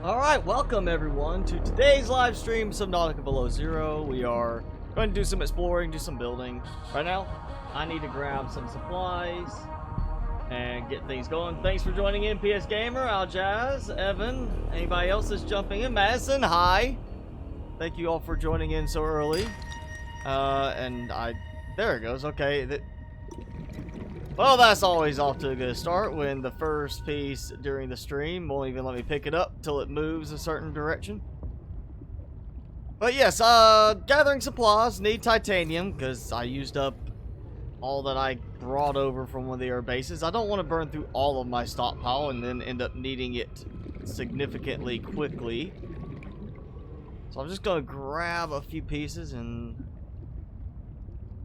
Alright, welcome everyone to today's live stream, Subnautica Below Zero. We are going to do some exploring, do some building. Right now, I need to grab some supplies and get things going. Thanks for joining in, PS Gamer, Al Jazz, Evan, anybody else that's jumping in. Madison, hi. Thank you all for joining in so early. There it goes, okay. Well, that's always off to a good start when the first piece during the stream won't even let me pick it up till it moves a certain direction. But yes, gathering supplies, need titanium because I used up all that I brought over from one of the air bases. I don't want to burn through all of my stockpile and then end up needing it significantly quickly. So I'm just going to grab a few pieces and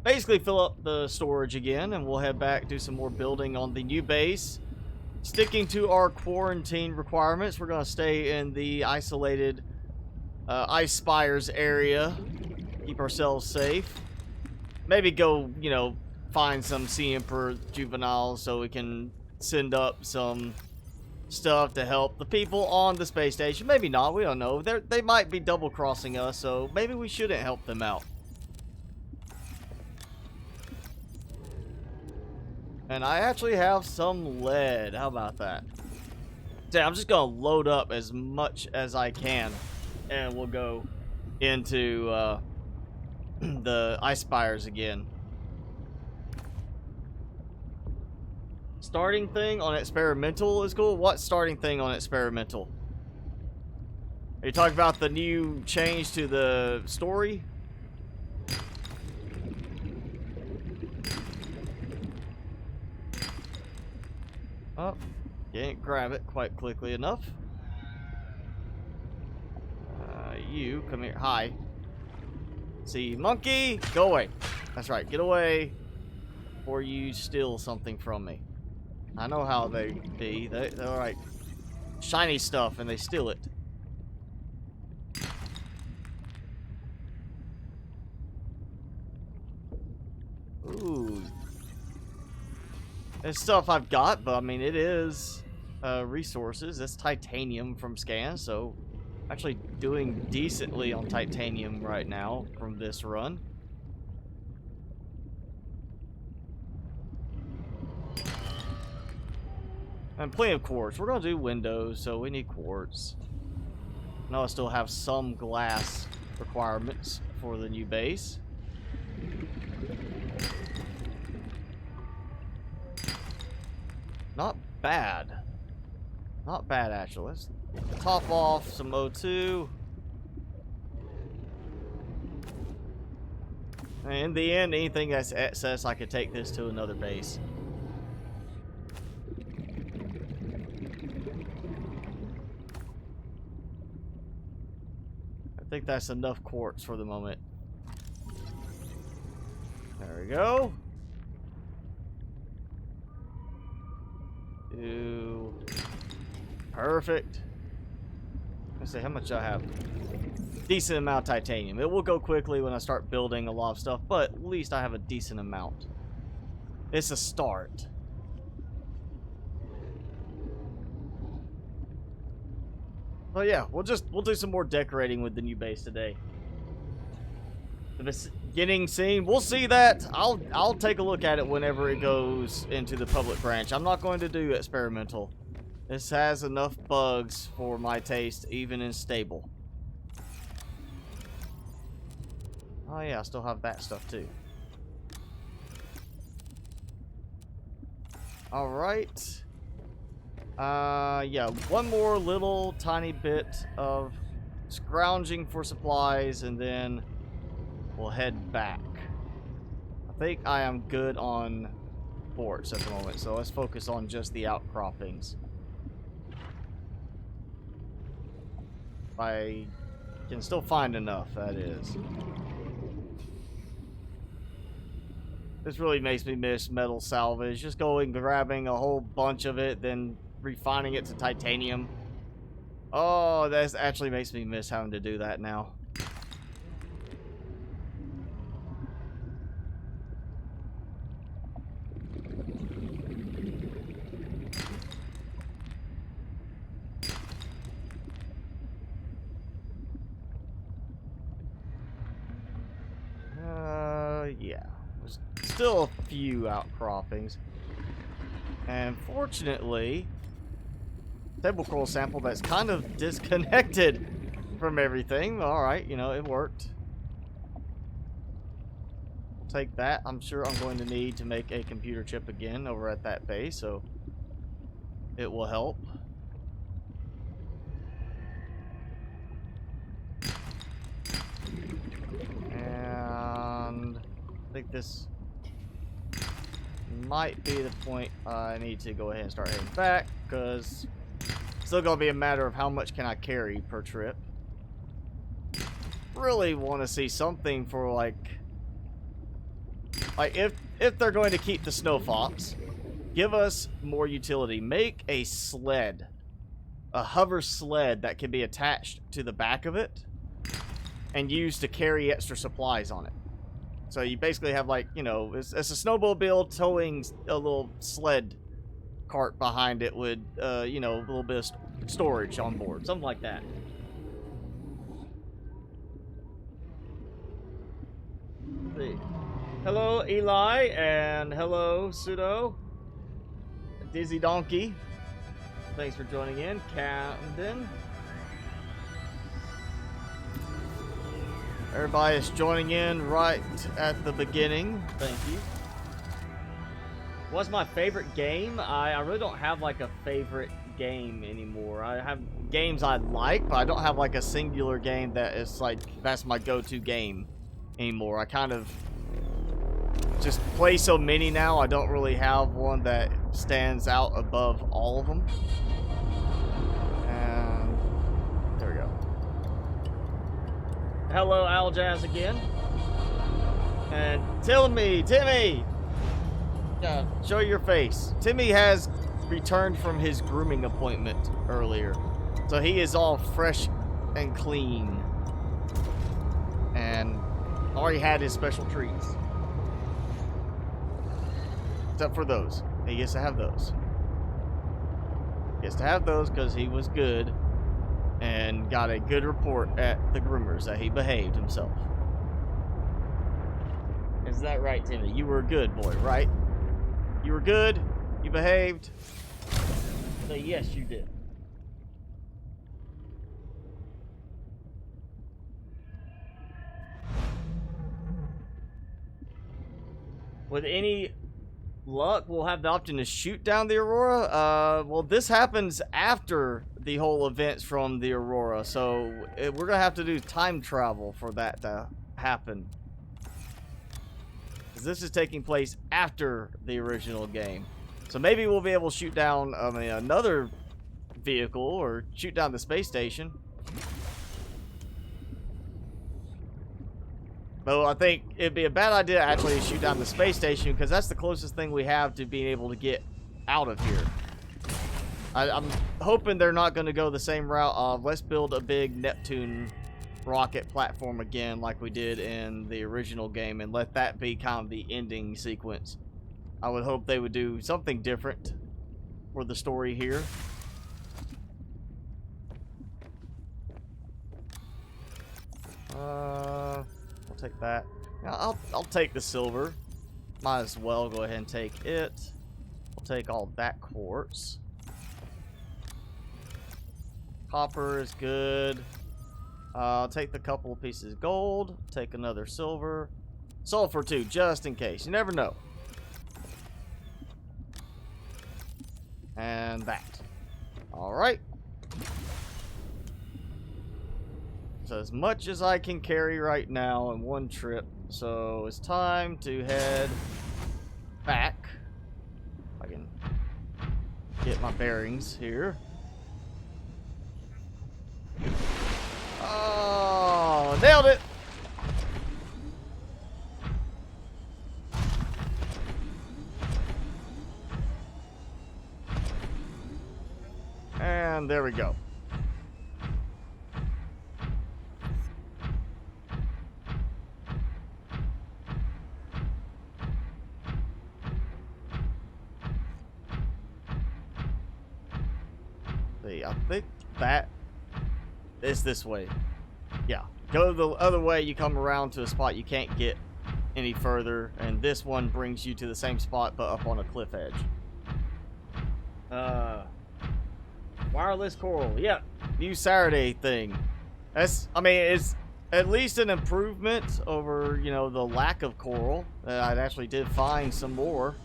basically fill up the storage again, and we'll head back, do some more building on the new base. Sticking to our quarantine requirements, we're going to stay in the isolated Ice Spires area, keep ourselves safe. Maybe go, you know, find some Sea Emperor juveniles so we can send up some stuff to help the people on the space station. Maybe not, we don't know. They might be double crossing us, so maybe we shouldn't help them out. And I actually have some lead. How about that? So I'm just going to load up as much as I can. And we'll go into the Ice Spires again. Starting thing on experimental is cool. What starting thing on experimental? Are you talking about the new change to the story? Oh, didn't grab it quite quickly enough. You, come here. Hi. See, monkey, go away. That's right, get away before you steal something from me. I know how they be. They're like shiny stuff and they steal it. Ooh. It's stuff I've got, but I mean, it is resources. It's titanium from scans, so actually doing decently on titanium right now from this run. And plenty of quartz. We're going to do windows, so we need quartz. I know I still have some glass requirements for the new base. Not bad. Not bad, actually. Let's top off some O2. And in the end, anything that's excess, I could take this to another base. I think that's enough quartz for the moment. There we go. Perfect. Let's see how much I have. Decent amount of titanium. It will go quickly when I start building a lot of stuff, but at least I have a decent amount. It's a start. Well, yeah, we'll do some more decorating with the new base today. The beginning scene, we'll see that. I'll take a look at it whenever it goes into the public branch. I'm not going to do experimental. This has enough bugs for my taste, even in stable. Oh yeah, I still have that stuff too. Alright. Yeah, one more little tiny bit of scrounging for supplies and then we'll head back. I think I am good on forts at the moment, so let's focus on just the outcroppings. I can still find enough, that is. This really makes me miss metal salvage. Just going, grabbing a whole bunch of it, then refining it to titanium. Oh, that actually makes me miss having to do that now. still a few outcroppings. And fortunately, table coral sample that's kind of disconnected from everything. Alright, you know, it worked. We'll take that. I'm sure I'm going to need to make a computer chip again over at that base, so it will help. And I think this might be the point I need to go ahead and start heading back, because it's still going to be a matter of how much can I carry per trip. Really want to see something for like if they're going to keep the snow fox, give us more utility. Make a sled, a hover sled that can be attached to the back of it and used to carry extra supplies on it. So you basically have, like, you know, it's a snowmobile towing a little sled cart behind it with, you know, a little bit of storage on board. Something like that. Let's see. Hello, Eli, and hello, Pseudo. Dizzy Donkey. Thanks for joining in. Camden. Everybody is joining in right at the beginning. Thank you. What's my favorite game? I really don't have like a favorite game anymore. I have games I like, but I don't have like a singular game that is like, that's my go-to game anymore. I kind of just play so many now, I don't really have one that stands out above all of them. And there we go. Hello, Aljaz again. And Timmy! Yeah, show your face. Timmy has returned from his grooming appointment earlier. So he is all fresh and clean. And already had his special treats. Except for those. He gets to have those. He gets to have those because he was good and got a good report at the groomers that he behaved himself. Is that right, Timmy? You were a good boy, right? You were good? You behaved? So yes, you did. With any luck, we'll have the option to shoot down the Aurora. Well, this happens after the whole events from the Aurora, so we're gonna have to do time travel for that to happen. Because this is taking place after the original game, so maybe we'll be able to shoot down another vehicle or shoot down the space station. But I think it'd be a bad idea actually to shoot down the space station, because that's the closest thing we have to being able to get out of here. I'm hoping they're not going to go the same route of let's build a big Neptune rocket platform again like we did in the original game and let that be kind of the ending sequence. I would hope they would do something different for the story here. I'll take that. I'll take the silver. Might as well go ahead and take it. I'll take all that quartz. Copper is good. I'll take the couple of pieces of gold. Take another silver. Sulfur too, just in case. You never know. And that. Alright. So as much as I can carry right now in one trip. So it's time to head back. If I can get my bearings here. Oh, nailed it! And there we go. See, I think that is this way. Yeah, go the other way, you come around to a spot you can't get any further, and this one brings you to the same spot but up on a cliff edge. Wireless coral, yeah, new Saturday thing. That's, I mean, it's at least an improvement over, you know, the lack of coral. I actually did find some more.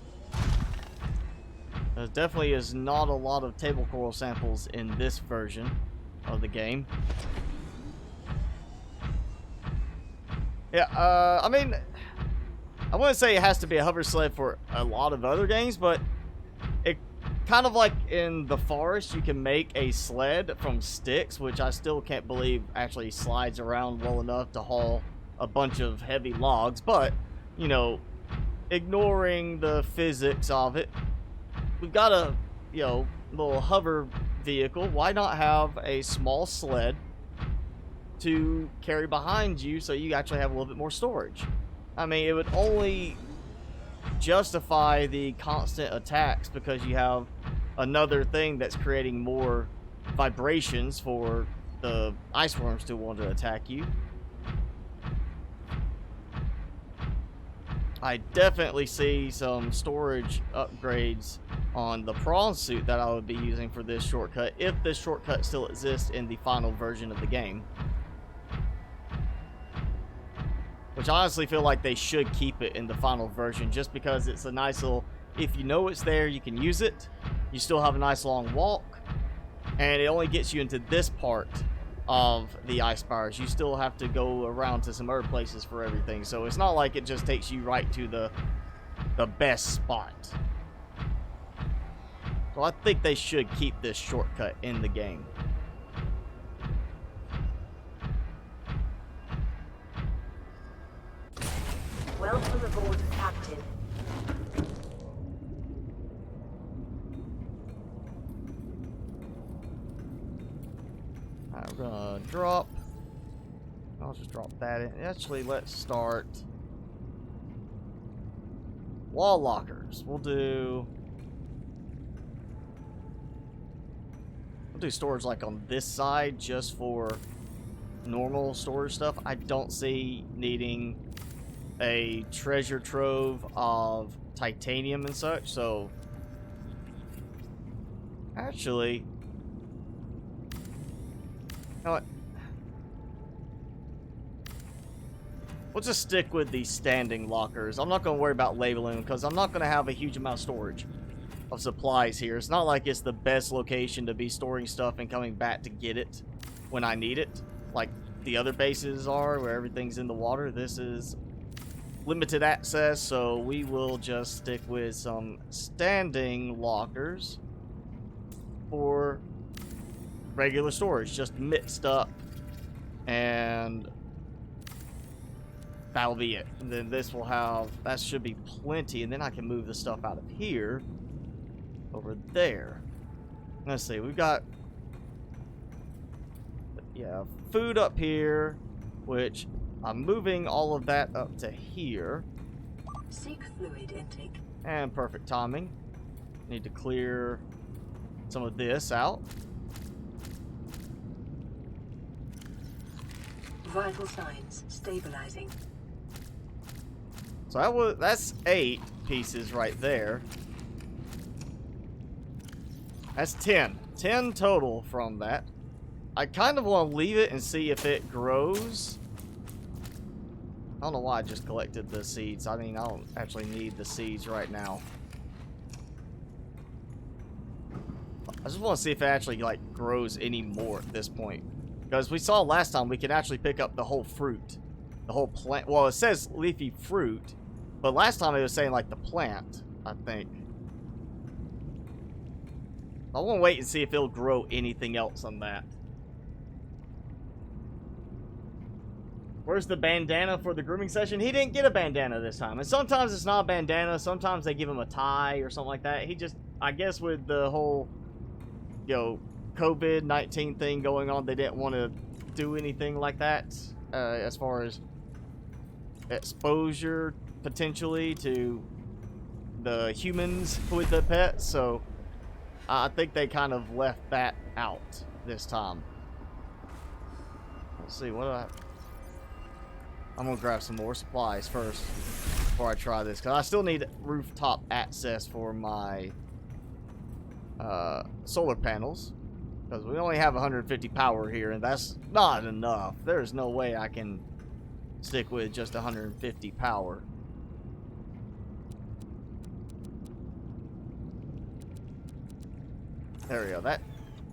There definitely is not a lot of table coral samples in this version of the game. Yeah, I mean, I wouldn't say it has to be a hover sled for a lot of other games, but it kind of like in the forest, you can make a sled from sticks, which I still can't believe actually slides around well enough to haul a bunch of heavy logs. But, you know, ignoring the physics of it, we've got a, you know, little hover vehicle. Why not have a small sled to carry behind you so you actually have a little bit more storage? I mean, it would only justify the constant attacks because you have another thing that's creating more vibrations for the ice worms to want to attack you. I definitely see some storage upgrades on the prawn suit that I would be using for this shortcut, if this shortcut still exists in the final version of the game. Which I honestly feel like they should keep it in the final version, just because it's a nice little, if you know it's there, you can use it. You still have a nice long walk, and it only gets you into this part of the ice bars. You still have to go around to some other places for everything, so it's not like it just takes you right to the best spot. So I think they should keep this shortcut in the game. Welcome aboard, Captain. Alright, we're gonna drop. I'll just drop that in. Actually, let's start wall lockers. We'll do storage like on this side just for normal storage stuff. I don't see needing a treasure trove of titanium and such, so actually, you know what? We'll just stick with the standing lockers. I'm not going to worry about labeling because I'm not going to have a huge amount of storage of supplies here. It's not like it's the best location to be storing stuff and coming back to get it when I need it, like the other bases are, where everything's in the water. This is limited access, so we will just stick with some standing lockers for regular storage, just mixed up, and that'll be it. And then this will have, that should be plenty, and then I can move the stuff out of here over there. Let's see, we've got, yeah, food up here, which I'm moving all of that up to here. Seek fluid intake. And perfect timing. Need to clear some of this out. Vital signs stabilizing. So that's 8 pieces right there. That's 10. 10 total from that. I kind of want to leave it and see if it grows. I don't know why I just collected the seeds. I mean, I don't actually need the seeds right now. I just want to see if it actually, like, grows any more at this point. Because we saw last time we could actually pick up the whole fruit. The whole plant. Well, it says leafy fruit. But last time it was saying, like, the plant, I think. I want to wait and see if it'll grow anything else on that. Where's the bandana for the grooming session? He didn't get a bandana this time. And sometimes it's not a bandana. Sometimes they give him a tie or something like that. He just, I guess with the whole, you know, COVID-19 thing going on, they didn't want to do anything like that as far as exposure potentially to the humans with the pets. So I think they kind of left that out this time. Let's see, what do I... I'm gonna grab some more supplies first before I try this, because I still need rooftop access for my solar panels, because we only have 150 power here, and that's not enough. There's no way I can stick with just 150 power. There we go. That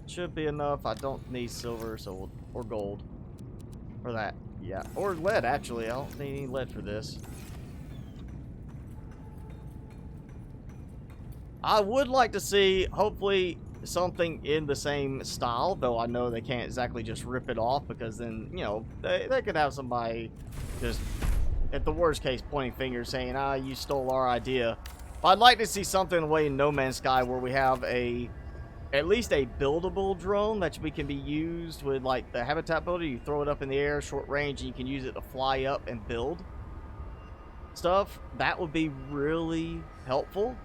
should be enough. I don't need silver, so or gold for that. Yeah, or lead, actually. I don't need any lead for this. I would like to see, hopefully, something in the same style, though I know they can't exactly just rip it off, because then, you know, they could have somebody just, at the worst case, pointing fingers saying, ah, you stole our idea. But I'd like to see something the way in No Man's Sky where we have at least a buildable drone that we can be used with, like the habitat builder. You throw it up in the air, short range, and you can use it to fly up and build stuff. That would be really helpful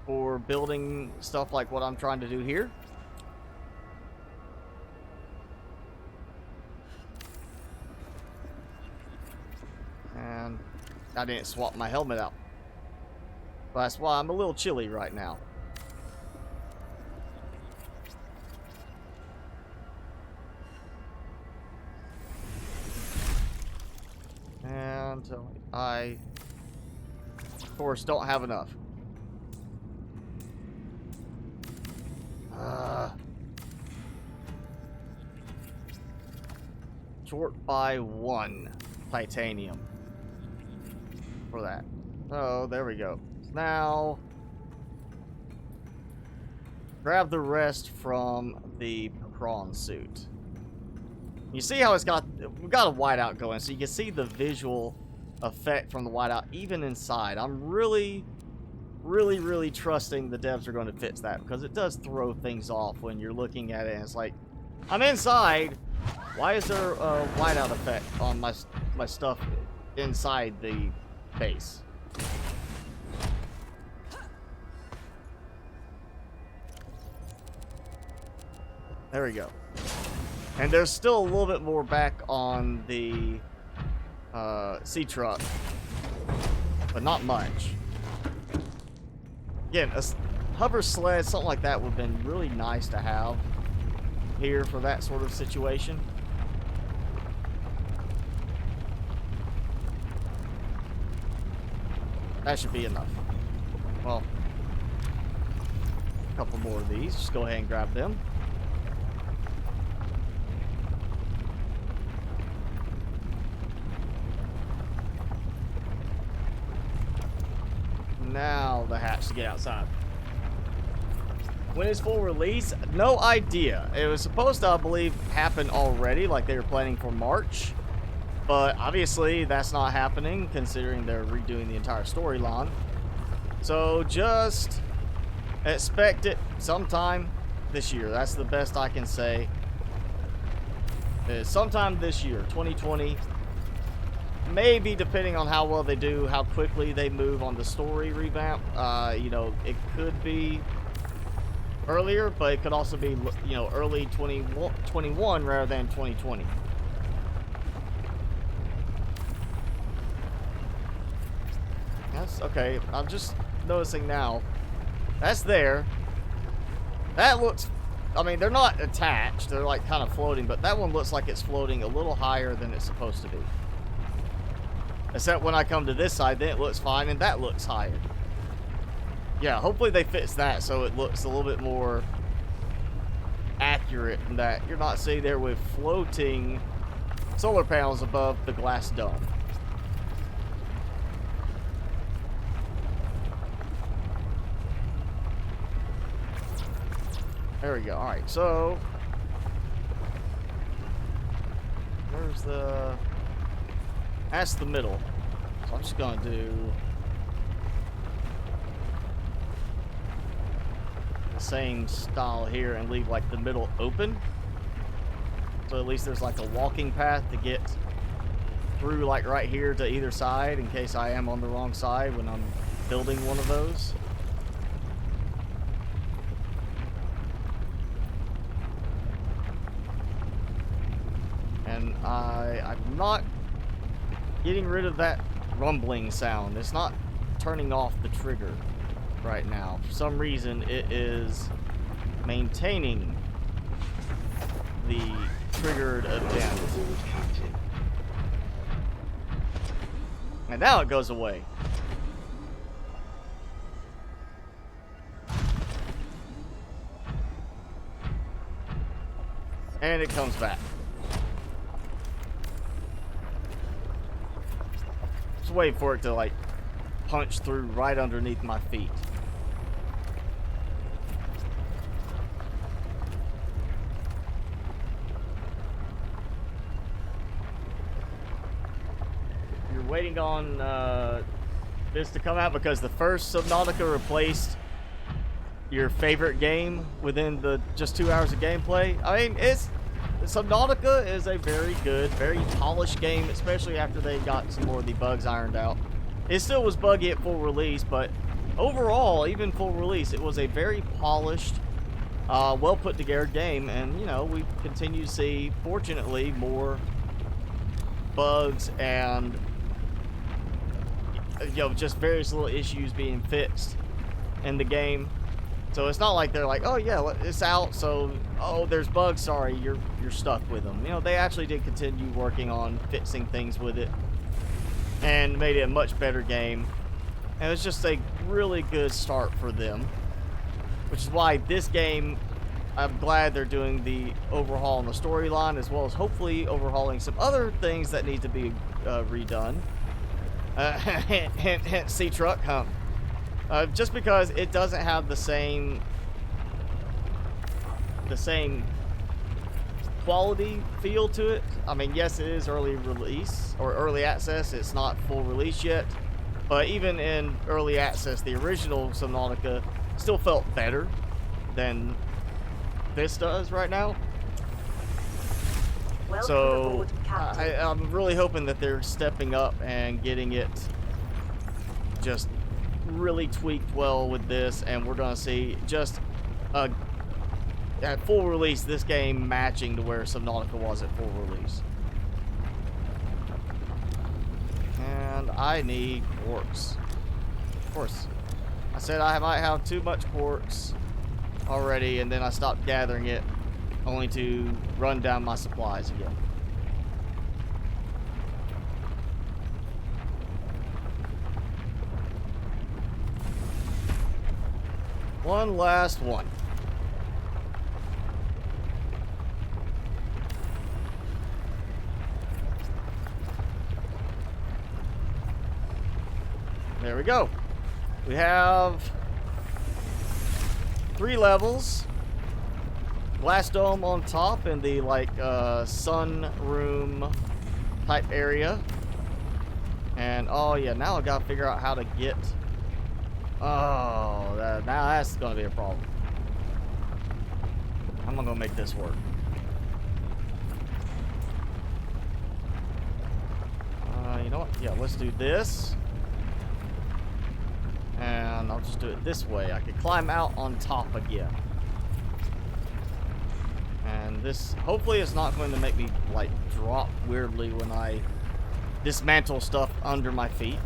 for building stuff like what I'm trying to do here. And I didn't swap my helmet out. That's why I'm a little chilly right now. And I, of course, don't have enough. Short by 1 titanium for that. Oh, there we go. Now, grab the rest from the prawn suit. You see how we've got a whiteout going, so you can see the visual effect from the whiteout even inside. I'm really trusting the devs are going to fix that, because it does throw things off when you're looking at it and it's like, I'm inside. Why is there a whiteout effect on my stuff inside the base? There we go. And there's still a little bit more back on the sea truck, but not much. Again, a hover sled, something like that would have been really nice to have here for that sort of situation. That should be enough. Well, a couple more of these. Just go ahead and grab them. Now the hatch to get outside. When is full release? No idea. It was supposed to, I believe, happen already, like they were planning for March. But obviously that's not happening, considering they're redoing the entire storyline. So just expect it sometime this year. That's the best I can say. Sometime this year, 2020. Maybe, depending on how well they do, how quickly they move on the story revamp. You know, it could be earlier, but it could also be, you know, early 2021 rather than 2020. That's okay. I'm just noticing now. That's there. That looks, I mean, they're not attached. They're like kind of floating, but that one looks like it's floating a little higher than it's supposed to be. Except when I come to this side, then it looks fine, and that looks higher. Yeah, hopefully they fix that so it looks a little bit more accurate, and that you're not sitting there with floating solar panels above the glass dome. There we go. Alright, so where's the... That's the middle. So I'm just gonna do the same style here and leave like the middle open. So at least there's like a walking path to get through, like right here to either side, in case I am on the wrong side when I'm building one of those. And I'm not getting rid of that rumbling sound. It's not turning off the trigger right now. For some reason, it is maintaining the triggered event. And now it goes away. And it comes back. Just wait for it to like punch through right underneath my feet. You're waiting on this to come out because the first Subnautica replaced your favorite game within the just 2 hours of gameplay. I mean, Subnautica is a very good, very polished game, especially after they got some more of the bugs ironed out. It still was buggy at full release, but overall, even full release, it was a very polished, well put together game. And you know, we continue to see, fortunately, more bugs and just various little issues being fixed in the game. So it's not like they're like, oh yeah, it's out, so oh there's bugs, sorry, you're stuck with them. You know, they actually did continue working on fixing things with it and made it a much better game. And it was just a really good start for them, which is why this game, I'm glad they're doing the overhaul on the storyline, as well as hopefully overhauling some other things that need to be redone. Hint sea truck hump. Just because it doesn't have the same quality feel to it. I mean, yes, it is early release or early access. It's not full release yet, but even in early access, the original Subnautica still felt better than this does right now. Welcome So aboard, Captain. I'm really hoping that they're stepping up and getting it just really tweaked well with this, and we're gonna see just at full release this game matching to where Subnautica was at full release. And I need quartz. Of course, I said I might have too much quartz already, and then I stopped gathering it, only to run down my supplies again. One last one. There we go. We have 3 levels. Glass dome on top in the sun room type area. And oh yeah, now I gotta figure out how to get. Oh, now that's gonna be a problem. I'm not gonna make this work. You know what? Yeah, let's do this. And I'll just do it this way. I could climb out on top again. And this, hopefully it's not going to make me, like, drop weirdly when I dismantle stuff under my feet.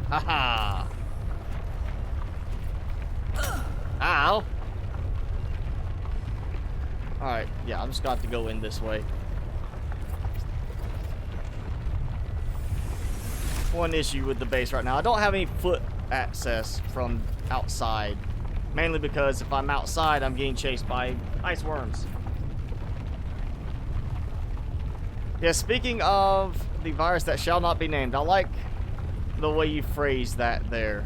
Haha! Ow! Alright, yeah, I'm just gonna have to go in this way. One issue with the base right now, I don't have any foot access from outside. Mainly because if I'm outside, I'm getting chased by ice worms. Yeah, speaking of the virus that shall not be named, I like the way you phrase that there.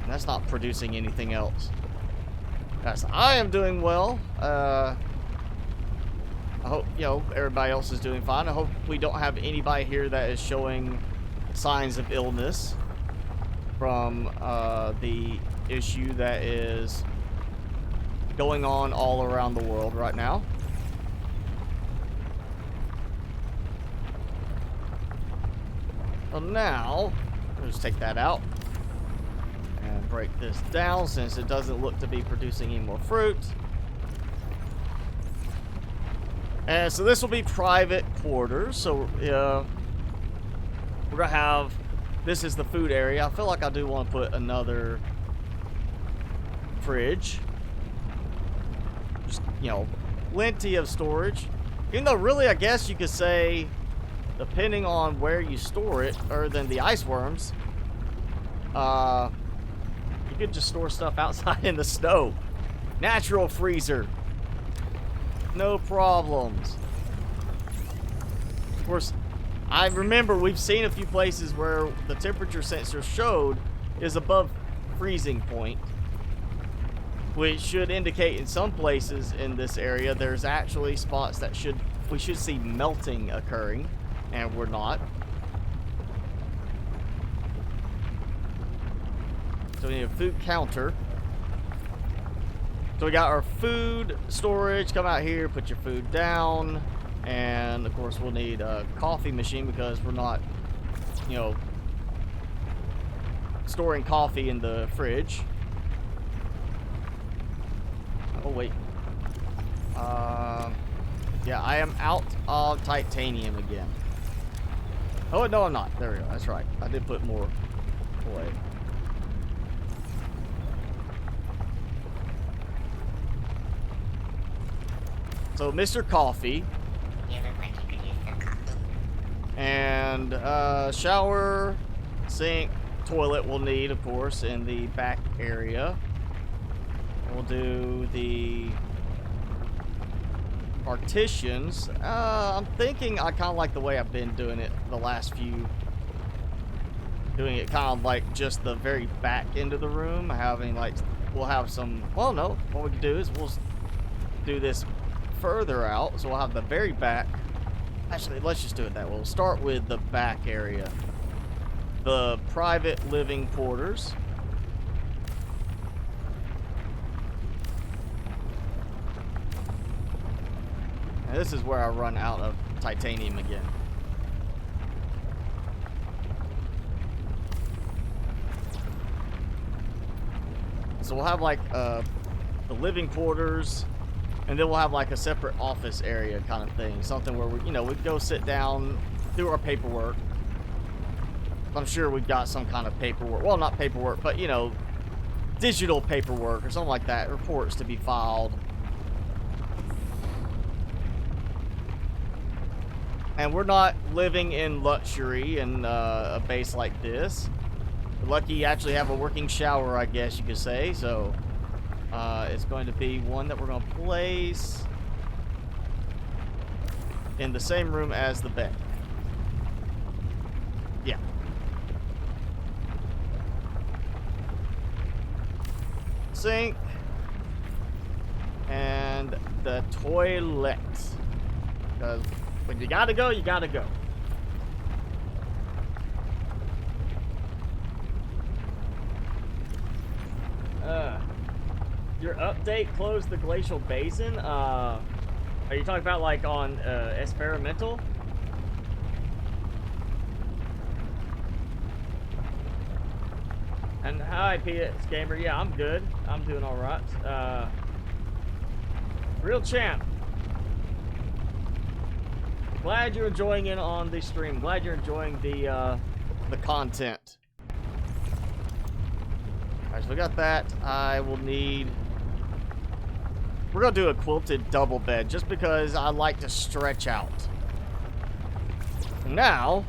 And that's not producing anything else. Yes, I am doing well. I hope, you know, everybody else is doing fine. I hope we don't have anybody here that is showing signs of illness from the issue that is going on all around the world right now. Well, now, let's just take that out and break this down since it doesn't look to be producing any more fruit. And so this will be private quarters. So we're gonna have, this is the food area. I feel like I do want to put another fridge. Just, you know, plenty of storage. Even though really I guess you could say, depending on where you store it, other than the ice worms, you could just store stuff outside in the snow. Natural freezer. No problems. Of course, I remember we've seen a few places where the temperature sensor showed is above freezing point, which should indicate in some places in this area there's actually spots that we should see melting occurring, and we're not. So we need a food counter. So we got our food storage. Come out here, put your food down. And of course we'll need a coffee machine because we're not, you know, storing coffee in the fridge. Oh wait. Yeah, I am out of titanium again. Oh no, I'm not. There we go. That's right. I did put more away. So, Mr. Coffee. You look like you could use some coffee. And, shower, sink, toilet we'll need, of course, in the back area. We'll do the partitions. I'm thinking I kind of like the way I've been doing it the last few. Doing it kind of like just the very back end of the room. Having like, we'll have some, well no, what we can do is we'll do this further out, so we'll have the very back. Actually, let's just do it that way. We'll start with the back area, the private living quarters. And this is where I run out of titanium again. So we'll have like the living quarters. And then we'll have like a separate office area kind of thing. Something where we, you know, we'd go sit down, do our paperwork. I'm sure we've got some kind of paperwork. Well, not paperwork, but, you know, digital paperwork or something like that. Reports to be filed. And we're not living in luxury in a base like this. We're lucky you actually have a working shower, I guess you could say. So it's going to be one that we're going to place in the same room as the bed. Yeah. Sink. And the toilet. Because when you gotta go, you gotta go. Your update closed the glacial basin. Are you talking about like on experimental? And hi, PS Gamer. Yeah, I'm good. I'm doing all right. Real champ. Glad you're enjoying it on the stream. Glad you're enjoying the content. Alright, so we got that. I will need. We're gonna do a quilted double bed just because I like to stretch out. Now,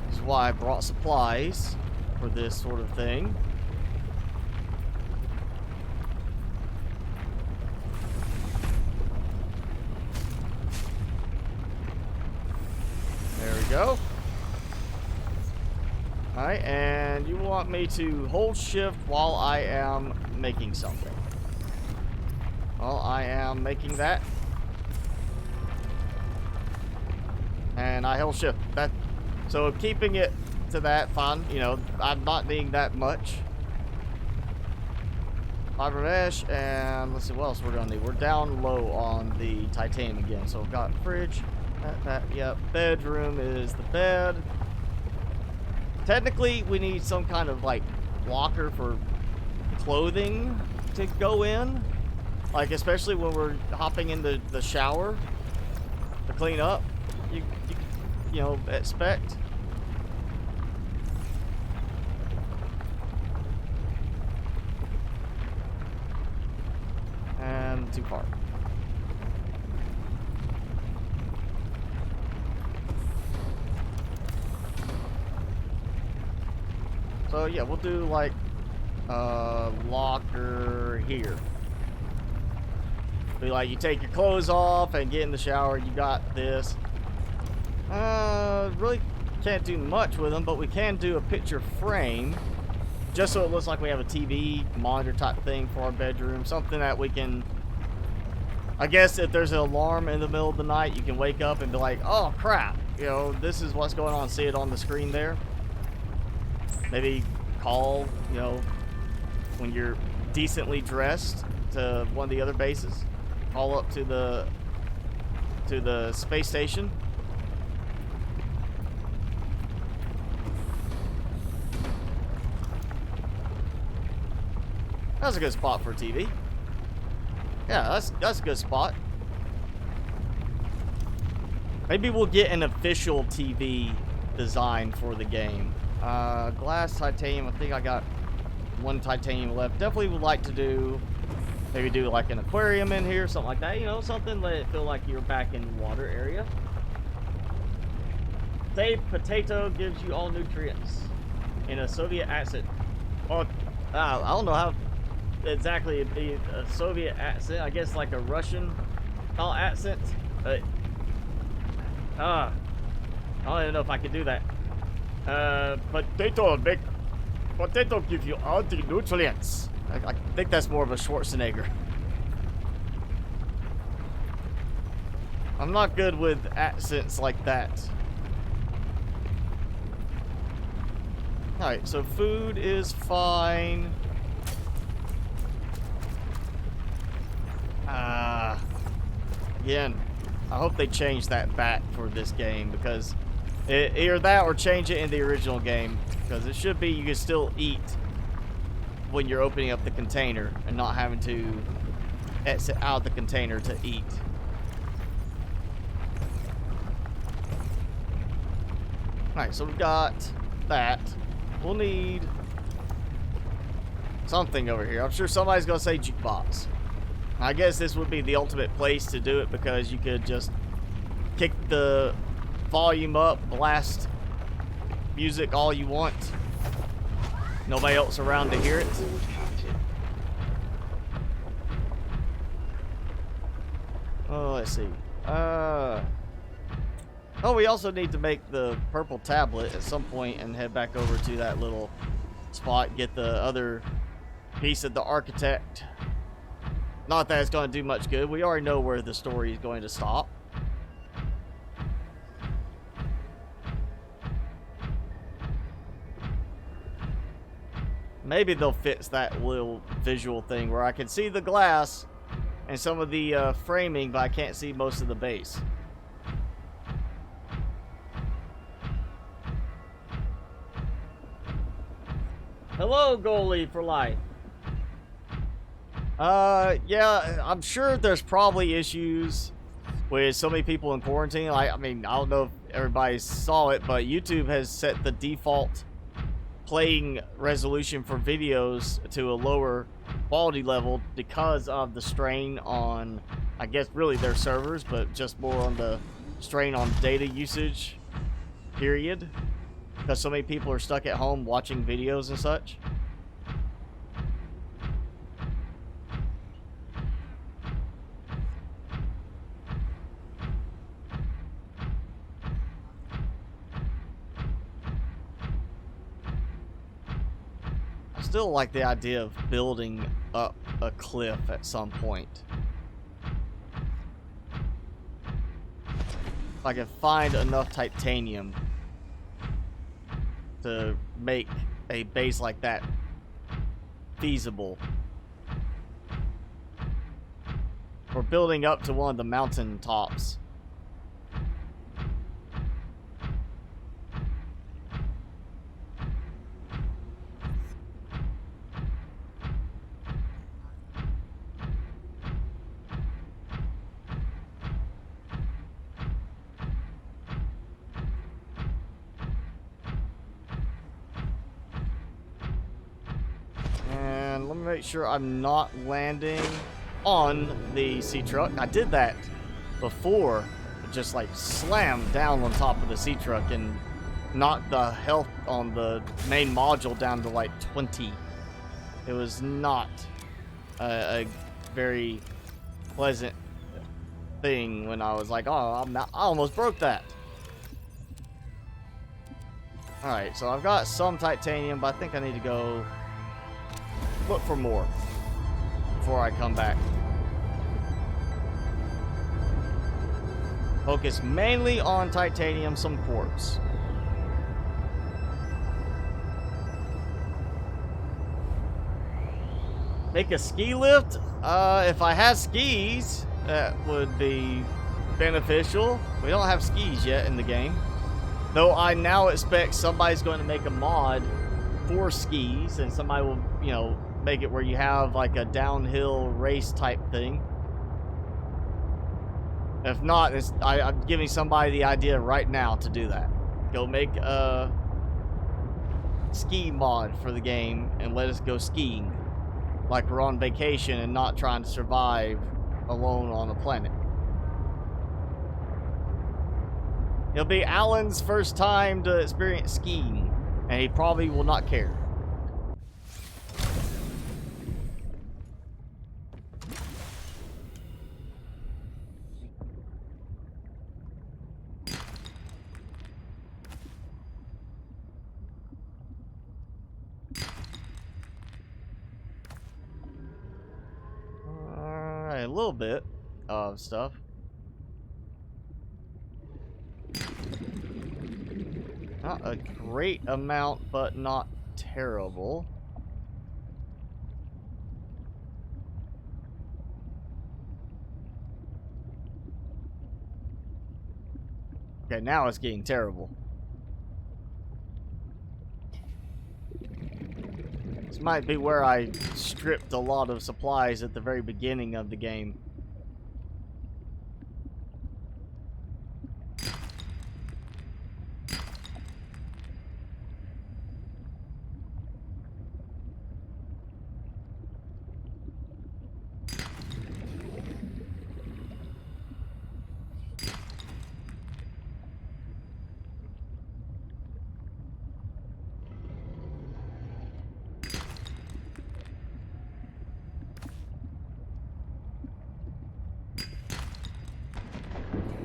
this is why I brought supplies for this sort of thing. There we go. Alright, and you want me to hold shift while I am making something. Well, I am making that. And I hold shift. That, so keeping it to that, fine. You know, I'm not needing that much. Fiber mesh, and let's see what else we're gonna need. We're down low on the titanium again. So we've got fridge. Yep. Bedroom is the bed. Technically, we need some kind of like locker for clothing to go in. Like, especially when we're hopping in the shower to clean up, you know, expect. And too far. So yeah, we'll do like locker here. Be like, you take your clothes off and get in the shower. You got this. Really can't do much with them, but we can do a picture frame, just so it looks like we have a TV monitor type thing for our bedroom. Something that we can, I guess, if there's an alarm in the middle of the night, you can wake up and be like, oh crap, you know, this is what's going on. See it on the screen there. Maybe call, you know, when you're decently dressed to one of the other bases. Call up to the space station. That's a good spot for a TV. Yeah, that's a good spot. Maybe we'll get an official TV design for the game. Glass, titanium. I think I got one titanium left. Definitely would like to do, maybe do like an aquarium in here, something like that. You know, something let it feel like you're back in the water area. Say potato gives you all nutrients in a Soviet accent. Well, I don't know how exactly it'd be a Soviet accent. I guess like a Russian accent. But I don't even know if I could do that. Potato gives you all the nutrients. I think that's more of a Schwarzenegger. I'm not good with accents like that. Alright, so food is fine. Again, I hope they change that back for this game, because either that or change it in the original game, because it should be you can still eat when you're opening up the container and not having to exit out of the container to eat. Alright, so we've got that. We'll need something over here. I'm sure somebody's gonna say jukebox. I guess this would be the ultimate place to do it, because you could just kick the volume up, blast music all you want. Nobody else around to hear it. Oh, let's see. Oh, we also need to make the purple tablet at some point and head back over to that little spot, get the other piece of the architect. Not that it's going to do much good. We already know where the story is going to stop. Maybe they'll fix that little visual thing where I can see the glass and some of the framing, but I can't see most of the base. Hello, goalie for life. Yeah, I'm sure there's probably issues with so many people in quarantine. I mean, I don't know if everybody saw it, but YouTube has set the default playing resolution for videos to a lower quality level because of the strain on, I guess, really their servers, but just more on the strain on data usage, period. Because so many people are stuck at home watching videos and such. Still like the idea of building up a cliff at some point. If I can find enough titanium to make a base like that feasible. We're building up to one of the mountain tops. make sure I'm not landing on the sea truck. I did that before. Just like slammed down on top of the sea truck and knocked the health on the main module down to like 20. It was not a very pleasant thing when I was like, oh, I almost broke that. Alright, so I've got some titanium, but I think I need to go look for more before I come back. Focus mainly on titanium, some quartz. Make a ski lift? If I had skis, that would be beneficial. We don't have skis yet in the game. Though I now expect somebody's going to make a mod for skis, and somebody will, you know, make it where you have like a downhill race type thing. If not, I'm giving somebody the idea right now to do that. Go make a ski mod for the game and let us go skiing. Like we're on vacation and not trying to survive alone on a planet. It'll be Alan's first time to experience skiing, and he probably will not care. Alright, a little bit of stuff. Not a great amount, but not terrible. Okay, now it's getting terrible. This might be where I stripped a lot of supplies at the very beginning of the game.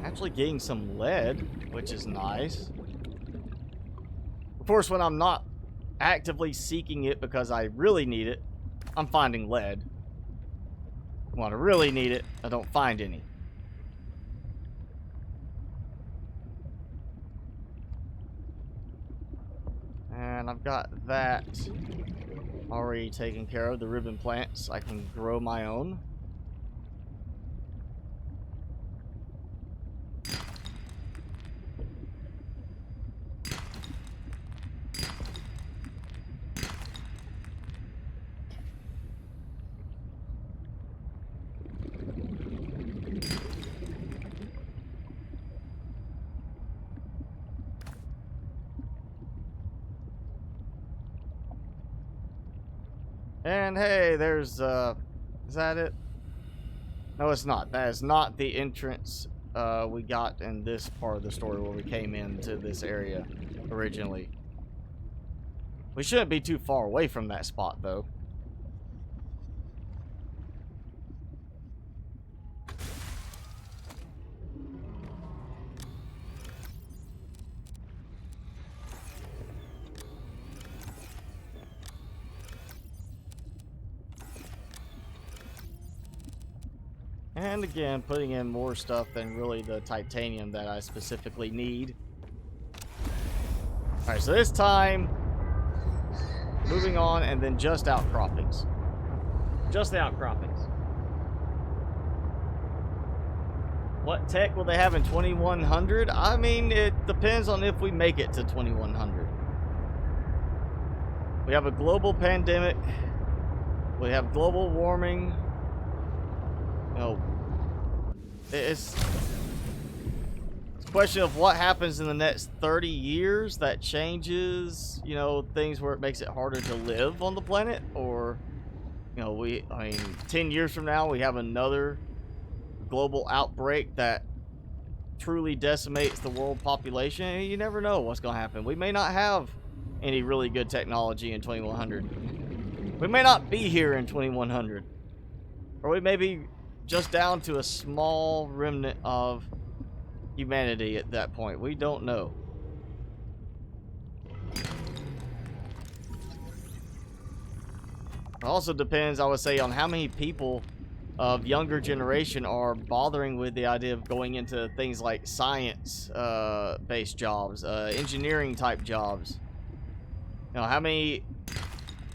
Actually getting some lead, which is nice. Of course, when I'm not actively seeking it because I really need it, I'm finding lead. When I really need it, I don't find any. And I've got that already taken care of. The ribbon plants, I can grow my own. And hey, there's, is that it? No, it's not. That is not the entrance we got in this part of the story where we came into this area originally. We shouldn't be too far away from that spot, though. And again, putting in more stuff than really the titanium that I specifically need. Alright, so this time, moving on, and then just outcroppings. Just the outcroppings. What tech will they have in 2100? I mean, it depends on if we make it to 2100. We have a global pandemic. We have global warming. You know, it's a question of what happens in the next 30 years that changes, you know, things where it makes it harder to live on the planet, or, you you know, I mean, 10 years from now, we have another global outbreak that truly decimates the world population, and you never know what's going to happen. We may not have any really good technology in 2100. We may not be here in 2100. Or we may be just down to a small remnant of humanity at that point. We don't know. It also depends, I would say, on how many people of younger generation are bothering with the idea of going into things like science based jobs, engineering type jobs. You know, how many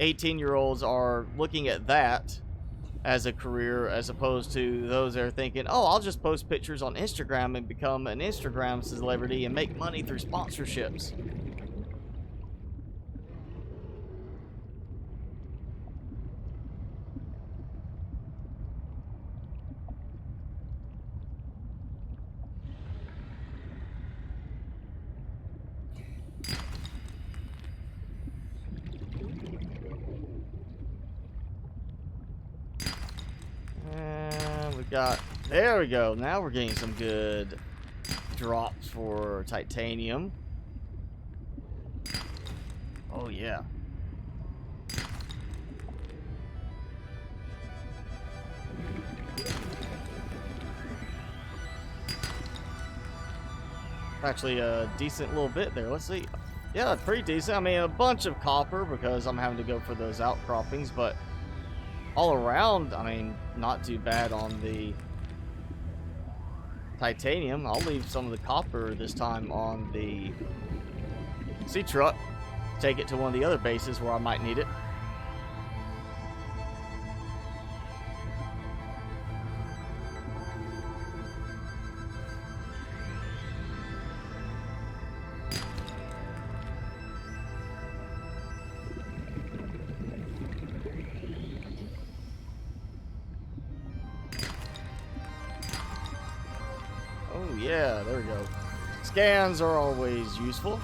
18-year-olds are looking at that as a career as opposed to those that are thinking, oh, I'll just post pictures on Instagram and become an Instagram celebrity and make money through sponsorships. There we go. Now we're getting some good drops for titanium. Oh yeah. Actually a decent little bit there. Let's see. Yeah, pretty decent. I mean, a bunch of copper because I'm having to go for those outcroppings, but all around, I mean, not too bad on the titanium. I'll leave some of the copper this time on the sea truck. Take it to one of the other bases where I might need it. Oh yeah, there we go. Scans are always useful.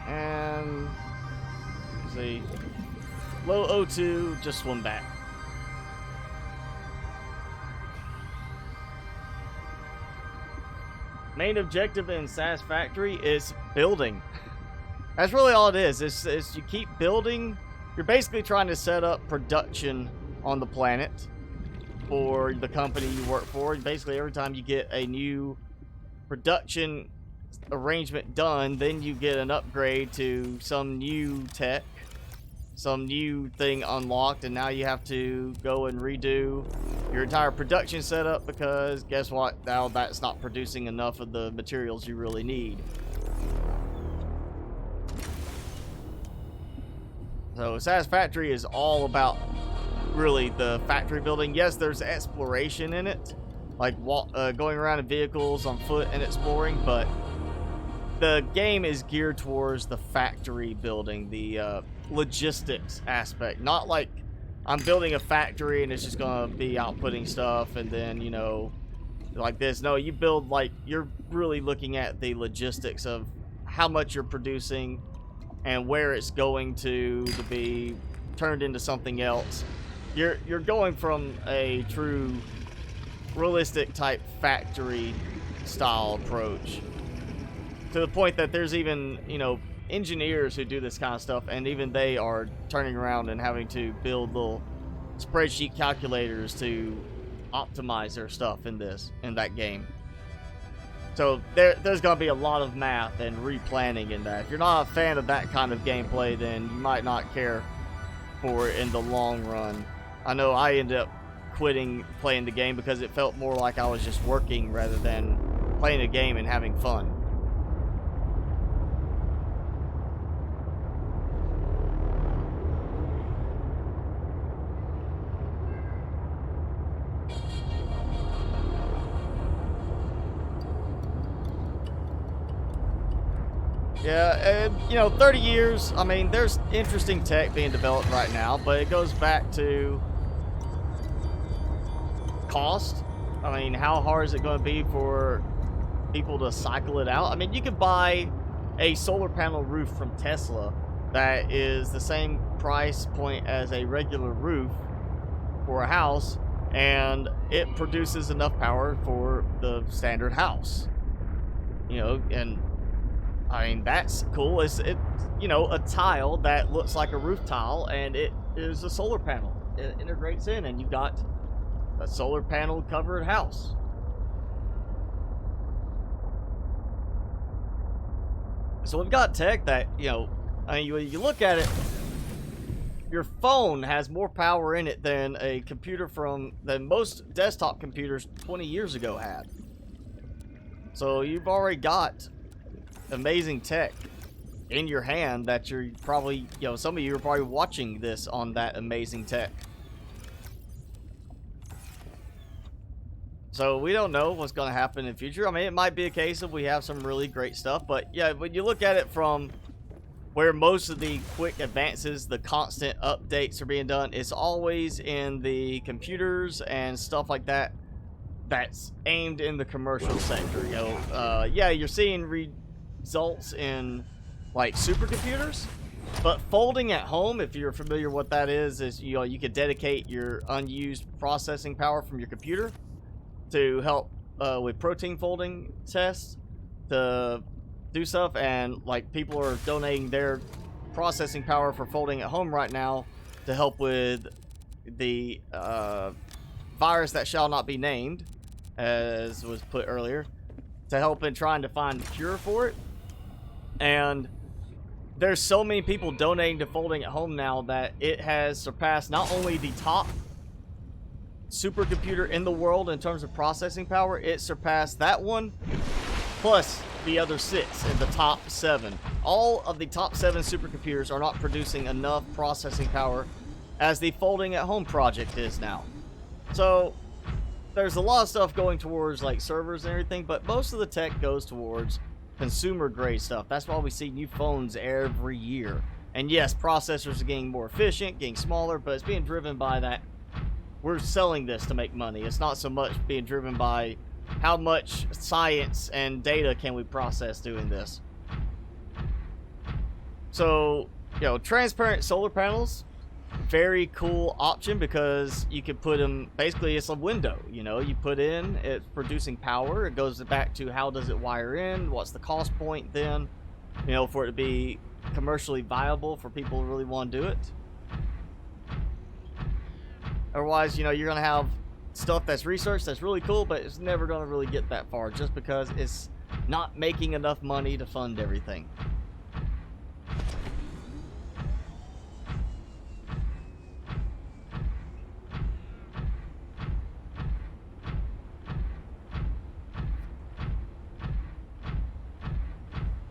And let's see, low O2, just swim back. Main objective in SAS Factory is building. That's really all it is. It's you keep building. You're basically trying to set up production on the planet for the company you work for. Basically, every time you get a new production arrangement done, then you get an upgrade to some new tech, some new thing unlocked, and now you have to go and redo your entire production setup because guess what? Now that's not producing enough of the materials you really need. So SAS Factory is all about really the factory building. Yes, there's exploration in it, like going around in vehicles on foot and exploring, but the game is geared towards the factory building, the logistics aspect. Not like I'm building a factory and it's just gonna be outputting stuff and then, you know, like this. No, you build, like, you're really looking at the logistics of how much you're producing and where it's going to be turned into something else. You're going from a true realistic type factory style approach to the point that there's even, you know, engineers who do this kind of stuff, and even they are turning around and having to build little spreadsheet calculators to optimize their stuff in that game. So there's gonna be a lot of math and replanning in that. If you're not a fan of that kind of gameplay, then you might not care for it in the long run. I know I ended up quitting playing the game because it felt more like I was just working rather than playing a game and having fun. Yeah, and, you know, 30 years, I mean, there's interesting tech being developed right now, but it goes back to cost. I mean, how hard is it going to be for people to cycle it out? I mean, you could buy a solar panel roof from Tesla that is the same price point as a regular roof for a house, and it produces enough power for the standard house. You know, and I mean, that's cool. It's you know, a tile that looks like a roof tile, and it is a solar panel. It integrates in, and you've got a solar panel covered house. So we've got tech that, you know, I mean, when you look at it, your phone has more power in it than a computer than most desktop computers 20 years ago had. So you've already got amazing tech in your hand that you're probably, you know, some of you are probably watching this on that amazing tech. So we don't know what's going to happen in the future. I mean, it might be a case of we have some really great stuff, but yeah, when you look at it from where most of the quick advances, the constant updates are being done, it's always in the computers and stuff like that that's aimed in the commercial sector. You know, yeah, you're seeing results in like supercomputers, but folding at home, if you're familiar what that is, you know, you could dedicate your unused processing power from your computer to help with protein folding tests, to do stuff, and like people are donating their processing power for folding at home right now to help with the virus that shall not be named, as was put earlier, to help in trying to find a cure for it. And there's so many people donating to folding at home now that it has surpassed not only the top supercomputer in the world in terms of processing power, it surpassed that one plus the other 6 in the top 7. All of the top 7 supercomputers are not producing enough processing power as the folding at home project is now. So there's a lot of stuff going towards like servers and everything, but most of the tech goes towards consumer grade stuff. That's why we see new phones every year. And yes, processors are getting more efficient, getting smaller, but it's being driven by that we're selling this to make money. It's not so much being driven by how much science and data can we process doing this. So, you know, transparent solar panels, very cool option, because you can put them, basically it's a window, you know, you put in, it's producing power, it goes back to how does it wire in, what's the cost point then, you know, for it to be commercially viable for people who really want to do it. Otherwise, you know, you're going to have stuff that's research that's really cool, but it's never going to really get that far just because it's not making enough money to fund everything.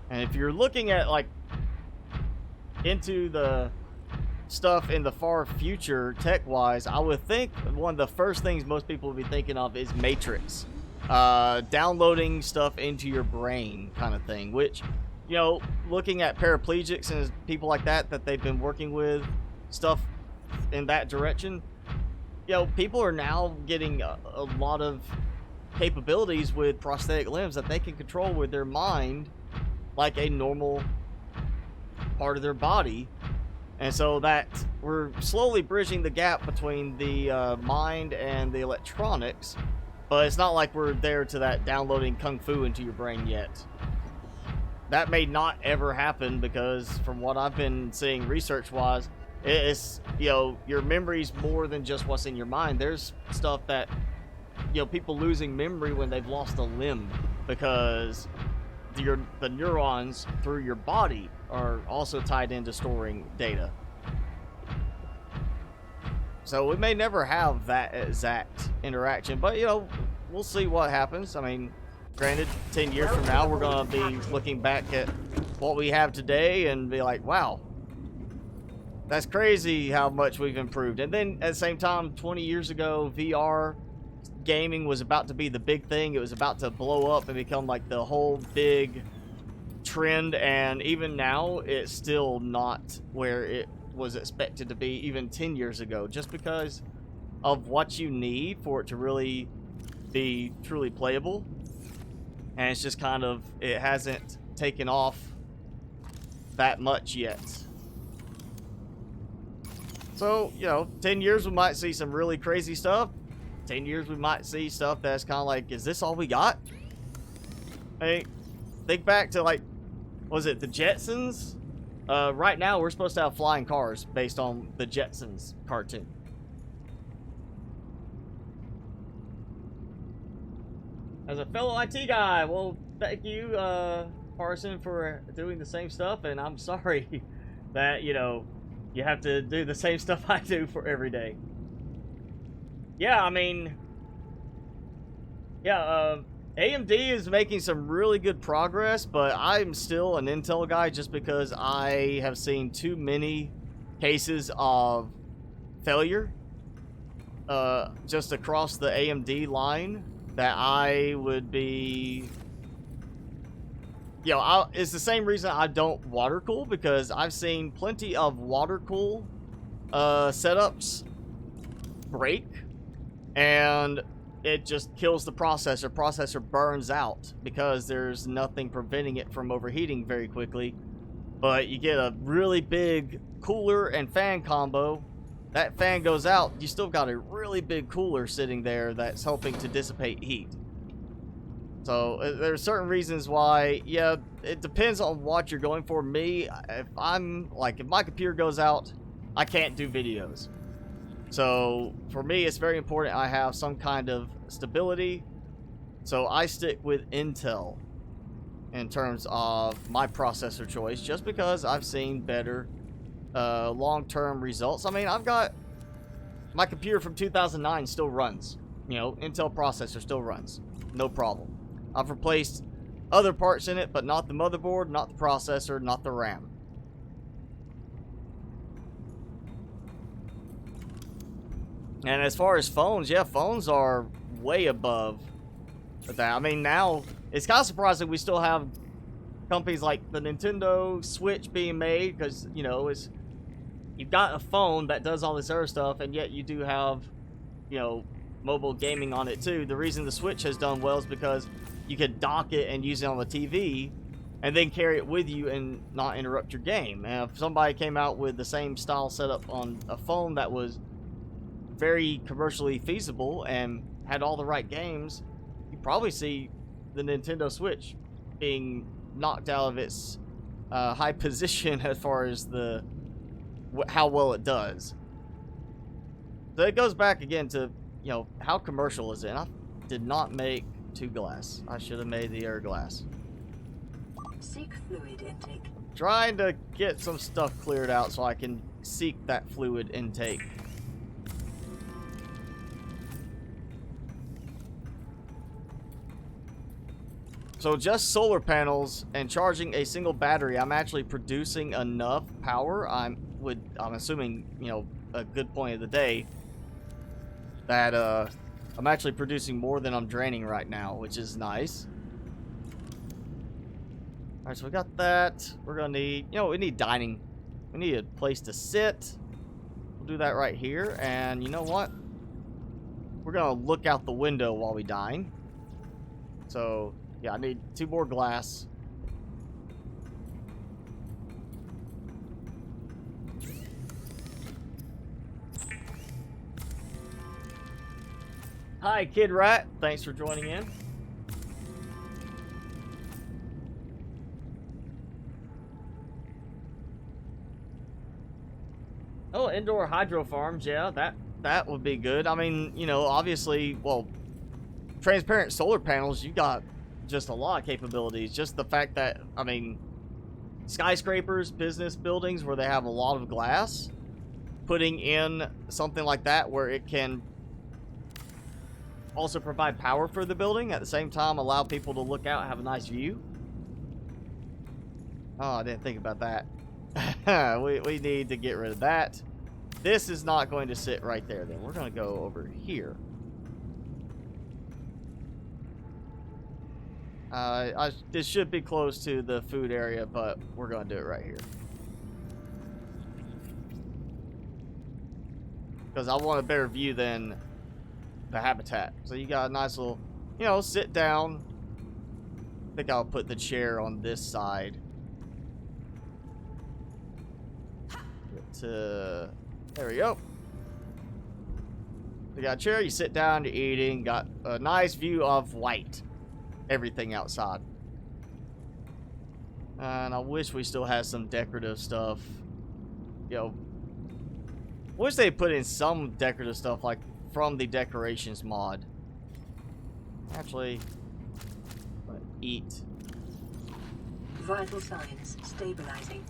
And if you're looking at like into the stuff in the far future tech-wise, I would think one of the first things most people would be thinking of is Matrix. Downloading stuff into your brain kind of thing, which, you know, looking at paraplegics and people like that they've been working with stuff in that direction, you know, people are now getting a lot of capabilities with prosthetic limbs that they can control with their mind like a normal part of their body. And so that we're slowly bridging the gap between the mind and the electronics, but it's not like we're there to that downloading kung fu into your brain yet. That may not ever happen because from what I've been seeing research-wise, it's, you know, your memory's more than just what's in your mind. There's stuff that, you know, people losing memory when they've lost a limb because the neurons through your body are also tied into storing data. So we may never have that exact interaction, but, you know, we'll see what happens. I mean, granted, 10 years from now, we're going to be looking back at what we have today and be like, wow, that's crazy how much we've improved. And then at the same time, 20 years ago, VR gaming was about to be the big thing. It was about to blow up and become like the whole big trend, and even now it's still not where it was expected to be even 10 years ago, just because of what you need for it to really be truly playable. And it's just kind of, it hasn't taken off that much yet. So, you know, 10 years we might see some really crazy stuff. 10 years we might see stuff that's kind of like, is this all we got? Hey, think back to, like, was it the Jetsons? Right now we're supposed to have flying cars based on the Jetsons cartoon. As a fellow IT guy, well, thank you, Parson, for doing the same stuff, and I'm sorry that, you know, you have to do the same stuff I do for every day. Yeah, I mean, yeah, AMD is making some really good progress, but I'm still an Intel guy just because I have seen too many cases of failure just across the AMD line that I would be... You know, it's the same reason I don't water cool, because I've seen plenty of water cool setups break, and it just kills the processor. Processor burns out because there's nothing preventing it from overheating very quickly. But you get a really big cooler and fan combo. That fan goes out, you still got a really big cooler sitting there that's helping to dissipate heat. So there's certain reasons why, yeah, it depends on what you're going for. Me, if my computer goes out, I can't do videos. So for me, it's very important I have some kind of stability. So I stick with Intel in terms of my processor choice, just because I've seen better long-term results. I mean, I've got my computer from 2009 still runs. You know, Intel processor still runs. No problem. I've replaced other parts in it, but not the motherboard, not the processor, not the RAM. And as far as phones, yeah, phones are way above that. I mean, now, it's kind of surprising we still have companies like the Nintendo Switch being made, because, you know, you've got a phone that does all this other stuff, and yet you do have, you know, mobile gaming on it too. The reason the Switch has done well is because you could dock it and use it on the TV and then carry it with you and not interrupt your game. And if somebody came out with the same style setup on a phone that was very commercially feasible and had all the right games, you'd probably see the Nintendo Switch being knocked out of its high position as far as how well it does. So it goes back again to, you know, how commercial is it? And I did not make 2 glass. I should have made the air glass. Seek fluid intake. Trying to get some stuff cleared out so I can seek that fluid intake. So just solar panels and charging a single battery, I'm actually producing enough power. I'm assuming, you know, a good point of the day, that I'm actually producing more than I'm draining right now, which is nice. Alright, so we got that. We're gonna need, you know, we need dining. We need a place to sit. We'll do that right here. And you know what? We're gonna look out the window while we dine. So, yeah, I need 2 more glass. Hi, Kid Rat. Thanks for joining in. Oh, indoor hydro farms. Yeah, that would be good. I mean, you know, obviously, well, transparent solar panels, you got just a lot of capabilities. Just the fact that, I mean, skyscrapers, business buildings where they have a lot of glass, putting in something like that where it can also provide power for the building, at the same time allow people to look out and have a nice view. Oh, I didn't think about that. we need to get rid of that. This is not going to sit right there then. We're going to go over here. This should be close to the food area, but we're going to do it right here. Because I want a better view than the habitat. So you got a nice little, you know, sit down. I think I'll put the chair on this side. to... There we go. You got a chair, you sit down, you're eating. Got a nice view of white. Everything outside. And I wish we still had some decorative stuff. You know, wish they put in some decorative stuff like from the decorations mod. Actually, eat. Vital signs stabilizing.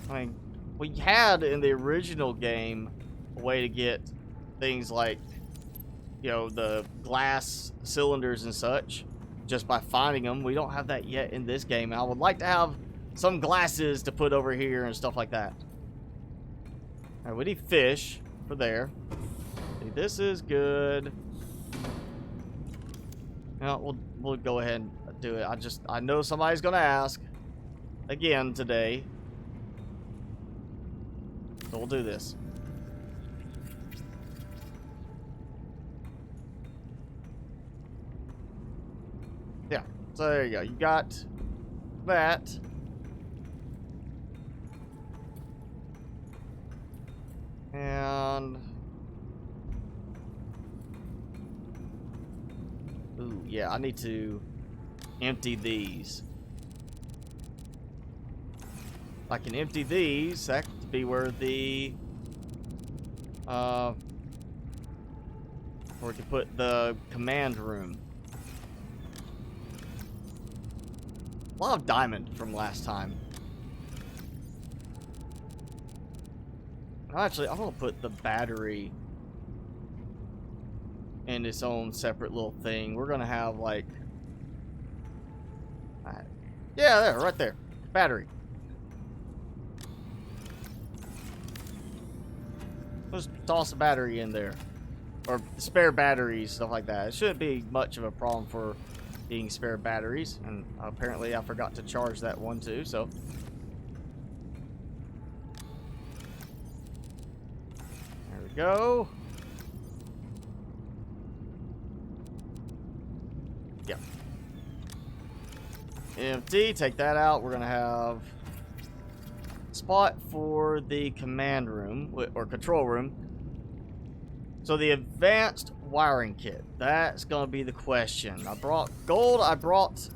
I mean, we had in the original game a way to get things like, you know, the glass cylinders and such just by finding them. We don't have that yet in this game. I would like to have some glasses to put over here and stuff like that. Alright, we need fish for there. See, this is good. No, we'll go ahead and do it. I know somebody's gonna ask again today. So we'll do this. Yeah, so there you go. You got that. And... ooh, yeah, I need to empty these. I can empty these. That could be where the... where we can put the command room. A lot of diamond from last time. Actually, I'm gonna put the battery in its own separate little thing. We're gonna have like, yeah, there, right there, battery. Just toss a battery in there, or spare batteries, stuff like that. It shouldn't be much of a problem for being spare batteries, and apparently I forgot to charge that one too. So. Go. Yeah. Empty. Take that out. We're gonna have a spot for the command room or control room. So the advanced wiring kit. That's gonna be the question. I brought gold. I brought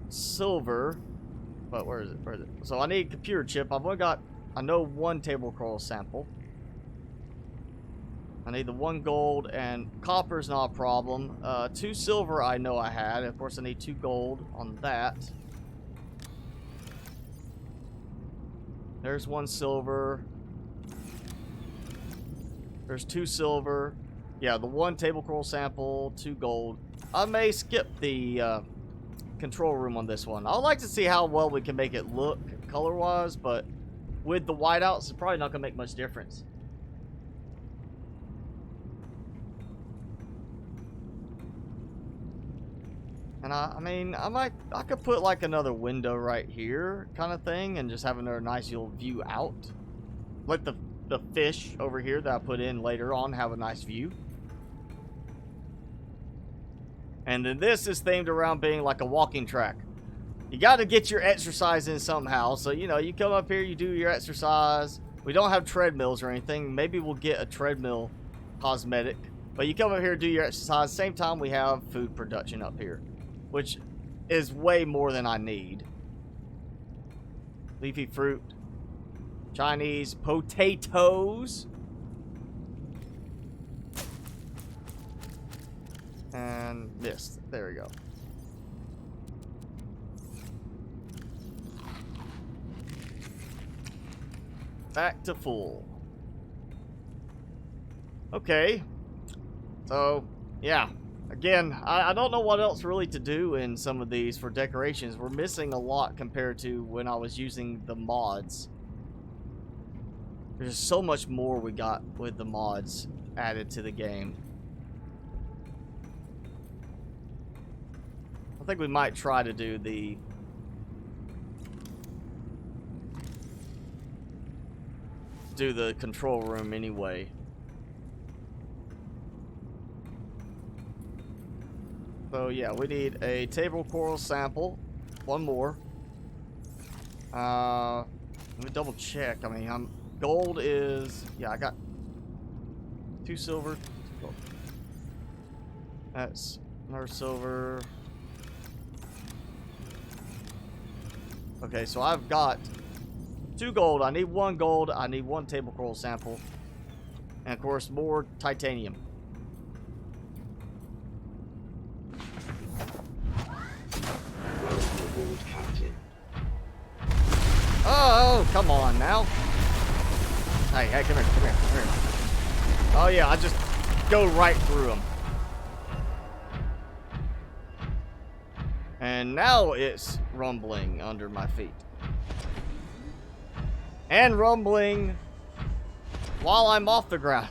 silver. But where is it? Where is it? So I need a computer chip. I've only got, I know, one table coral sample. I need the one gold, and copper's not a problem. 2 silver I know I had. Of course, I need 2 gold on that. There's 1 silver. There's 2 silver. Yeah, the 1 table coral sample, 2 gold. I may skip the control room on this one. I'd like to see how well we can make it look color-wise, but with the whiteouts, it's probably not going to make much difference. And I mean, I could put like another window right here kind of thing and just have another nice little view out. Let the fish over here that I put in later on have a nice view. And then this is themed around being like a walking track. You got to get your exercise in somehow. So, you know, you come up here, you do your exercise. We don't have treadmills or anything. Maybe we'll get a treadmill cosmetic. But you come up here, do your exercise. Same time we have food production up here, which is way more than I need. Leafy fruit. Chinese potatoes. And this. There we go. Back to full. Okay. So, yeah. Again, I don't know what else really to do in some of these for decorations. We're missing a lot compared to when I was using the mods. There's so much more we got with the mods added to the game. I think we might try to do the control room anyway. So yeah, we need a table coral sample one more. Let me double check. I mean, gold is, yeah, I got 2 silver. That's another silver. Okay, so I've got 2 gold. I need 1 gold. I need 1 table coral sample. And of course, more titanium. Oh, come on now. Hey, come here, come here, come here. Oh yeah, I just go right through them. And now it's rumbling under my feet. And rumbling while I'm off the ground.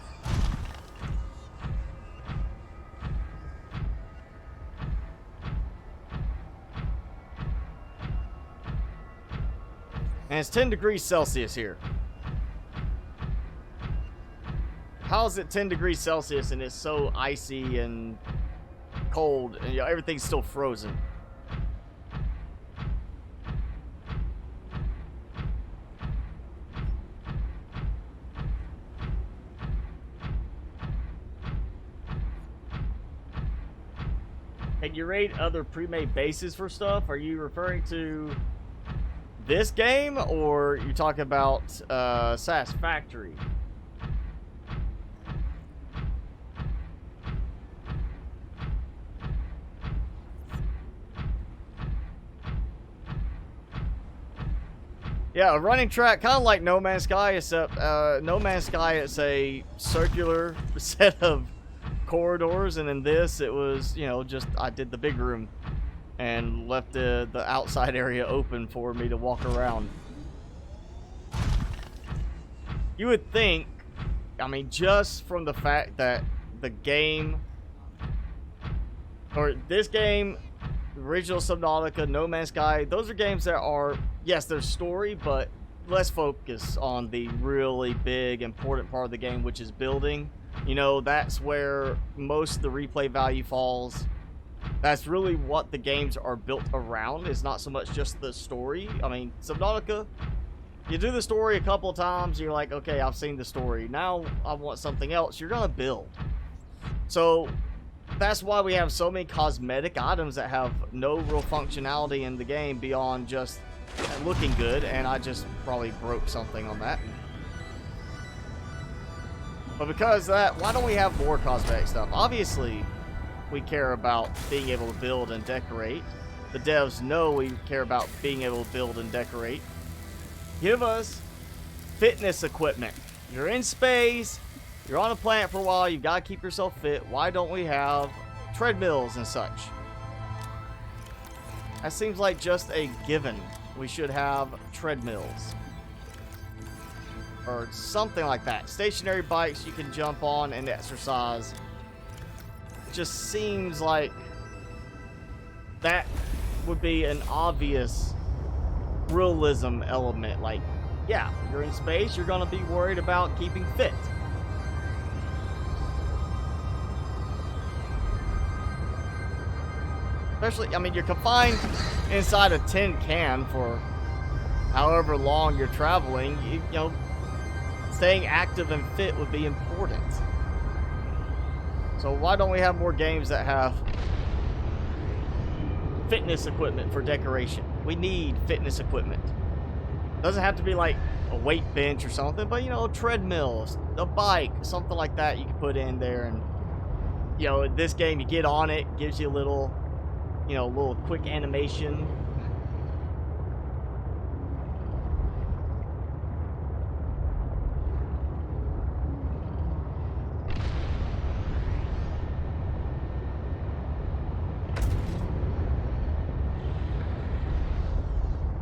And it's 10 degrees Celsius here. How is it 10 degrees Celsius and it's so icy and cold and, you know, everything's still frozen? Can you rate other pre-made bases for stuff? Are you referring to this game, or you talking about SAS Factory? Yeah, a running track, kind of like No Man's Sky, except No Man's Sky, it's a circular set of corridors, and in this, it was, you know, just I did the big room and left the outside area open for me to walk around. You would think, I mean, just from the fact that the game, or this game, the original Subnautica, No Man's Sky, those are games that are, yes, there's story, but let's focus on the really big, important part of the game, which is building. You know, that's where most of the replay value falls. That's really what the games are built around. It's not so much just the story. I mean, Subnautica, you do the story a couple of times, you're like, okay, I've seen the story. Now I want something else. You're going to build. So that's why we have so many cosmetic items that have no real functionality in the game beyond just looking good. And I just probably broke something on that. But because of that, why don't we have more cosmetic stuff? Obviously, we care about being able to build and decorate. The devs know we care about being able to build and decorate. Give us fitness equipment. You're in space, you're on a planet for a while, you've got to keep yourself fit. Why don't we have treadmills and such? That seems like just a given. We should have treadmills. Or something like that. Stationary bikes you can jump on and exercise. It just seems like that would be an obvious realism element. Like, yeah, you're in space, you're going to be worried about keeping fit. Especially, I mean, you're confined inside a tin can for however long you're traveling. You know, staying active and fit would be important. So why don't we have more games that have fitness equipment for decoration? We need fitness equipment. Doesn't have to be like a weight bench or something, but you know, treadmills, a bike, something like that you can put in there. And you know, in this game, you get on it, gives you a little, you know, a little quick animation.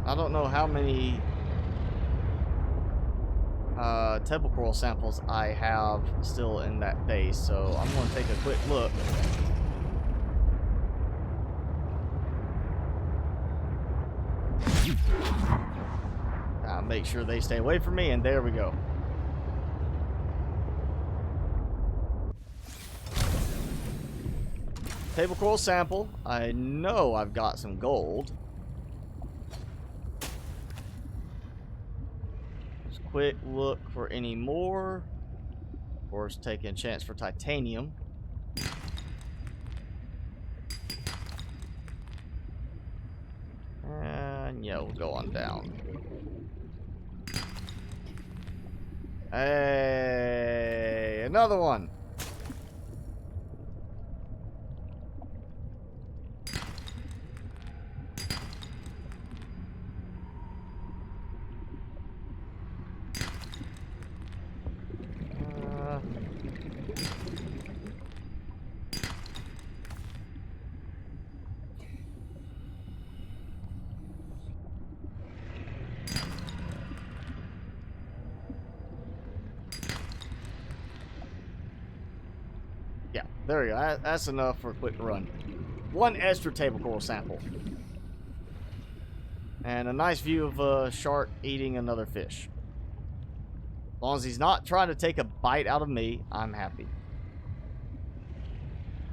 I don't know how many table coral samples I have still in that base, so I'm going to take a quick look. Make sure they stay away from me, and there we go. Table coral sample. I know I've got some gold. quick look for any more. Of course, taking a chance for titanium. And yeah, we'll go on down. Hey, another one. Yeah, there we go. That's enough for a quick run. One extra table coral sample. And a nice view of a shark eating another fish. As long as he's not trying to take a bite out of me, I'm happy.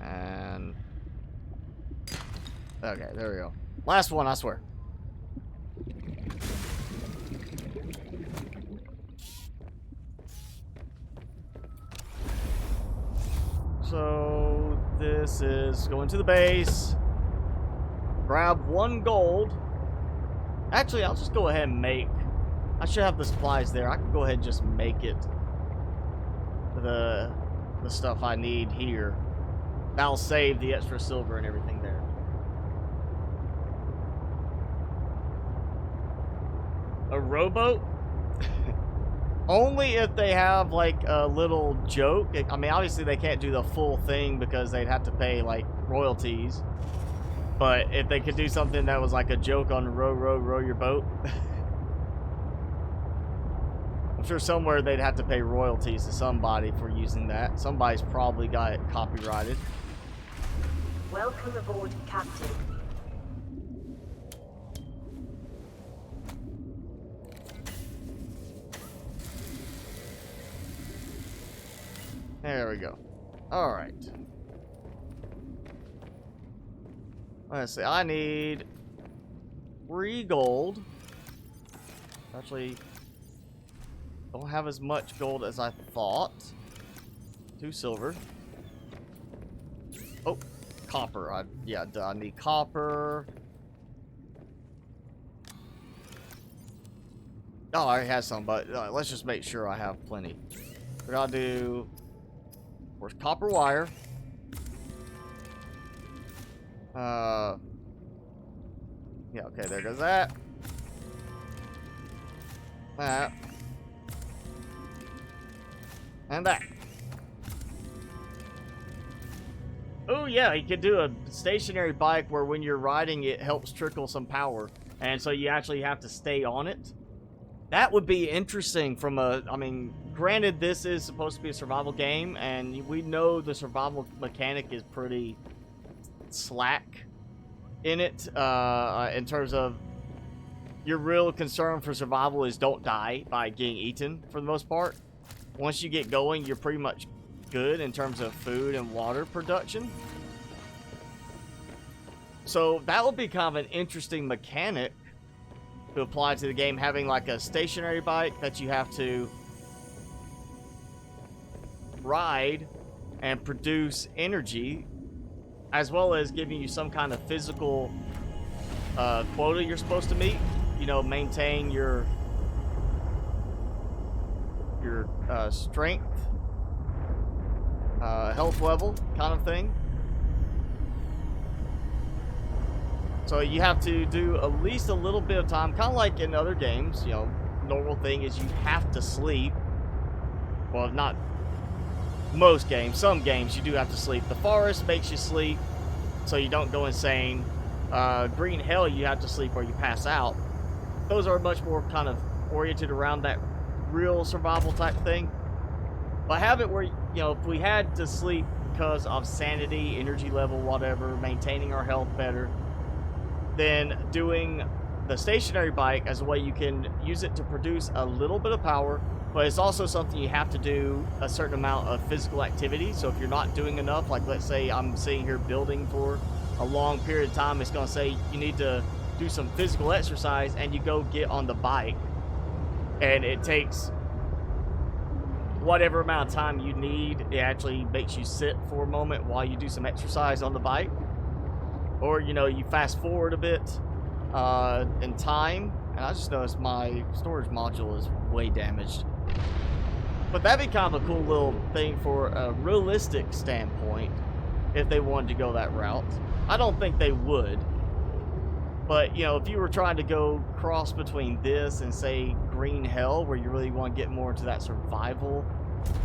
And... okay, there we go. Last one, I swear. So this is going to the base. Grab 1 gold. Actually, I'll just go ahead and make... I should have the supplies there. I can go ahead and just make it the stuff I need here. That'll save the extra silver and everything there. A rowboat? Only if they have like a little joke. I mean, obviously they can't do the full thing because they'd have to pay like royalties. But if they could do something that was like a joke on row your boat. I'm sure somewhere they'd have to pay royalties to somebody for using that. Somebody's probably got it copyrighted. Welcome aboard, Captain. There we go. Alright. Let's see. I need 3 gold. Actually, don't have as much gold as I thought. 2 silver. Oh, copper. Yeah, I need copper. Oh, I already had some, but let's just make sure I have plenty. We're gonna do... where's copper wire? Yeah, okay, there goes that. That. And that. Oh yeah, you could do a stationary bike where when you're riding it helps trickle some power. And so you actually have to stay on it. That would be interesting from a... I mean, granted this is supposed to be a survival game, and we know the survival mechanic is pretty slack in it, in terms of your real concern for survival is don't die by getting eaten for the most part. Once you get going, you're pretty much good in terms of food and water production. So that would be kind of an interesting mechanic to apply to the game, having like a stationary bike that you have to ride and produce energy, as well as giving you some kind of physical quota you're supposed to meet. You know, maintain your strength, health level kind of thing. So you have to do at least a little bit of time, kind of like in other games. You know, normal thing is you have to sleep. Well, not most games. Some games you do have to sleep. The forest makes you sleep so you don't go insane. Green Hell, you have to sleep or you pass out. Those are much more kind of oriented around that real survival type thing. But have it where, you know, if we had to sleep because of sanity, energy level, whatever, maintaining our health better, then doing the stationary bike as a way you can use it to produce a little bit of power, but it's also something you have to do a certain amount of physical activity. So if you're not doing enough, like let's say I'm sitting here building for a long period of time, it's going to say you need to do some physical exercise, and you go get on the bike and it takes whatever amount of time you need. It actually makes you sit for a moment while you do some exercise on the bike, or you know, you fast forward a bit in time. And I just noticed my storage module is way damaged. But that'd be kind of a cool little thing for a realistic standpoint if they wanted to go that route. I don't think they would. But, you know, if you were trying to go cross between this and, say, Green Hell, where you really want to get more into that survival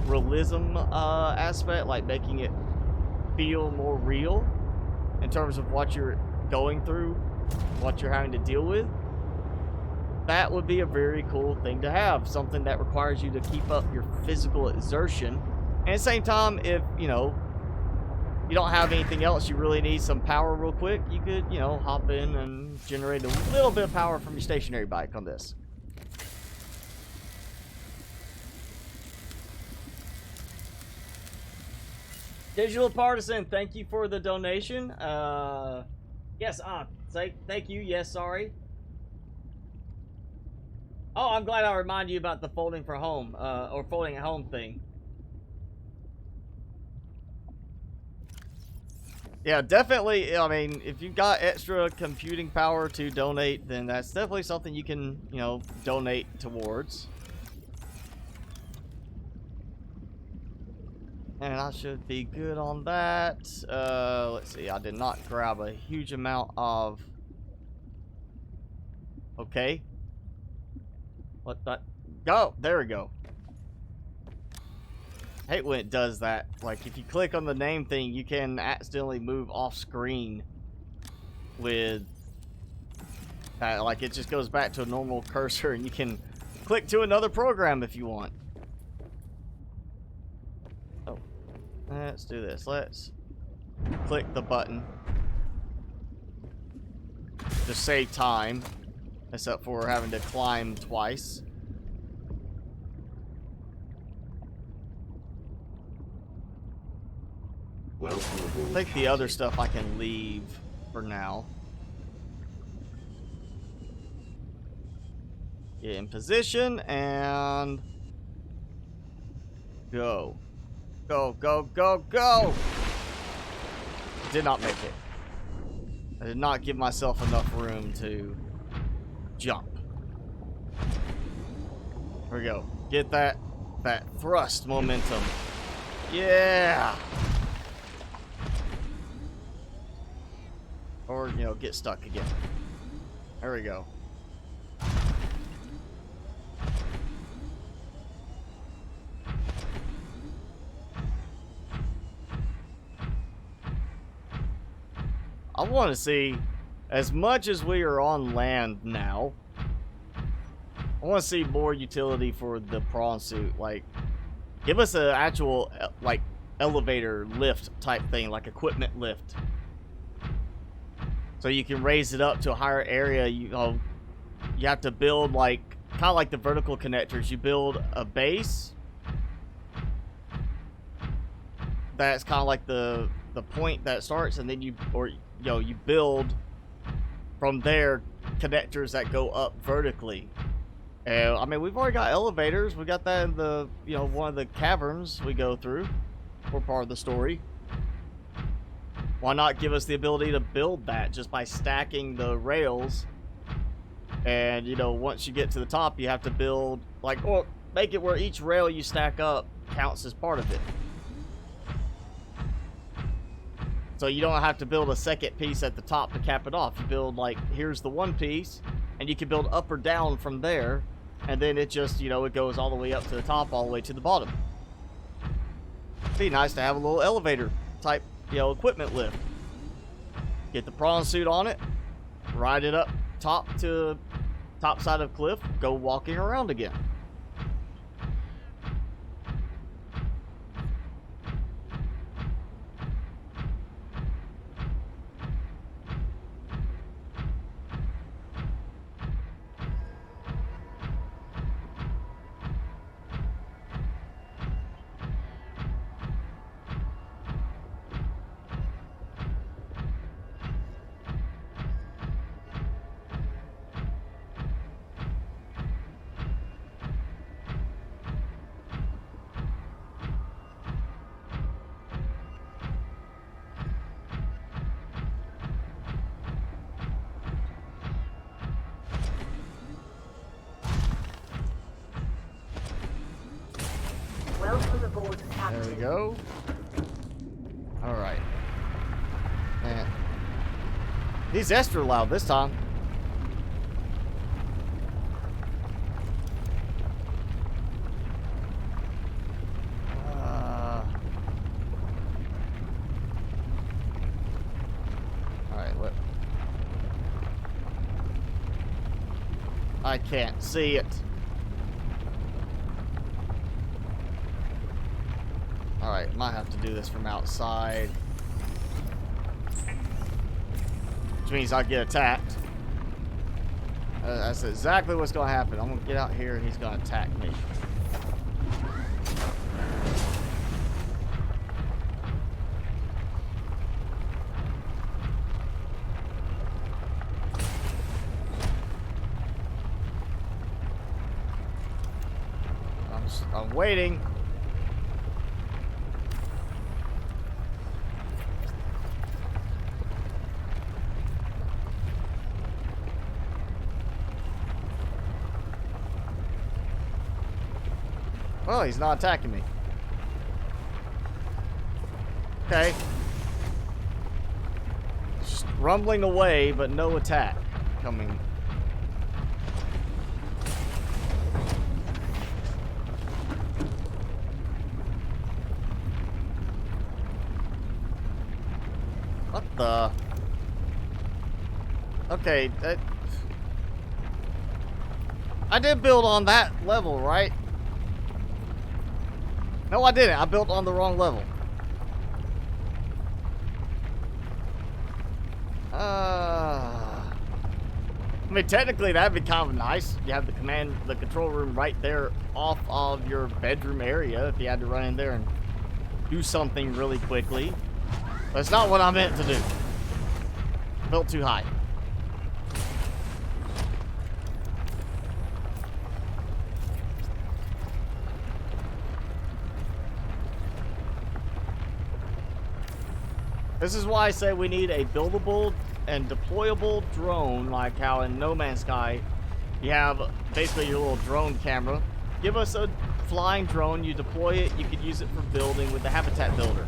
realism aspect, like making it feel more real in terms of what you're going through, what you're having to deal with, that would be a very cool thing to have. Something that requires you to keep up your physical exertion. And at the same time, if, you know, you don't have anything else, you really need some power real quick, you could, you know, hop in and generate a little bit of power from your stationary bike on this. Digital Partisan, thank you for the donation. Yes, say thank you. Yes, sorry. Oh, I'm glad I reminded you about the folding for home, or folding at home thing. Yeah, definitely. I mean, if you've got extra computing power to donate, then that's definitely something you can, you know, donate towards. And I should be good on that. Let's see. I did not grab a huge amount of... Okay. What the... Go! There we go. I hate when it does that. Like, if you click on the name thing, you can accidentally move off screen with that. Like, it just goes back to a normal cursor, and you can click to another program if you want. Oh, let's do this. Let's click the button to save time, except for having to climb twice. I think the other stuff I can leave for now. Get in position and go. Go, go, go, go! Did not make it. I did not give myself enough room to jump. Here we go. Get that thrust momentum. Yeah! Or, you know, get stuck again. There we go. I want to see, as much as we are on land now, I want to see more utility for the prawn suit. Like, give us an actual, like, elevator lift type thing, like equipment lift. So you can raise it up to a higher area. You know, you have to build, like, kind of like the vertical connectors. You build a base that's kind of like the point that starts, and then you build from there connectors that go up vertically. And I mean, we've already got elevators. We got that in the, you know, one of the caverns we go through for part of the story. Why not give us the ability to build that just by stacking the rails? And, you know, once you get to the top, you have to build, like, or make it where each rail you stack up counts as part of it. So you don't have to build a second piece at the top to cap it off. You build, like, here's the one piece, and you can build up or down from there, and then it just, you know, it goes all the way up to the top, all the way to the bottom. It'd be nice to have a little elevator type, you know, equipment lift. Get the prawn suit on it, ride it up top to top side of cliff, go walking around again. There we go. Alright. Man. He's extra loud this time. Alright, what? I can't see it. Alright, might have to do this from outside. Which means I get attacked. That's exactly what's going to happen. I'm going to get out here and he's going to attack me. I'm waiting. Well, he's not attacking me. Okay. Just rumbling away, but no attack coming. What the? Okay, I did build on that level, right? No, I didn't. I built on the wrong level. I mean, technically, that'd be kind of nice. You have the control room right there off of your bedroom area if you had to run in there and do something really quickly. But it's not what I meant to do. Built too high. This is why I say we need a buildable and deployable drone, like how in No Man's Sky you have basically your little drone camera. Give us a flying drone, you deploy it, you could use it for building with the habitat builder.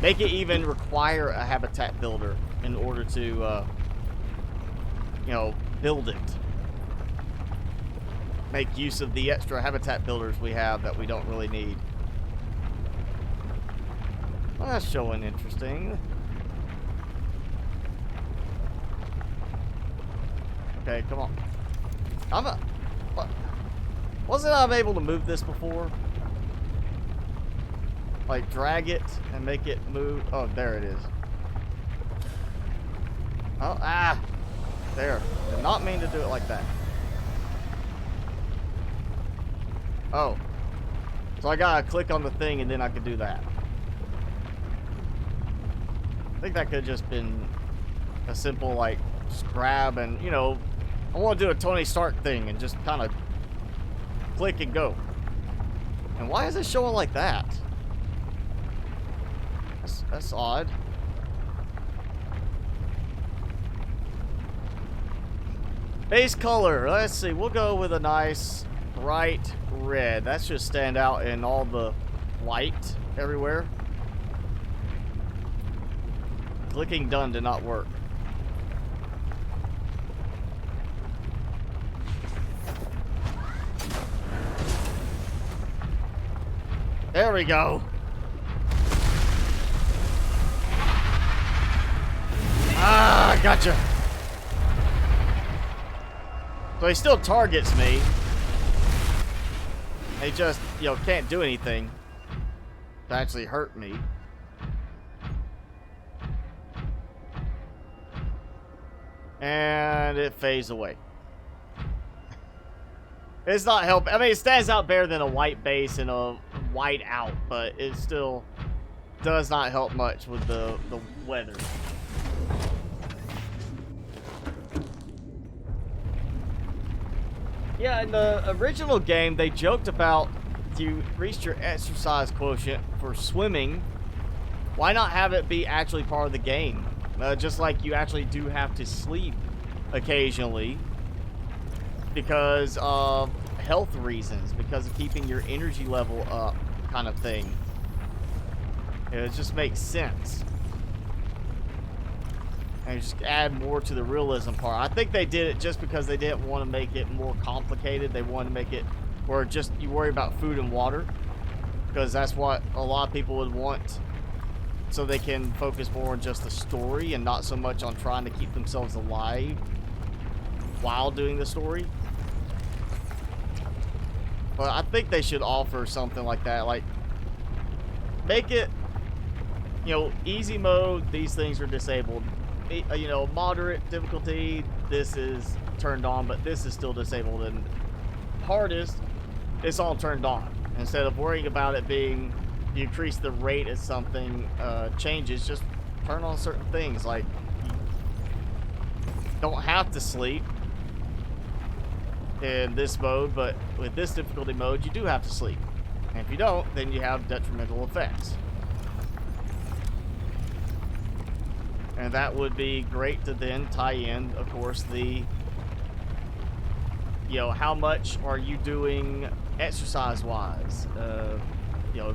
Make it even require a habitat builder in order to, you know, build it. Make use of the extra habitat builders we have that we don't really need. Well, that's showing interesting. Okay, come on. What? Wasn't I able to move this before? Like drag it and make it move. Oh, there it is. Oh, ah! There. Did not mean to do it like that. Oh. So I gotta click on the thing and then I could do that. I think that could have just been a simple, like, just grab and, you know, I want to do a Tony Stark thing and just kind of click and go. And why is it showing like that? That's odd. Base color. Let's see. We'll go with a nice bright red. That should stand out in all the light everywhere. Clicking done did not work. There we go. Ah, gotcha. So he still targets me. He just, you know, can't do anything to actually hurt me. And it fades away. It's not helping. I mean, it stands out better than a white base and a white out, but it still does not help much with the weather. Yeah, in the original game, they joked about if you reached your exercise quotient for swimming, why not have it be actually part of the game? Just like you actually do have to sleep occasionally because of health reasons, because of keeping your energy level up kind of thing. It just makes sense. And just add more to the realism part. I think they did it just because they didn't want to make it more complicated. They wanted to make it where just you worry about food and water, because that's what a lot of people would want, so they can focus more on just the story and not so much on trying to keep themselves alive while doing the story. But I think they should offer something like that, like make it, you know, easy mode, these things are disabled. You know, moderate difficulty, this is turned on, but this is still disabled. And hardest, it's all turned on. Instead of worrying about it being, you increase the rate as something changes, just turn on certain things. Like, you don't have to sleep in this mode, but with this difficulty mode, you do have to sleep. And if you don't, then you have detrimental effects. And that would be great to then tie in, of course, the, you know, how much are you doing exercise-wise? You know,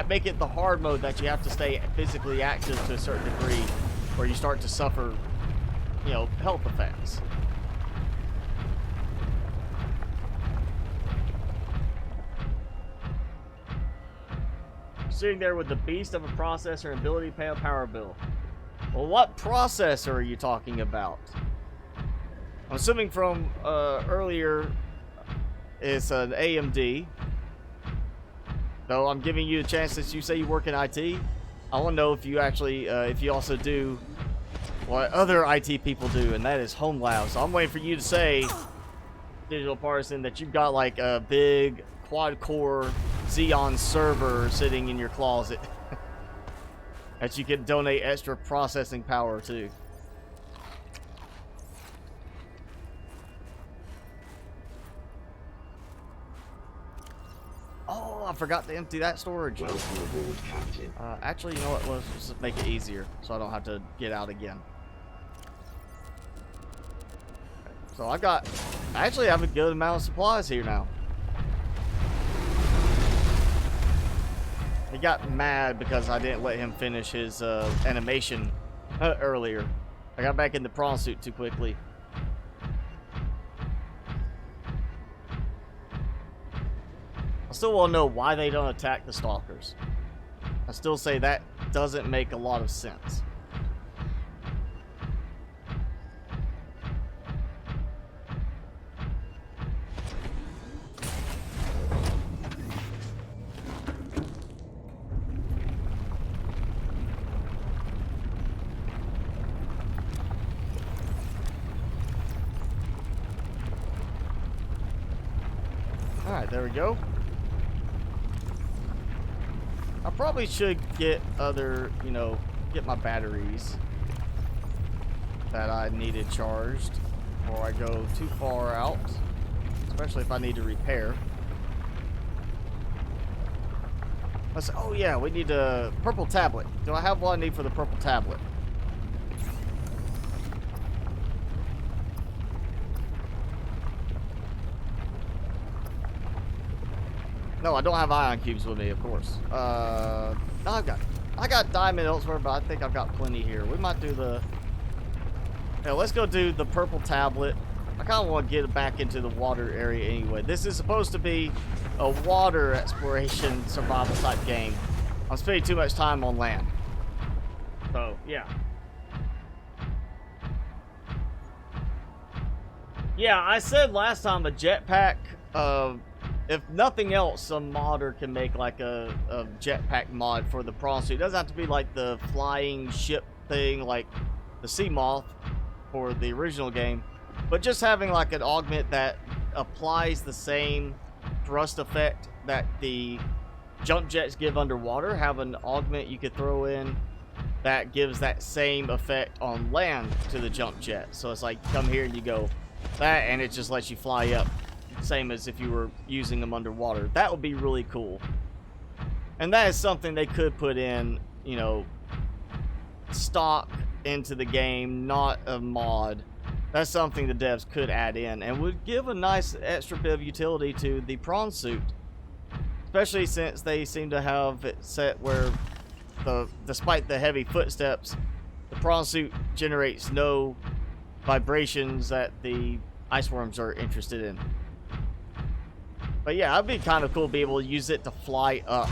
make it the hard mode that you have to stay physically active to a certain degree, or you start to suffer, you know, health effects. Sitting there with the beast of a processor and ability to pay a power bill. Well, what processor are you talking about? I'm assuming from earlier it's an AMD. Though I'm giving you a chance since you say you work in IT. I want to know if you actually, if you also do what other IT people do, and that is home lab. So I'm waiting for you to say, Digital Partisan, that you've got like a big quad-core Xeon server sitting in your closet that you can donate extra processing power to. Oh, I forgot to empty that storage. Welcome aboard, Captain. Actually, you know what? Let's just make it easier so I don't have to get out again. So I actually have a good amount of supplies here now. He got mad because I didn't let him finish his animation earlier. I got back in the prawn suit too quickly. I still want to know why they don't attack the stalkers. I still say that doesn't make a lot of sense. Alright, there we go. I probably should get other, you know, get my batteries that I needed charged before I go too far out, especially if I need to repair. Oh yeah, we need a purple tablet. Do I have what I need for the purple tablet? No, I don't have ion cubes with me, of course. No, I got diamond elsewhere, but I think I've got plenty here. We might do the... Yeah, let's go do the purple tablet. I kind of want to get back into the water area anyway. This is supposed to be a water exploration survival type game. I'm spending too much time on land. So, yeah. Yeah, I said last time a jetpack... if nothing else, some modder can make like a jetpack mod for the prawn suit. It doesn't have to be like the flying ship thing like the Sea Moth for the original game, but just having like an augment that applies the same thrust effect that the jump jets give underwater. Have an augment you could throw in that gives that same effect on land to the jump jet. So it's like, come here and you go that, and it just lets you fly up. Same as if you were using them underwater. That would be really cool. And that is something they could put in, you know, stock into the game, not a mod. That's something the devs could add in and would give a nice extra bit of utility to the prawn suit. Especially since they seem to have it set where, despite the heavy footsteps, the prawn suit generates no vibrations that the ice worms are interested in. But yeah, it'd be kind of cool to be able to use it to fly up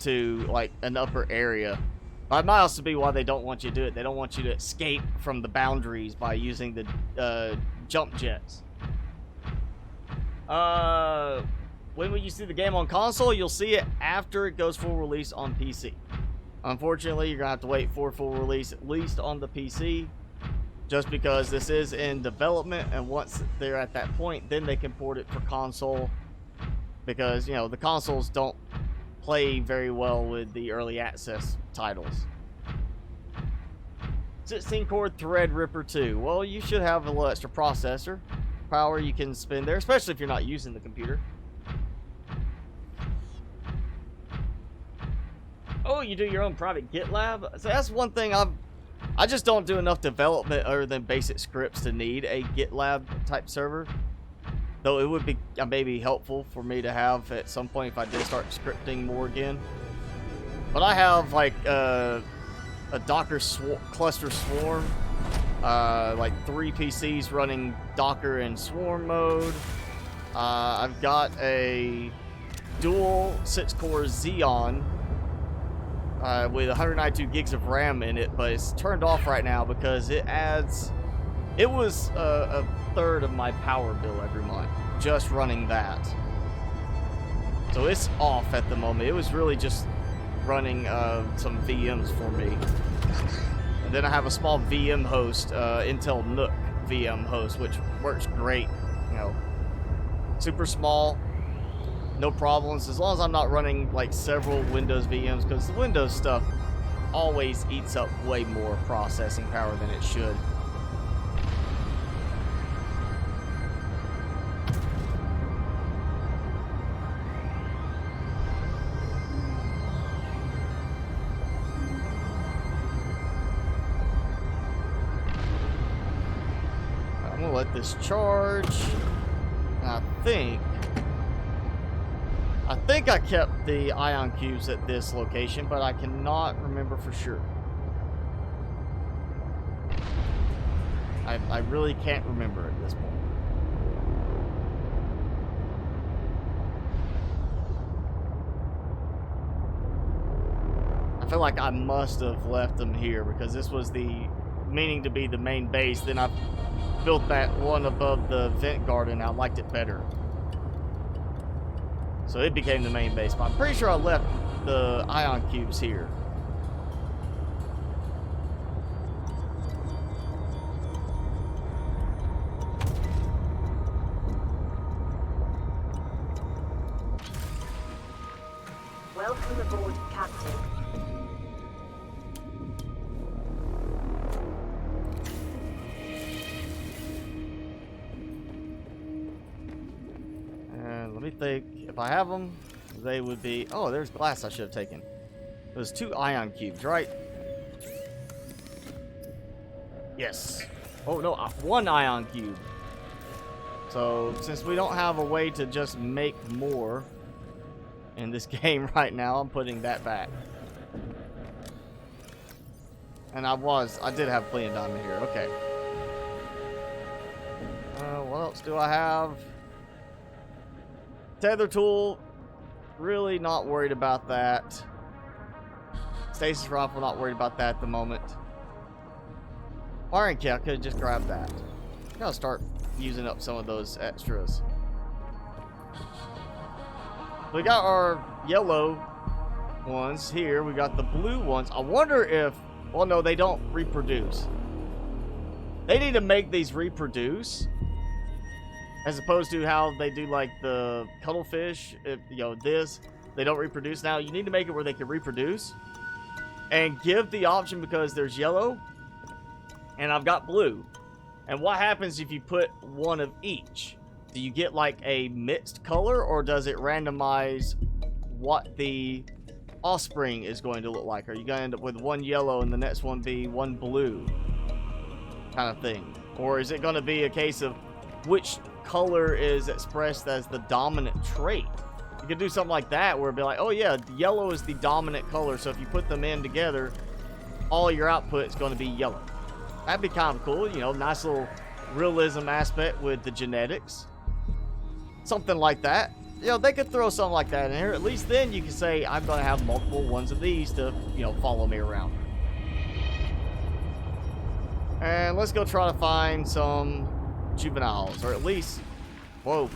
to like an upper area. That might also be why they don't want you to do it. They don't want you to escape from the boundaries by using the jump jets. When will you see the game on console? You'll see it after it goes full release on PC. Unfortunately, you're going to have to wait for full release at least on the PC, just because this is in development, and once they're at that point, then they can port it for console, because, you know, the consoles don't play very well with the early access titles. 16-core Threadripper 2. Well, you should have a little extra processor power you can spend there, especially if you're not using the computer. Oh, you do your own private GitLab? So that's one thing I just don't do enough development other than basic scripts to need a GitLab type server. Though it would be maybe helpful for me to have at some point if I did start scripting more again. But I have like a Docker cluster swarm, like 3 PCs running Docker in swarm mode. I've got a dual 6-core Xeon with 192 gigs of RAM in it, but it's turned off right now because it was a third of my power bill every month just running that. So it's off at the moment. It was really just running some VMs for me. And then I have a small VM host, Intel NUC VM host, which works great. You know, super small, no problems, as long as I'm not running like several Windows VMs, because the Windows stuff always eats up way more processing power than it should. I'm gonna let this charge. I think I kept the ion cubes at this location, but I cannot remember for sure. I really can't remember at this point. I feel like I must have left them here because this was the meaning to be the main base. Then I built that one above the vent garden. I liked it better. So it became the main base, but I'm pretty sure I left the ion cubes here. Welcome aboard, Captain. And let me think. If I have them, they would be... Oh, there's glass I should have taken. There's 2 ion cubes, right? Yes. Oh, no, 1 ion cube. So, since we don't have a way to just make more in this game right now, I'm putting that back. And I did have plenty of diamond here. Okay. What else do I have? Tether tool. Really not worried about that. Stasis rifle, not worried about that at the moment. Firing kit, I could have just grabbed that. Gotta start using up some of those extras. We got our yellow ones here. We got the blue ones. I wonder if... Well, no, they don't reproduce. They need to make these reproduce. As opposed to how they do like the cuttlefish, if, you know, they don't reproduce. Now, you need to make it where they can reproduce. And give the option, because there's yellow, and I've got blue. And what happens if you put one of each? Do you get like a mixed color, or does it randomize what the offspring is going to look like? Are you going to end up with 1 yellow and the next one be 1 blue kind of thing? Or is it going to be a case of which color is expressed as the dominant trait You could do something like that where it'd be like, oh yeah, yellow is the dominant color, so if you put them in together, all your output is going to be yellow. That'd be kind of cool, you know, nice little realism aspect with the genetics. Something like that. You know, they could throw something like that in here. At least then you can say, I'm going to have multiple ones of these to, you know, follow me around. And let's go try to find some juveniles, or at least, whoa.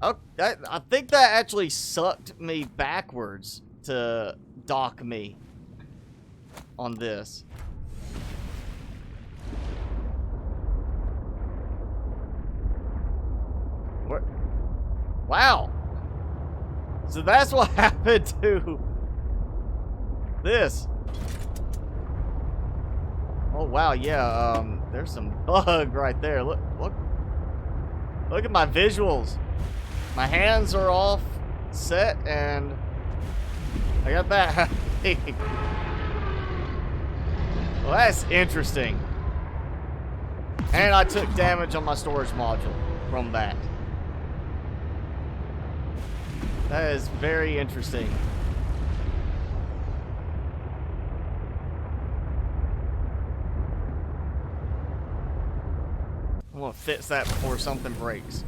Oh, I think that actually sucked me backwards to dock me on this. What? Wow. So that's what happened to this. Oh wow, yeah. There's some bug right there. Look at my visuals. My hands are off set, and I got that happening. Well, that's interesting. And I took damage on my storage module from that. That is very interesting. I'm gonna fix that before something breaks.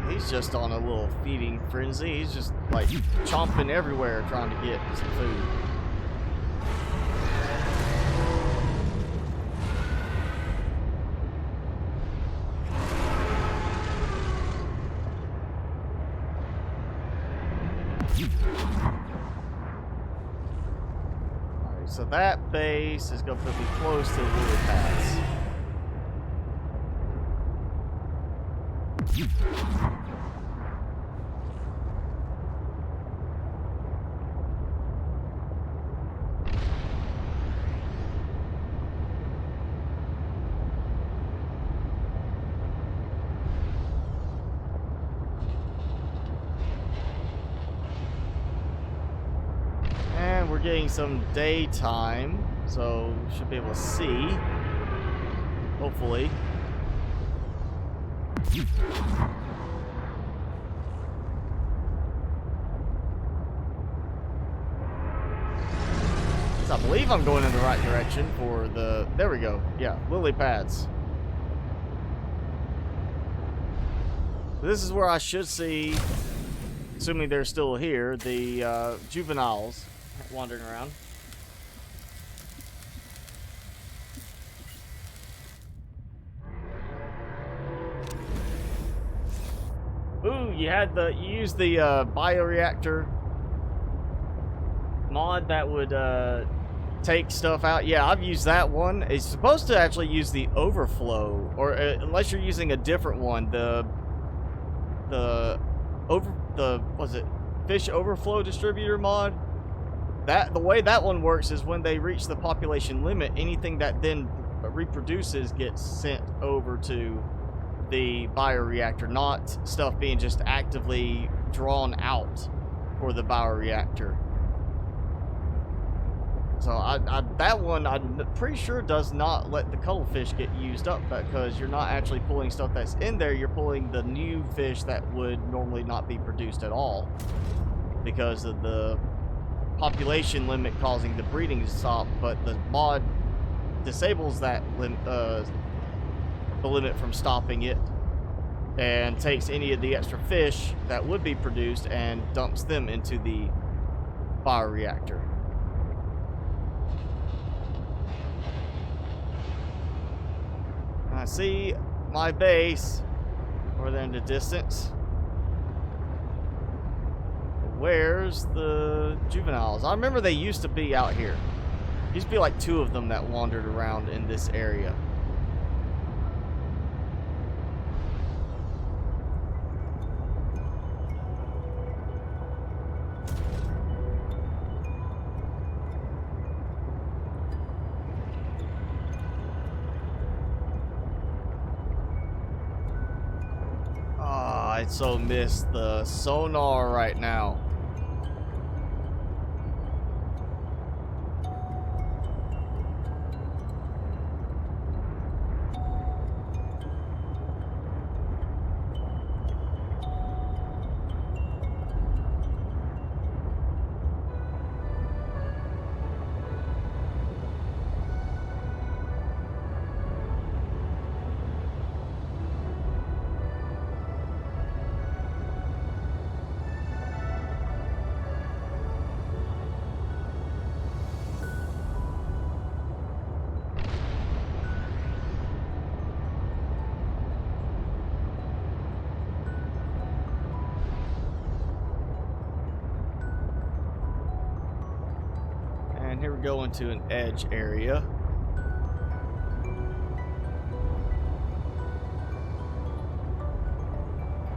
He's just on a little feeding frenzy. He's just like chomping everywhere trying to get some food. Alright, so that base is going to put me close to the lily pads. And we're getting some daytime, so we should be able to see, hopefully. I believe I'm going in the right direction for the... There we go. Yeah, lily pads. This is where I should see, assuming they're still here, the juveniles wandering around. Ooh, you used the bioreactor mod that would take stuff out. Yeah, I've used that one. It's supposed to actually use the overflow, or unless you're using a different one, was it fish overflow distributor mod? That the way that one works is when they reach the population limit, anything that then reproduces gets sent over to the bioreactor, not stuff being just actively drawn out for the bioreactor. So that one I'm pretty sure does not let the cuttlefish get used up, because you're not actually pulling stuff that's in there, you're pulling the new fish that would normally not be produced at all because of the population limit causing the breeding to stop. But the mod disables that the limit from stopping it and takes any of the extra fish that would be produced and dumps them into the bioreactor. I see my base over there in the distance. Where's the juveniles? I remember they used to be out here. Used to be like 2 of them that wandered around in this area. I so miss the sonar right now. And here we go into an edge area.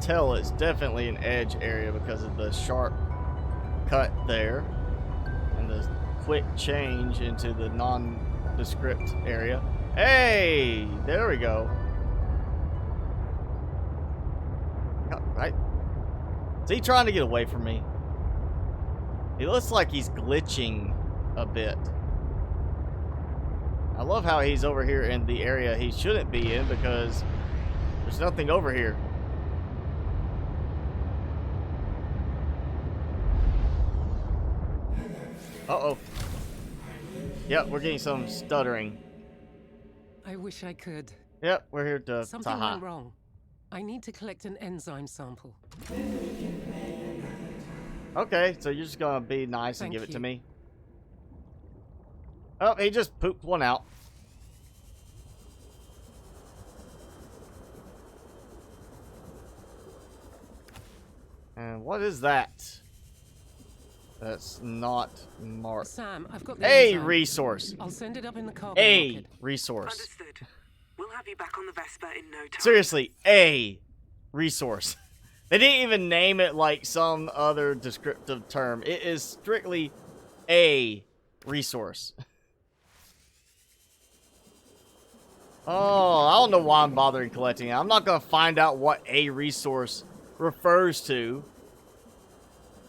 Tell it's definitely an edge area because of the sharp cut there and the quick change into the nondescript area. Hey, there we go. Right. Is he trying to get away from me? He looks like he's glitching a bit. I love how he's over here in the area he shouldn't be in because there's nothing over here. Uh-oh. Yep, we're getting some stuttering. I wish I could. Yep, we're here to Something went wrong. I need to collect an enzyme sample. Okay, so you're just gonna be nice and Thank give it to you. me. Oh, he just pooped one out. And what is that? That's not marked. Sam, I've got the A enzyme. resource. I'll send it up in the car. A resource. Understood. We'll have you back on the Vespa in no time. Seriously, a resource. They didn't even name it like some other descriptive term. It is strictly a resource. Oh, I don't know why I'm bothering collecting it. I'm not going to find out what a resource refers to.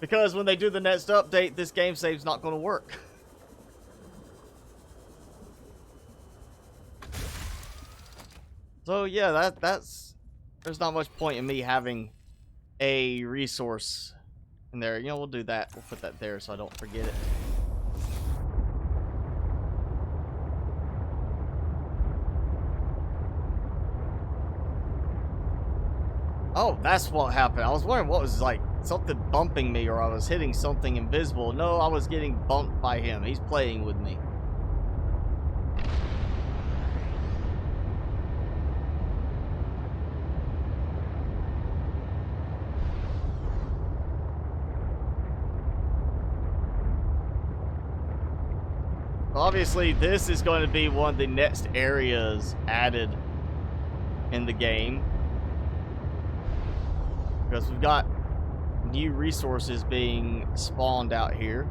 Because when they do the next update, this game save's not going to work. So yeah, that's there's not much point in me having a resource in there. You know, we'll do that. We'll put that there so I don't forget it. Oh, that's what happened. I was wondering what was like something bumping me or I was hitting something invisible. No, I was getting bumped by him. He's playing with me. Obviously, this is going to be one of the next areas added in the game. Because we've got new resources being spawned out here.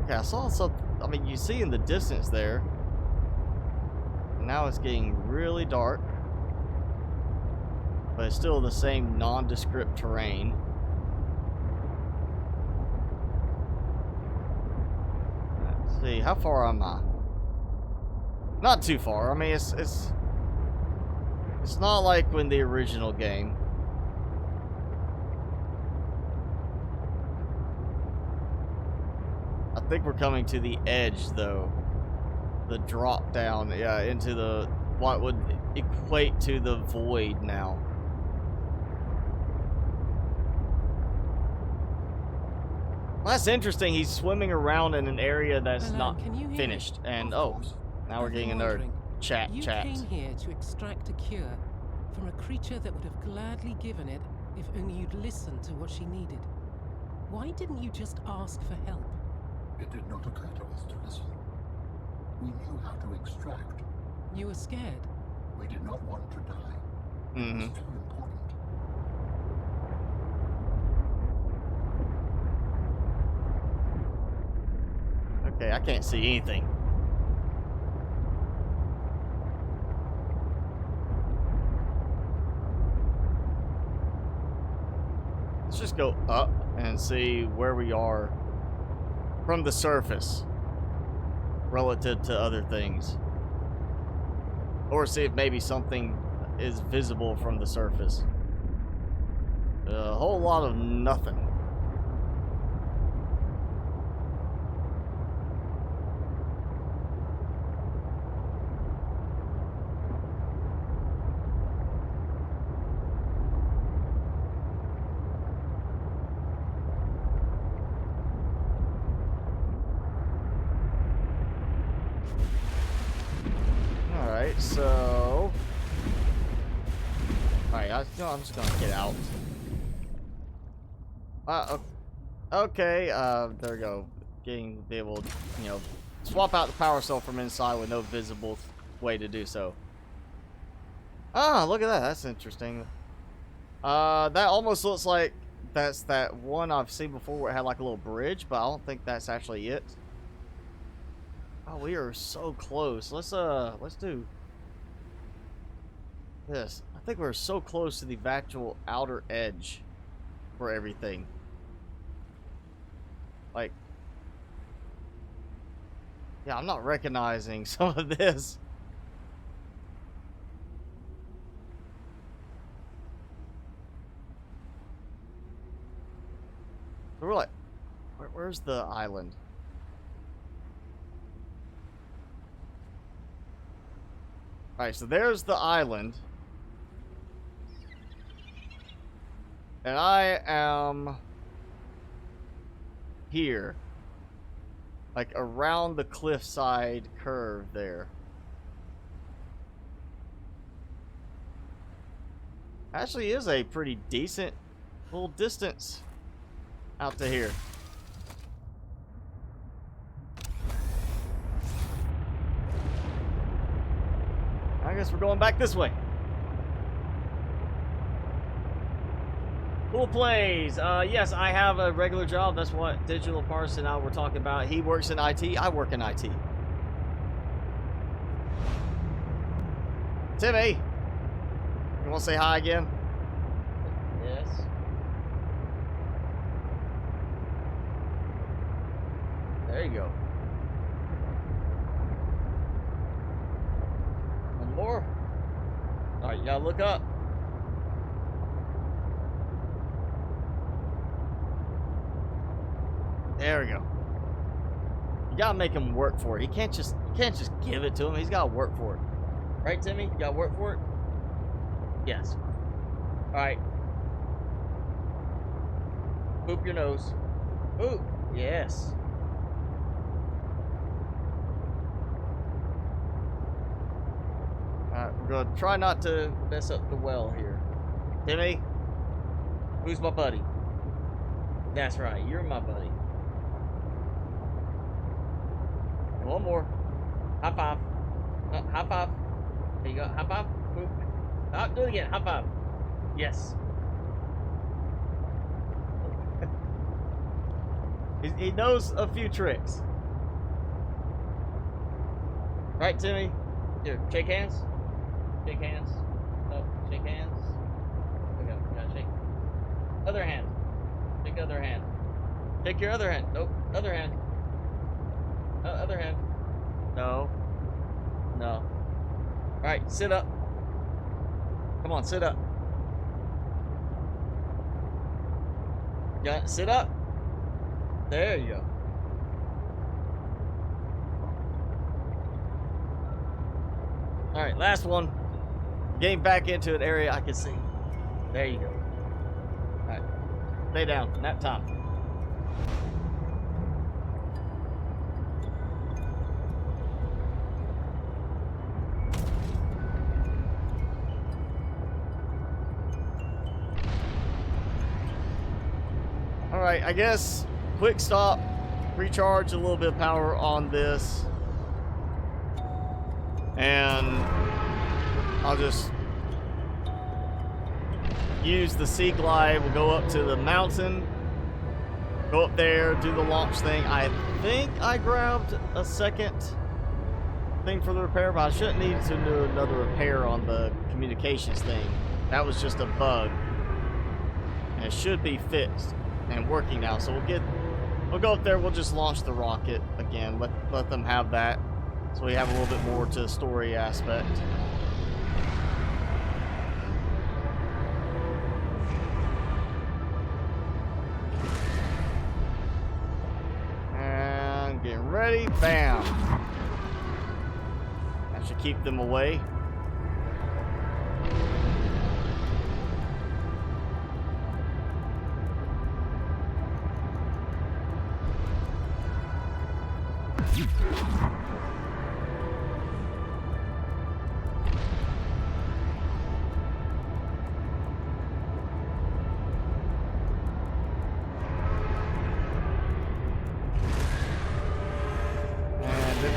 Okay, I saw something. I mean, you see in the distance there. Now it's getting really dark. But it's still the same nondescript terrain. Let's see, how far am I? Not too far. I mean, it's not like when the original game. I think we're coming to the edge, though. The drop down, yeah, into the what would equate to the void now. Well, that's interesting. He's swimming around in an area that's Hello, not can you hear finished. me? And Of oh, course. now we're I've getting been another wondering, chat. You came here to extract a cure from a creature that would have gladly given it if only you'd listened to what she needed. Why didn't you just ask for help? It did not occur to us to listen. We knew how to extract. You were scared. We did not want to die. It Mm-hmm. was too important. Okay, I can't see anything. Let's just go up and see where we are from the surface relative to other things. Or see if maybe something is visible from the surface. A whole lot of nothing. Alright, so... Alright, I'm just gonna get out. Okay, there we go. Be able to, you know, swap out the power cell from inside with no visible way to do so. Ah, look at that. That's interesting. That almost looks like that's that one I've seen before where it had like a little bridge, but I don't think that's actually it. Oh, we are so close. Let's do this. I think we're so close to the actual outer edge for everything. Like, yeah, I'm not recognizing some of this. So we're like, where's the island? Alright, so there's the island. And I am here. Like around the cliffside curve there. Actually is a pretty decent little distance out to here. I guess we're going back this way. Cool plays. Yes, I have a regular job. That's what Digital Parson and I were talking about. He works in IT. I work in IT. Timmy, you want to say hi again? Yes. There you go. One more. All right, you gotta look up. There we go. You gotta make him work for it. You can't just give it to him. He's gotta work for it. Right, Timmy? You gotta work for it? Yes. Alright. Poop your nose. Poop. Yes. Alright, we're gonna try not to mess up the well here. Timmy? Who's my buddy? That's right, you're my buddy. And one more. High five. No, high five. There you go. High five. Boop. Oh, do it again. High five. Yes. He knows a few tricks. Right, Timmy? Here, shake hands. Shake hands. No, shake hands. Okay, gotta shake. Other hand. Shake the other hand. Shake your other hand. Nope. Other hand. Other hand. No. No. Alright, sit up. Come on, sit up. Yeah, sit up. There you go. Alright, last one. Getting back into an area I can see. There you go. Alright. Stay down. Nap time. Alright, I guess quick stop, recharge a little bit of power on this, and I'll just use the sea glide. We'll go up to the mountain Go up there, do the launch thing. I think I grabbed a second thing for the repair, but I shouldn't need to do another repair on the communications thing. That was just a bug. And it should be fixed and working now. So we'll go up there, we'll just launch the rocket again. Let them have that. So we have a little bit more to the story aspect. And getting ready, bam. That should keep them away.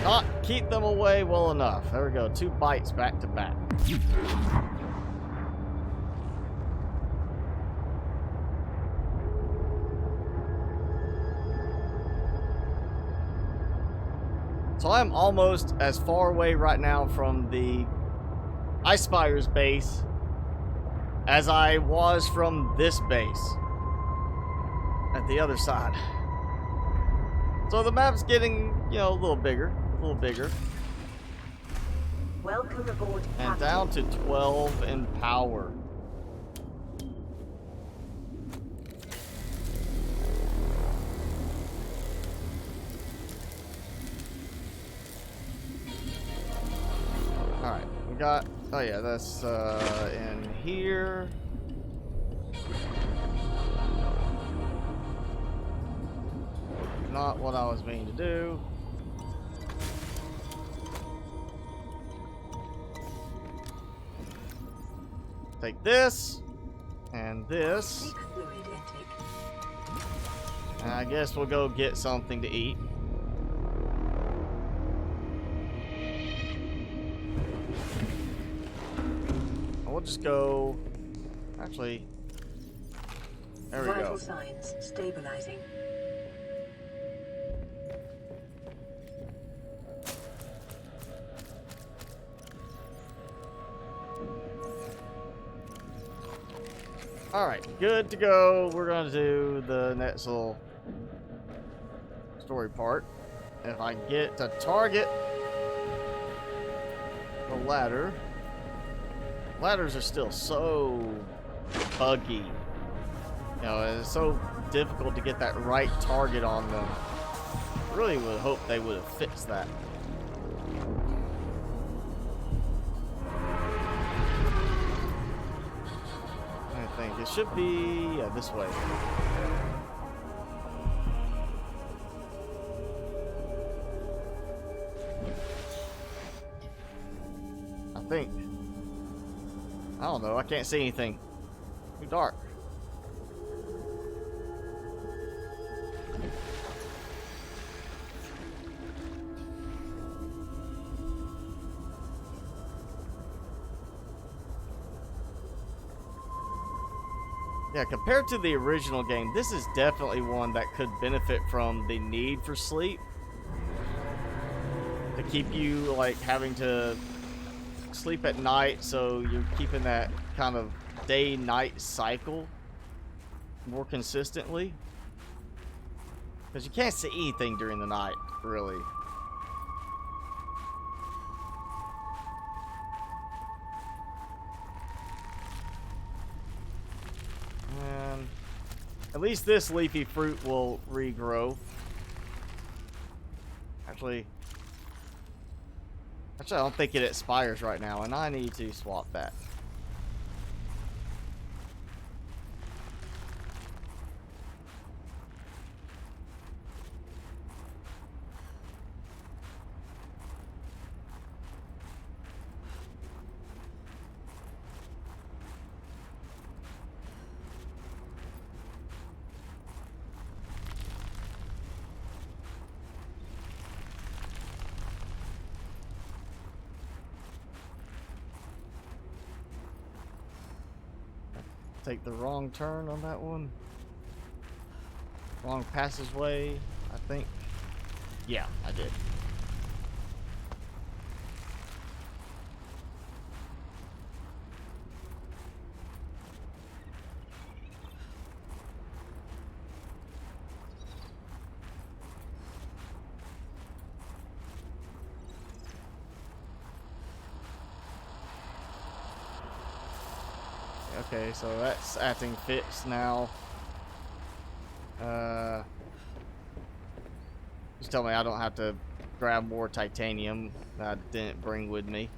Not keep them away well enough. There we go. 2 bites back to back. So I'm almost as far away right now from the Ice Spire's base as I was from this base at the other side. So the map's getting, you know, a little bigger. Welcome aboard, And Captain. down to 12 in power. Alright, we got, oh yeah, that's in here. Not what I was meaning to do. Take this and this. And I guess we'll go get something to eat. We'll just go. Actually, there we Vital go. signs stabilizing. Alright, good to go. We're going to do the next little story part. If I get to target the ladder. Ladders are still so buggy. You know, it's so difficult to get that right target on them. Really would hope they would have fixed that. I think it should be this way. I think. I don't know. I can't see anything. Too dark. Yeah, compared to the original game, this is definitely one that could benefit from the need for sleep. To keep you, like, having to sleep at night, so you're keeping that kind of day-night cycle more consistently. Because you can't see anything during the night, really. And at least this leafy fruit will regrow. Actually, I don't think it expires right now, and I need to swap that. Take the wrong turn on that one. Wrong passageway, I think. Yeah, I did. Okay, so that's acting fixed now. Just tell me I don't have to grab more titanium that I didn't bring with me.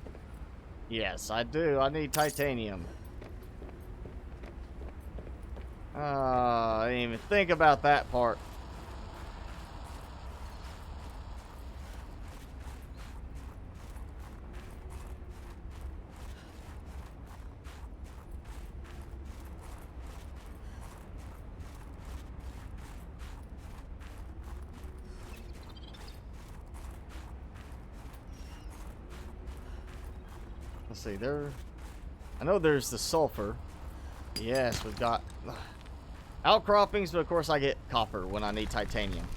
Yes, I do. I need titanium. I didn't even think about that part. Let's see, I know there's the sulfur. Yes, we've got outcroppings, but of course I get copper when I need titanium.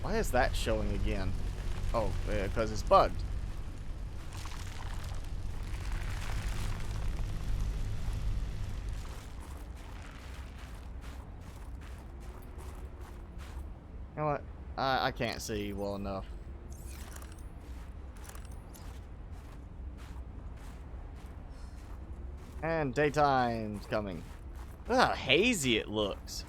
Why is that showing again? Oh, because it's bugged. You know what? I can't see well enough. And daytime's coming. Look how hazy it looks.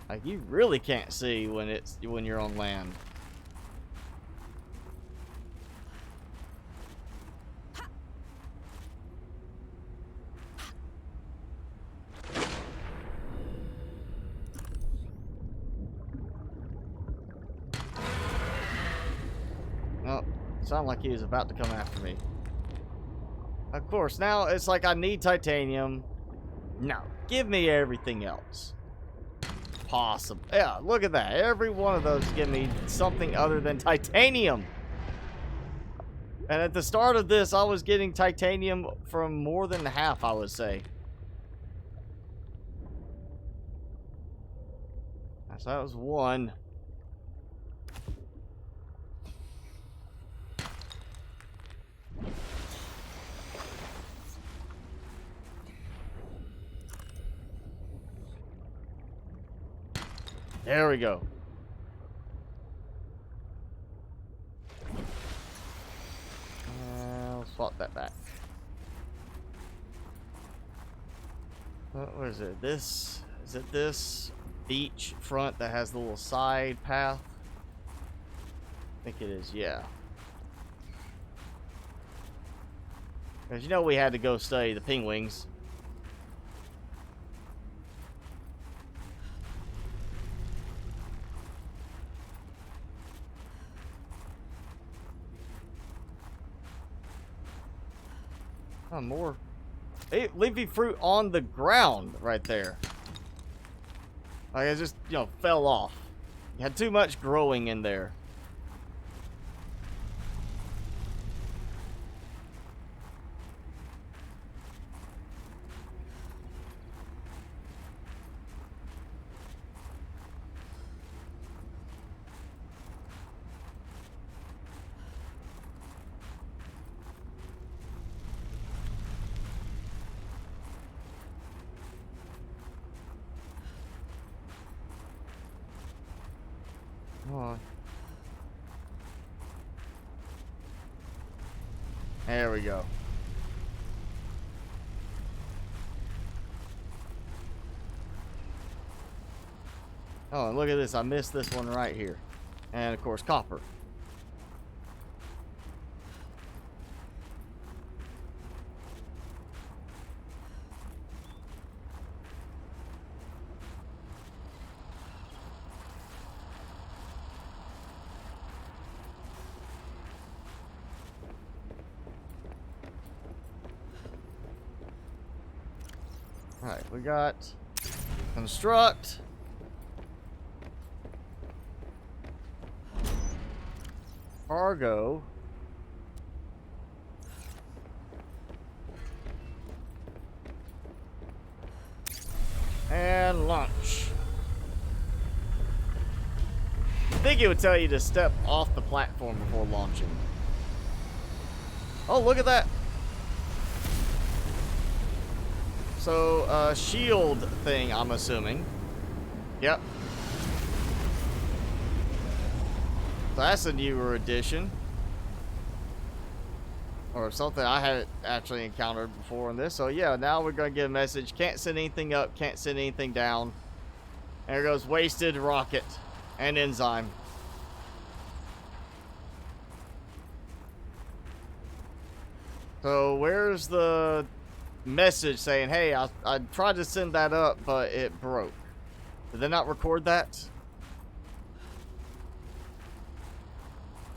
Like you really can't see when you're on land. Oh, sounded like he was about to come after me. Of course, now it's like I need titanium. No, give me everything else. Possible. Yeah, look at that. Every one of those give me something other than titanium. And at the start of this, I was getting titanium from more than half, I would say. So that was one. There we go. I'll swap that back. What is it? Is it this beach front that has the little side path? I think it is, yeah. Because you know we had to go study the penguins. Oh, more. Hey, leafy fruit on the ground right there. Like it just, fell off. You had too much growing in there. Come on. There we go. Oh, and look at this. I missed this one right here. And, of course, copper. Alright, we got construct. Cargo. And launch. I think it would tell you to step off the platform before launching. Oh, look at that. So, shield thing, I'm assuming. Yep. So that's a newer addition. Or something I hadn't actually encountered before in this. So yeah, now we're going to get a message. Can't send anything up, can't send anything down. And there goes wasted rocket and enzyme. So where's the message saying, hey, I tried to send that up, but it broke? Did they not record that?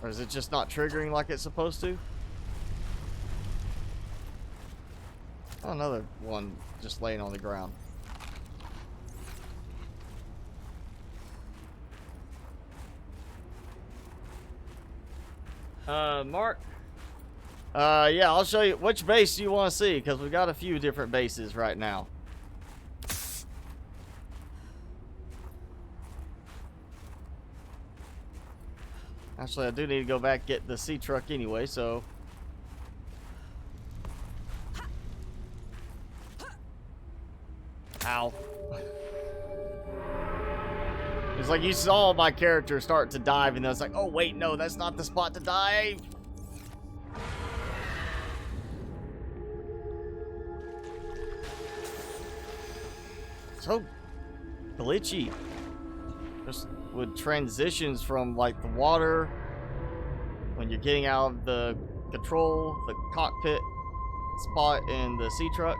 Or is it just not triggering like it's supposed to? Oh, another one just laying on the ground. Mark? Yeah, I'll show you which base you want to see, because we've got a few different bases right now. Actually, I do need to go back and get the sea truck anyway, so... Ow. It's like you saw my character start to dive, and then it's like, oh wait, no, that's not the spot to dive. So glitchy. Just with transitions from like the water, when you're getting out of the control, the cockpit spot in the sea truck,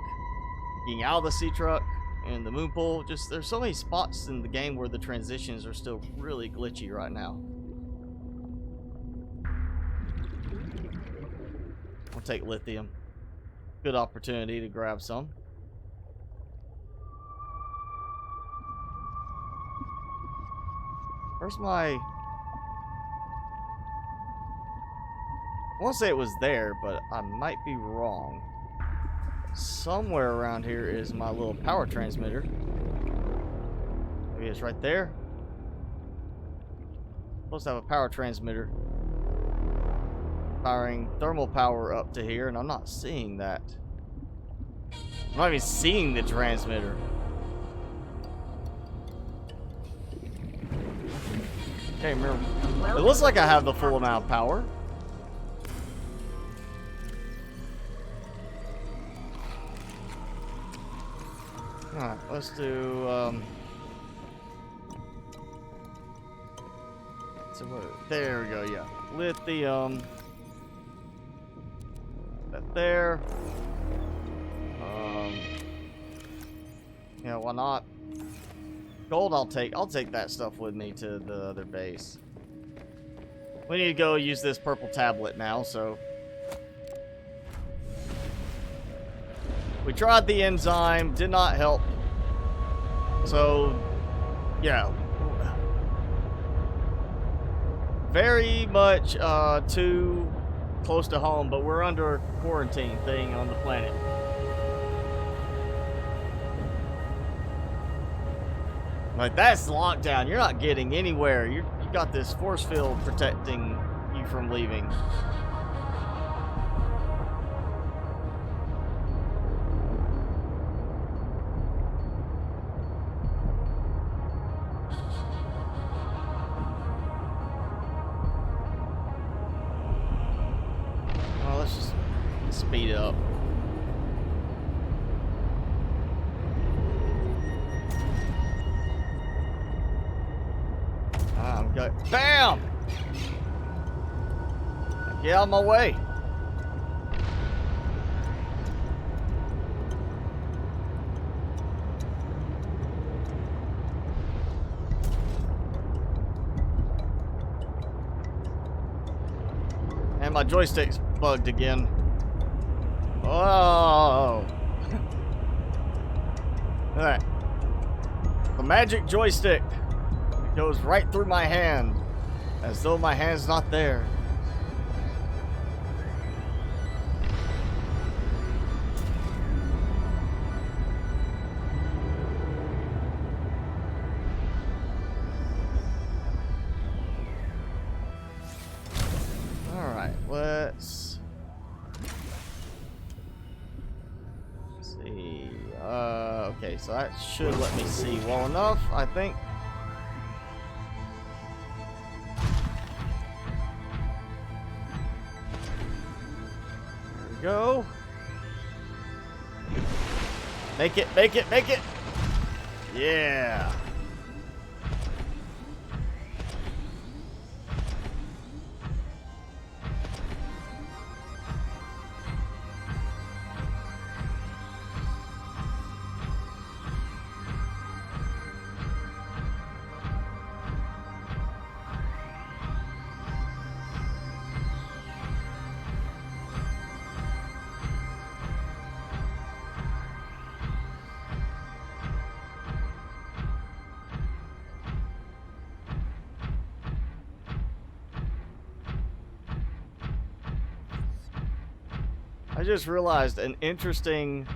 getting out of the sea truck, and the moon pool. Just there's so many spots in the game where the transitions are still really glitchy right now. I'll take lithium. Good opportunity to grab some. Where's my... I want to say it was there, but I might be wrong. Somewhere around here is my little power transmitter. Maybe it's right there. Supposed to have a power transmitter powering thermal power up to here, and I'm not seeing that. I'm not even seeing the transmitter. Okay, remember. It looks like I have the full amount of power. Alright, let's do, so what, there we go, yeah. Lithium. That there. Yeah, why not? Gold I'll take that stuff with me to the other base. We need to go use this purple tablet now, so. We tried the enzyme, did not help. So, yeah. Very much too close to home, but we're under a quarantine thing on the planet. Like, that's lockdown. You're not getting anywhere. You got this force field protecting you from leaving. Oh, let's just speed it up. Okay. Bam! Get out of my way. And my joystick's bugged again. Oh. Alright. The magic joystick. Goes right through my hand, as though my hand's not there. Let's see. Okay, so that should let me see well enough, I think. There we go. Make it, make it, make it! Yeah! I just realized an interesting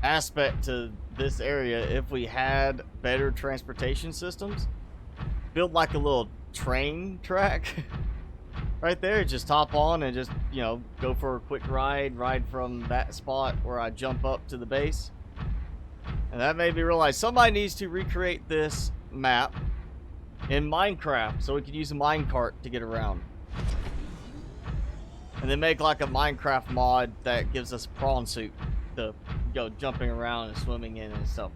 aspect to this area. If we had better transportation systems, build like a little train track right there, just hop on and just, you know, go for a quick ride from that spot where I jump up to the base. And that made me realize somebody needs to recreate this map in Minecraft so we could use a minecart to get around. And then make like a Minecraft mod that gives us a prawn suit to go jumping around and swimming in and stuff.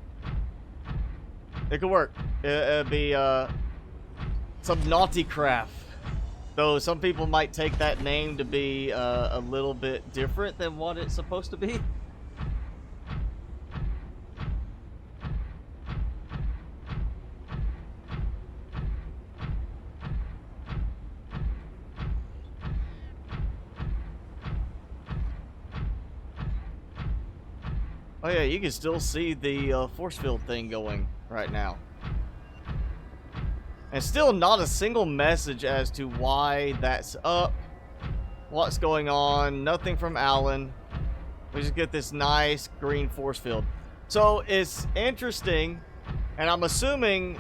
It could work. It'd be Subnautica. Though some people might take that name to be a little bit different than what it's supposed to be. Oh yeah, you can still see the force field thing going right now. And still not a single message as to why that's up, what's going on, nothing from Alan. We just get this nice green force field. So it's interesting, and I'm assuming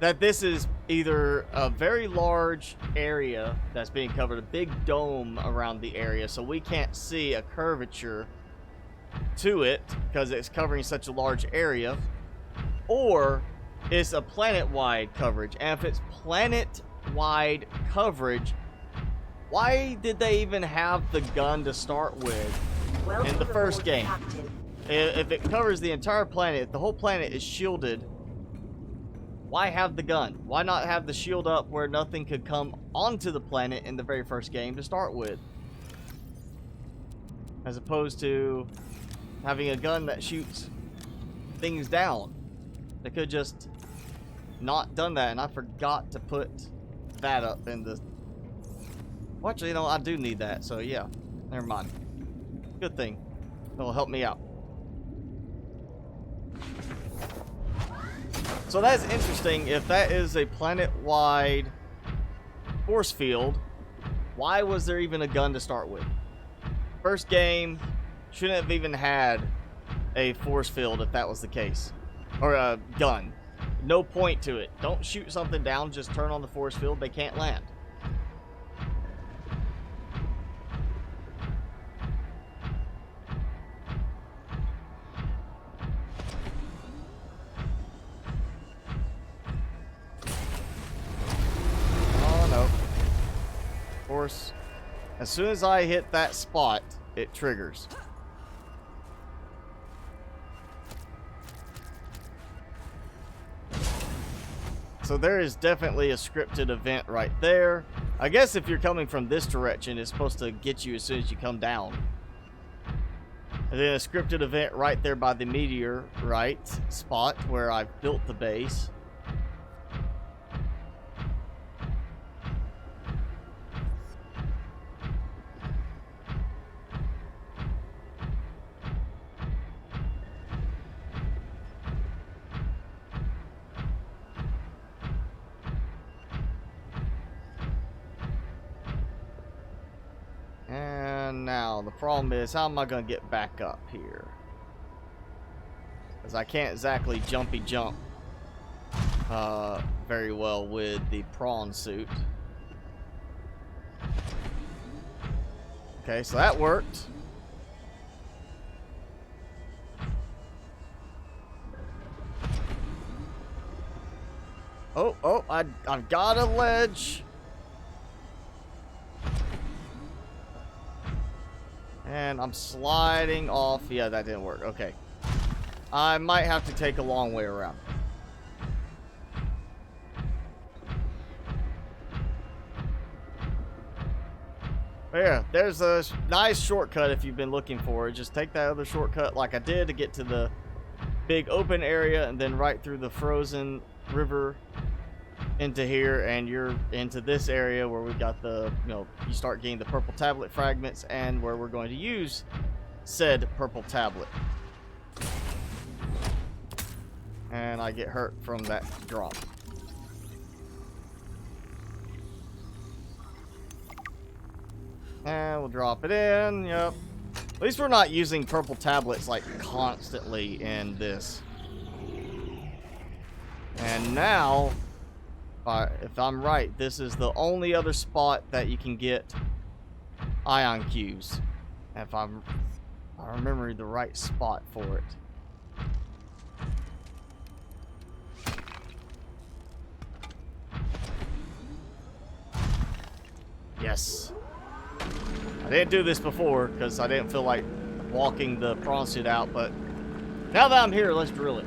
that this is either a very large area that's being covered, a big dome around the area, so we can't see a curvature to it because it's covering such a large area, or it's a planet-wide coverage. And if it's planet-wide coverage, why did they even have the gun to start with in the first game? If it covers the entire planet, if the whole planet is shielded, why have the gun? Why not have the shield up where nothing could come onto the planet in the very first game to start with, as opposed to having a gun that shoots things down? They could just not done that, and I forgot to put that up in the... Well, actually, you know, I do need that, so yeah. Never mind. Good thing. It'll help me out. So that's interesting. If that is a planet-wide force field, why was there even a gun to start with? First game shouldn't have even had a force field if that was the case. Or a gun. No point to it. Don't shoot something down, just turn on the force field. They can't land. Oh no. Of course, as soon as I hit that spot, it triggers. So there is definitely a scripted event right there. I guess if you're coming from this direction, it's supposed to get you as soon as you come down. And then a scripted event right there by the meteorite spot where I've built the base. Now, the problem is, how am I going to get back up here? Because I can't exactly jumpy jump very well with the prawn suit. Okay, so that worked. Oh, I've got a ledge. And I'm sliding off. Yeah, that didn't work. Okay. I might have to take a long way around. But yeah, there's a nice shortcut if you've been looking for it. Just take that other shortcut like I did to get to the big open area and then right through the frozen river into here, and you're into this area where we've got the, you start getting the purple tablet fragments and where we're going to use said purple tablet. And I get hurt from that drop. And we'll drop it in, yep. At least we're not using purple tablets like constantly in this. And now, if I'm right, this is the only other spot that you can get ion cubes. If I remember the right spot for it. Yes. I didn't do this before because I didn't feel like walking the prawn suit out, but now that I'm here, let's drill it.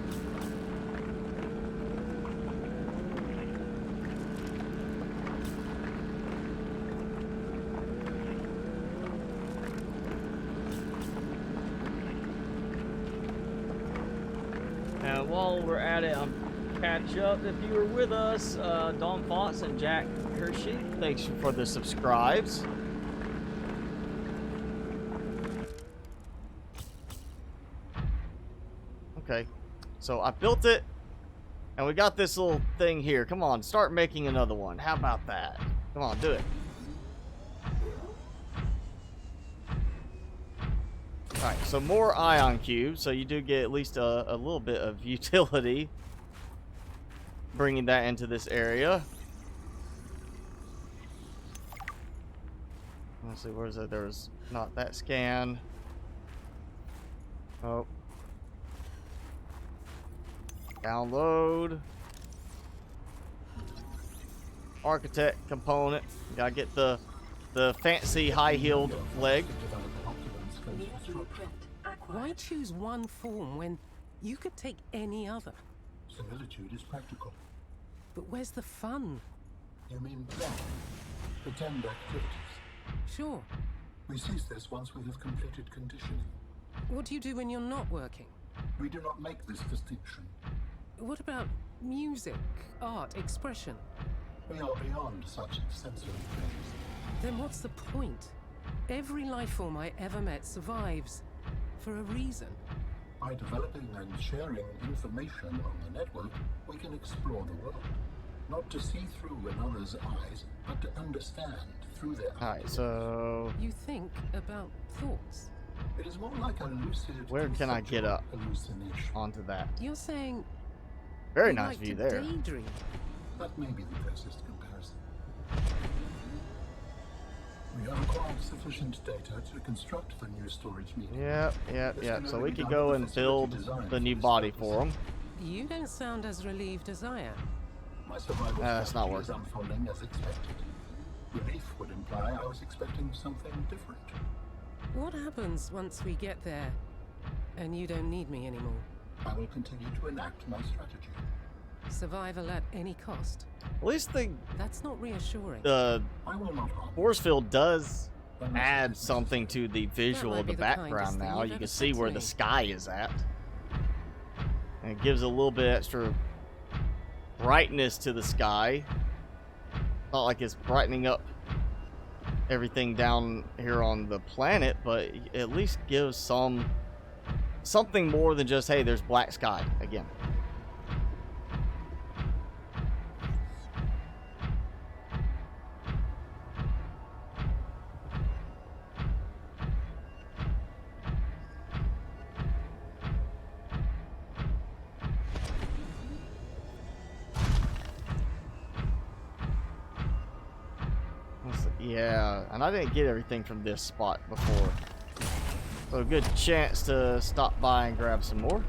And while we're at it, catch up if you were with us. Dawn Fox and Jack Hershey, thanks for the subscribes. Okay, so I built it, and we got this little thing here. Come on, start making another one. How about that? Come on, do it. Alright, so more ion cubes, so you do get at least a little bit of utility bringing that into this area. Let's see, where's it? There's not that scan. Oh. Download. Architect component. Gotta get the fancy high-heeled leg. Why choose one form when you could take any other? Similitude is practical. But where's the fun? You mean plan? Pretend activities. Sure. We cease this once we have completed conditioning. What do you do when you're not working? We do not make this distinction. What about music, art, expression? We are beyond such sensory things. Then what's the point? Every life form I ever met survives for a reason. By developing and sharing information on the network, we can explore the world. Not to see through another's eyes, but to understand through their eyes. Alright, so You think about thoughts. It is more like a lucid where can I get up hallucination. onto that? You're saying Very you nice like view to there. daydream. That may be the closest comparison. We have acquired sufficient data to construct the new storage medium. Yep. So we could go and build the new body for them. You don't sound as relieved as I am. My survival That's not strategy is working. unfolding as expected. Relief would imply I was expecting something different. What happens once we get there and you don't need me anymore? I will continue to enact my strategy. Survival at any cost? At least the That's not reassuring. I will not harm. force field does Unless it add is something to the visual might of be the the kindest background thing now. you've You ever can said see to where the me. sky is at. And it gives a little bit extra brightness to the sky. Not like it's brightening up everything down here on the planet, but it at least gives something more than just, hey, there's black sky again. Yeah, and I didn't get everything from this spot before. So a good chance to stop by and grab some more.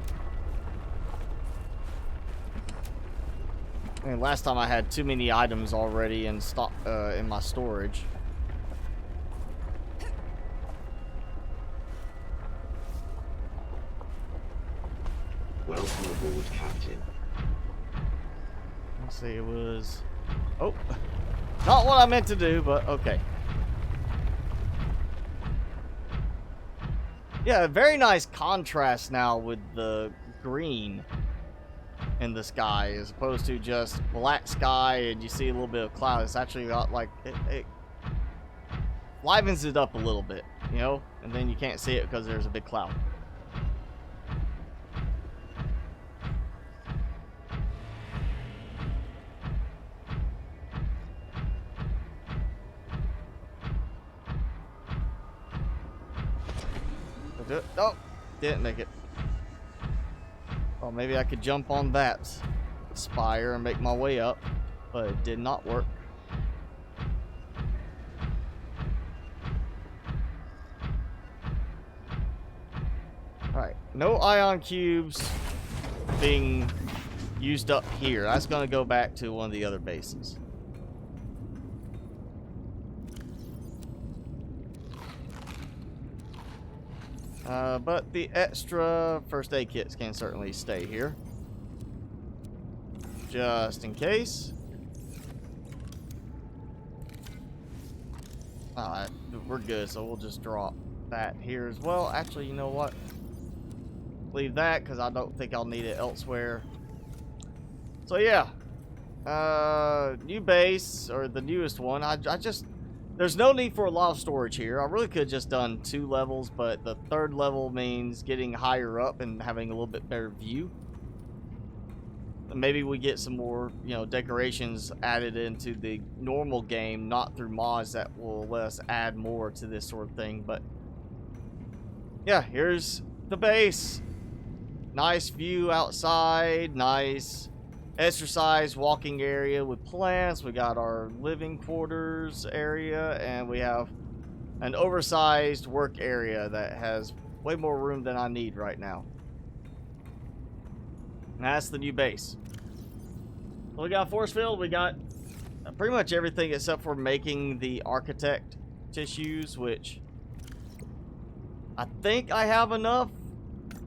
And last time I had too many items already in stock in my storage. Welcome aboard, Captain. Let's see, it was... Oh, not what I meant to do, but okay. Yeah, very nice contrast now with the green in the sky as opposed to just black sky and you see a little bit of cloud. It's actually got like it livens it up a little bit, you know, and then you can't see it because there's a big cloud. Oh, didn't make it. Well, maybe I could jump on that spire and make my way up, but it did not work. Alright, no ion cubes being used up here. That's going to go back to one of the other bases. But the extra first aid kits can certainly stay here. Just in case. Alright, we're good, so we'll just drop that here as well. Actually, you know what? Leave that, because I don't think I'll need it elsewhere. So yeah. New base, or the newest one. I just... There's no need for a lot of storage here. I really could have just done 2 levels, but the 3rd level means getting higher up and having a little bit better view. Maybe we get some more, you know, decorations added into the normal game, not through mods that will let us add more to this sort of thing. But yeah, here's the base. Nice view outside, nice exercise walking area with plants. We got our living quarters area, and we have an oversized work area that has way more room than I need right now. And that's the new base. So we got force field. We got pretty much everything except for making the architect tissues, which I think I have enough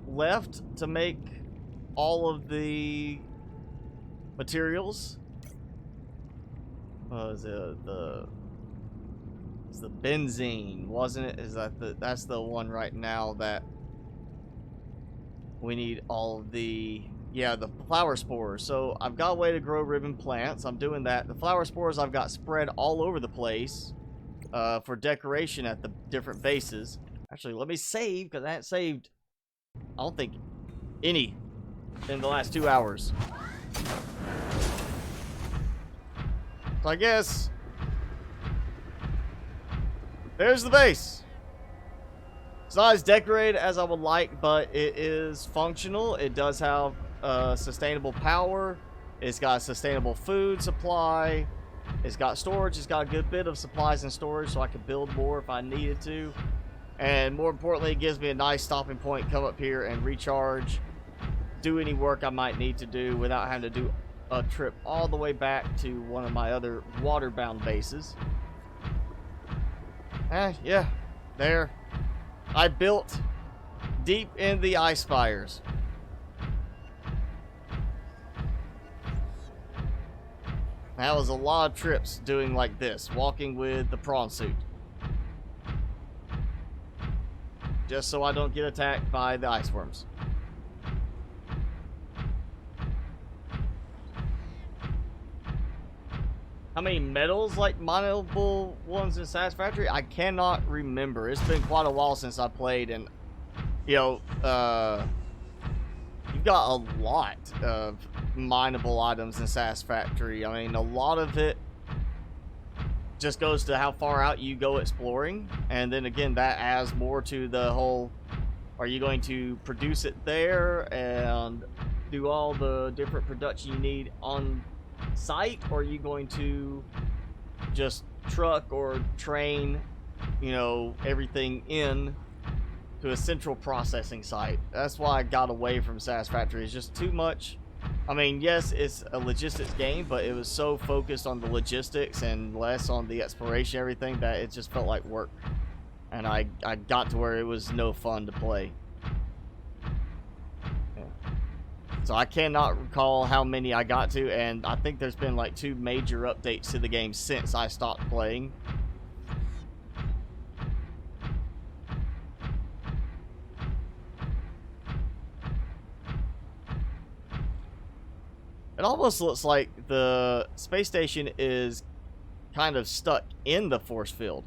left to make all of the materials. Is it it's the benzene, wasn't it? Is that that's the one right now that we need all of the, yeah, the flower spores. So I've got a way to grow ribbon plants. I'm doing that. The flower spores I've got spread all over the place for decoration at the different bases. Actually, let me save, because I haven't saved, I don't think, any in the last 2 hours. So I guess there's the base. It's not as decorated as I would like, but it is functional. It does have sustainable power. It's got sustainable food supply. It's got storage. It's got a good bit of supplies and storage, so I can build more if I needed to. And more importantly, it gives me a nice stopping point. Come up here and recharge. Do any work I might need to do without having to do a trip all the way back to one of my other water-bound bases. Yeah, there. I built deep in the ice spires. That was a lot of trips doing like this, walking with the prawn suit. Just so I don't get attacked by the ice worms. How many medals, like mineable ones in Satisfactory? I cannot remember. It's been quite a while since I played, and you know, you've got a lot of mineable items in Satisfactory. I mean, a lot of it just goes to how far out you go exploring, and then again, that adds more to the whole, are you going to produce it there and do all the different production you need on site, or are you going to just truck or train, you know, everything in to a central processing site? That's why I got away from Satisfactory. It's just too much I mean, yes, it's a logistics game, but it was so focused on the logistics and less on the exploration, everything, that it just felt like work. And I got to where it was no fun to play. Yeah. So I cannot recall how many I got to, and I think there's been like 2 major updates to the game since I stopped playing. It almost looks like the space station is kind of stuck in the force field.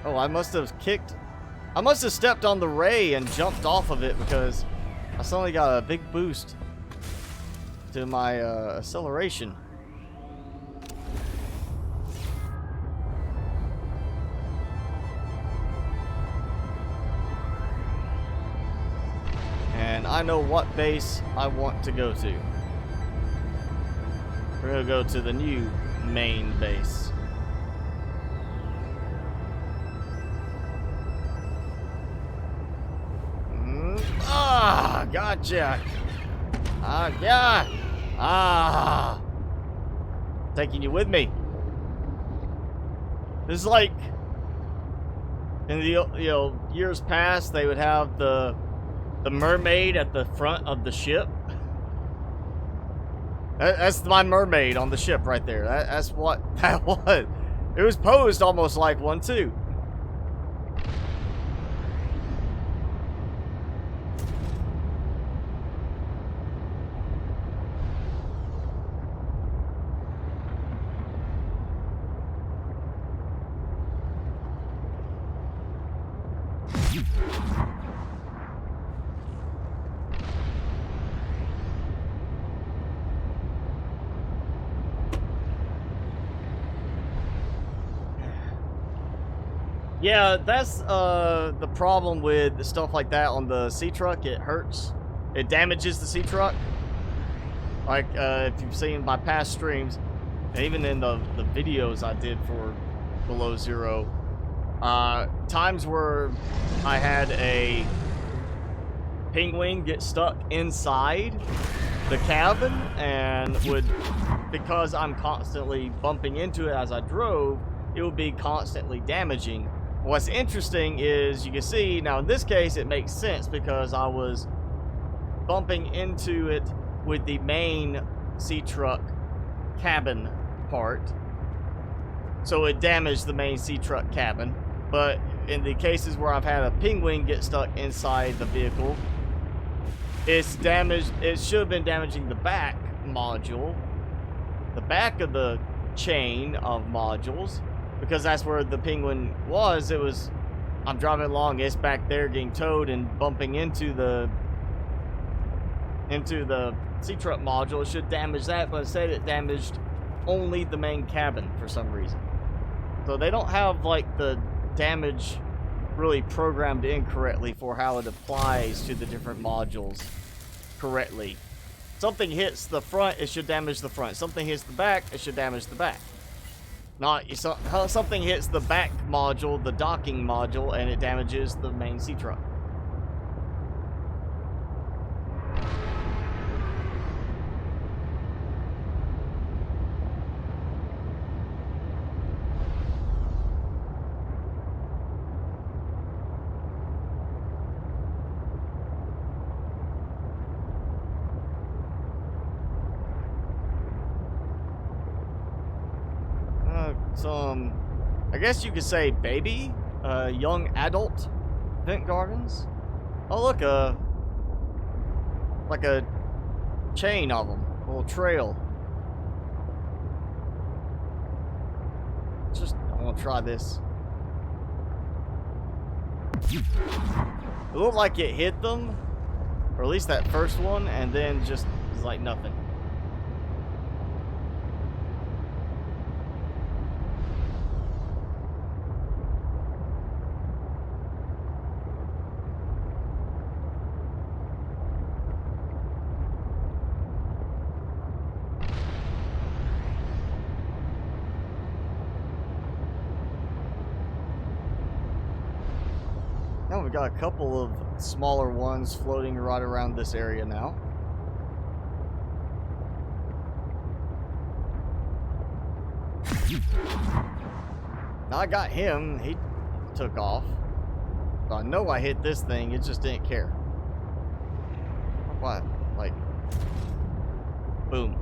Oh, I must have stepped on the ray and jumped off of it because I suddenly got a big boost to my acceleration. And I know what base I want to go to. We're gonna go to the new main base. Gotcha. Yeah. Taking you with me. This is like in the years past, they would have the mermaid at the front of the ship. That's my mermaid on the ship right there. That's what that was. It was posed almost like one too. Yeah, that's the problem with stuff like that on the sea truck. It hurts. It damages the sea truck. Like if you've seen my past streams, and even in the videos I did for Below Zero, times where I had a penguin get stuck inside the cabin and would, because I'm constantly bumping into it as I drove, it would be constantly damaging. What's interesting is you can see now in this case it makes sense because I was bumping into it with the main sea truck cabin part, so it damaged the main sea truck cabin. But in the cases where I've had a penguin get stuck inside the vehicle, it's damaged. It should have been damaging the back module, the back of the chain of modules, because that's where the penguin was. It was, I'm driving along, it's back there getting towed and bumping into the sea truck module. It should damage that, but instead it damaged only the main cabin for some reason. So they don't have like the damage really programmed incorrectly for how it applies to the different modules correctly. Something hits the front, it should damage the front. Something hits the back, it should damage the back. Not something hits the back module, the docking module, and it damages the main sea truck. I guess you could say baby, young adult vent gardens. Oh look, like a chain of them, a little trail. I want to try this. It looked like it hit them, or at least that first one, and then just was like nothing. got a couple of smaller ones floating right around this area now. Now I got him. He took off. So I know I hit this thing. It just didn't care. What? Like, boom.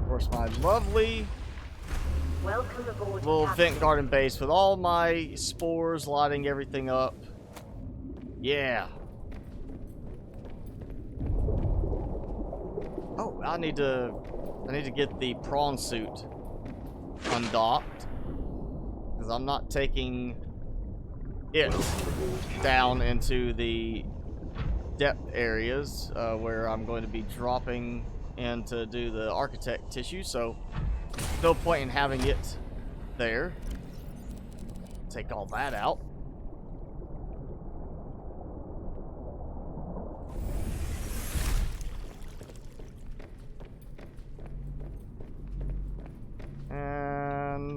Of course, my lovely Welcome aboard, little Captain. vent garden base with all my spores lighting everything up. Yeah. Oh, I need to get the prawn suit undocked because I'm not taking it down into the depth areas where I'm going to be dropping in to do the architect tissue, so no point in having it there. Take all that out. And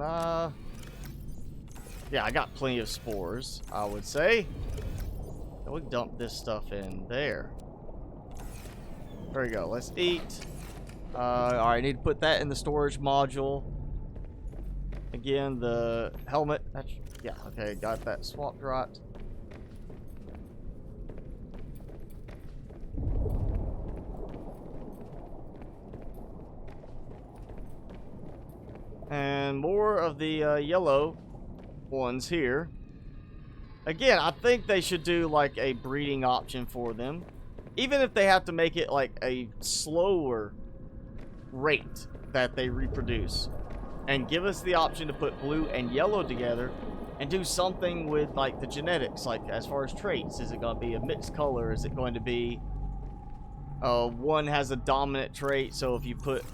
yeah, I got plenty of spores, I would say. We dump this stuff in there. There we go. Let's eat. Alright, I need to put that in the storage module. Again, the helmet. That's, yeah, okay, got that swapped right. And more of the yellow ones here. Again, I think they should do like a breeding option for them. Even if they have to make it like a slower rate that they reproduce. And give us the option to put blue and yellow together and do something with like the genetics, like as far as traits. Is it going to be a mixed color? Is it going to be one has a dominant trait, so if you put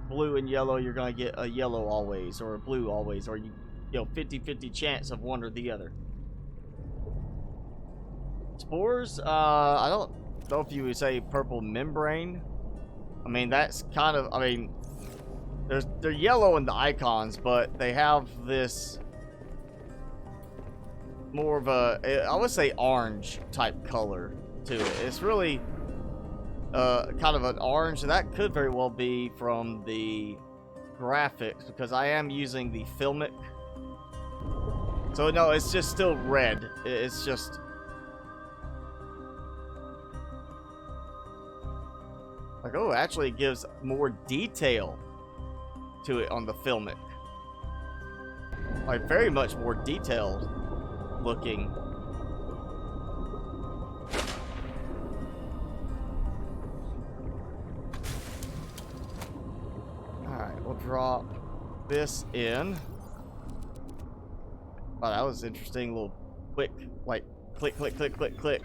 blue and yellow, you're going to get a yellow always, or a blue always, or you know, 50-50 chance of one or the other. Spores, I don't know if you would say purple membrane. I mean, that's kind of, I mean, they're yellow in the icons, but they have this more of a, I would say orange type color to it. It's really kind of an orange, and that could very well be from the graphics, because I am using the filmic. So no, it's just still red. It's just like, oh, actually it gives more detail to it on the filmic. Like very much more detailed looking. Alright, we'll drop this in. Wow, that was interesting. Little quick, like click, click, click, click, click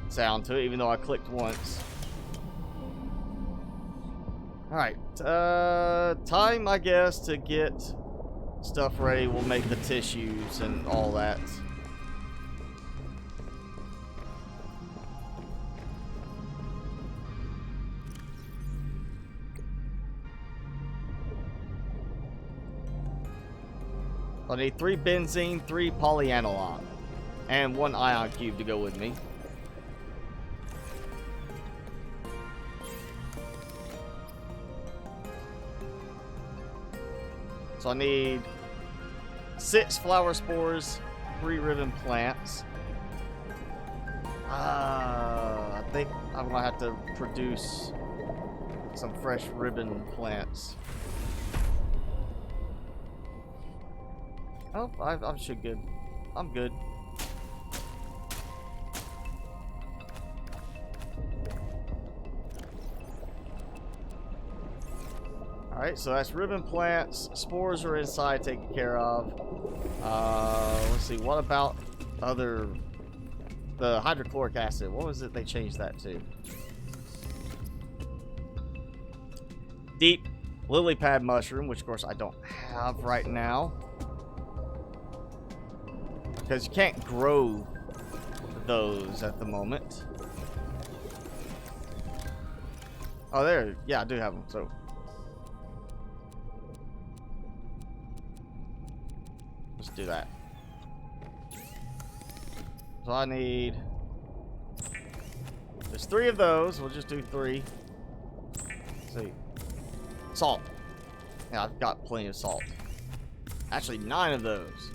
sound to it, even though I clicked once. Alright, time, I guess, to get stuff ready. We'll make the tissues and all that. I need 3 benzene, 3 polyaniline, and 1 ion cube to go with me. So I need 6 flower spores, 3 ribbon plants. I think I'm gonna have to produce some fresh ribbon plants. Oh, I'm sure good. I'm good. Alright, so that's ribbon plants. Spores are inside, taken care of. Let's see, what about the hydrochloric acid? What was it they changed that to? Deep lily pad mushroom, which of course I don't have right now. Because you can't grow those at the moment. Oh, there. Yeah, I do have them. So. Let's do that. So I need... There's 3 of those. We'll just do 3. Let's see. Salt. Yeah, I've got plenty of salt. Actually, 9 of those.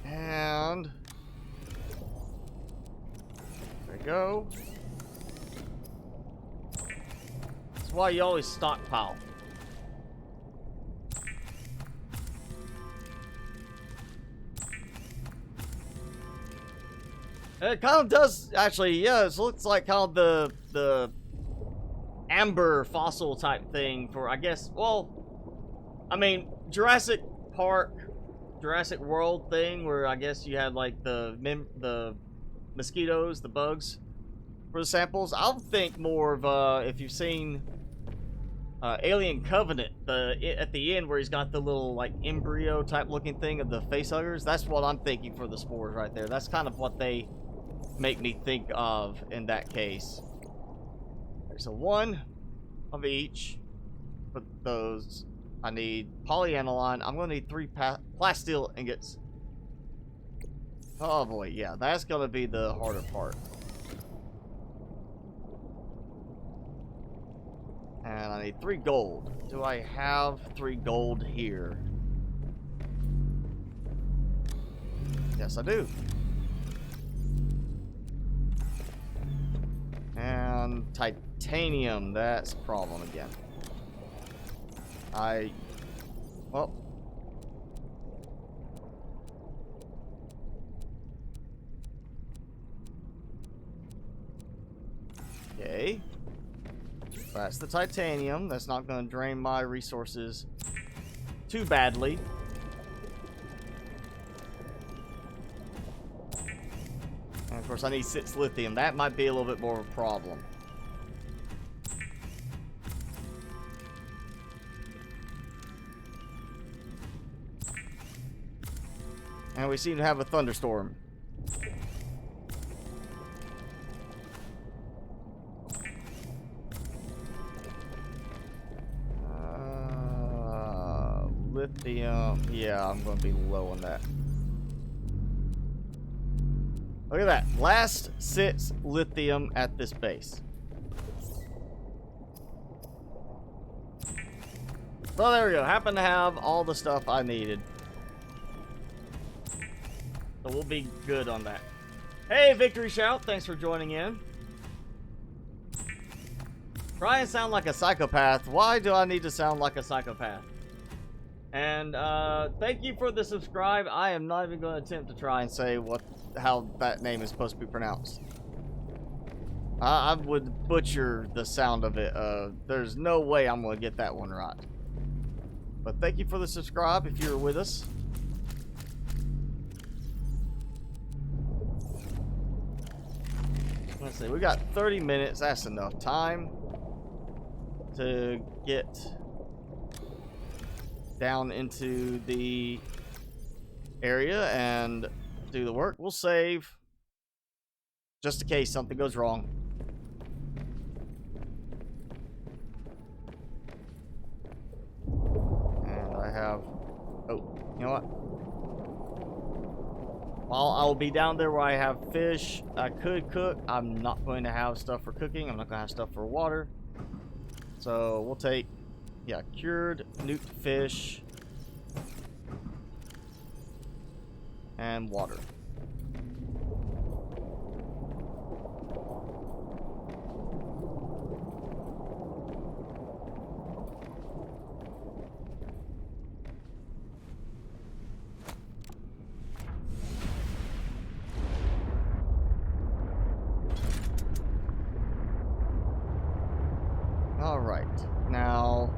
And... There we go. That's why you always stockpile. It kind of does, actually, yeah, it looks like kind of the amber fossil type thing for, I guess, well, I mean, Jurassic Park, Jurassic World thing where I guess you had like the mosquitoes, the bugs for the samples. I'll think more of, if you've seen Alien Covenant, at the end where he's got the little like embryo type looking thing of the facehuggers, that's what I'm thinking for the spores right there. That's kind of what they make me think of in that case. Okay, so 1 of each. Put those. I need polyaniline. I'm gonna need 3 plasteel ingots. Oh boy, yeah, that's gonna be the harder part. And I need 3 gold. Do I have 3 gold here? Yes, I do. And titanium, that's a problem again. Well. Okay. That's the titanium. That's not going to drain my resources too badly. And of course I need 6 lithium. That might be a little bit more of a problem. And we seem to have a thunderstorm. Lithium. Yeah, I'm going to be low on that. Look at that. Last 6 lithium at this base. So there we go. Happen to have all the stuff I needed. So we'll be good on that. Hey, Victory Shout. Thanks for joining in. Try and sound like a psychopath. Why do I need to sound like a psychopath? And thank you for the subscribe. I am not even going to attempt to try and say how that name is supposed to be pronounced. I would butcher the sound of it. There's no way I'm going to get that one right. But thank you for the subscribe if you're with us. Let's see, we got 30 minutes. That's enough time to get down into the area and do the work. We'll save just in case something goes wrong. And I have, oh, you know what? While I'll be down there where I have fish, I could cook. I'm not going to have stuff for cooking. I'm not going to have stuff for water. So we'll take, yeah, cured newt fish and water. Alright, now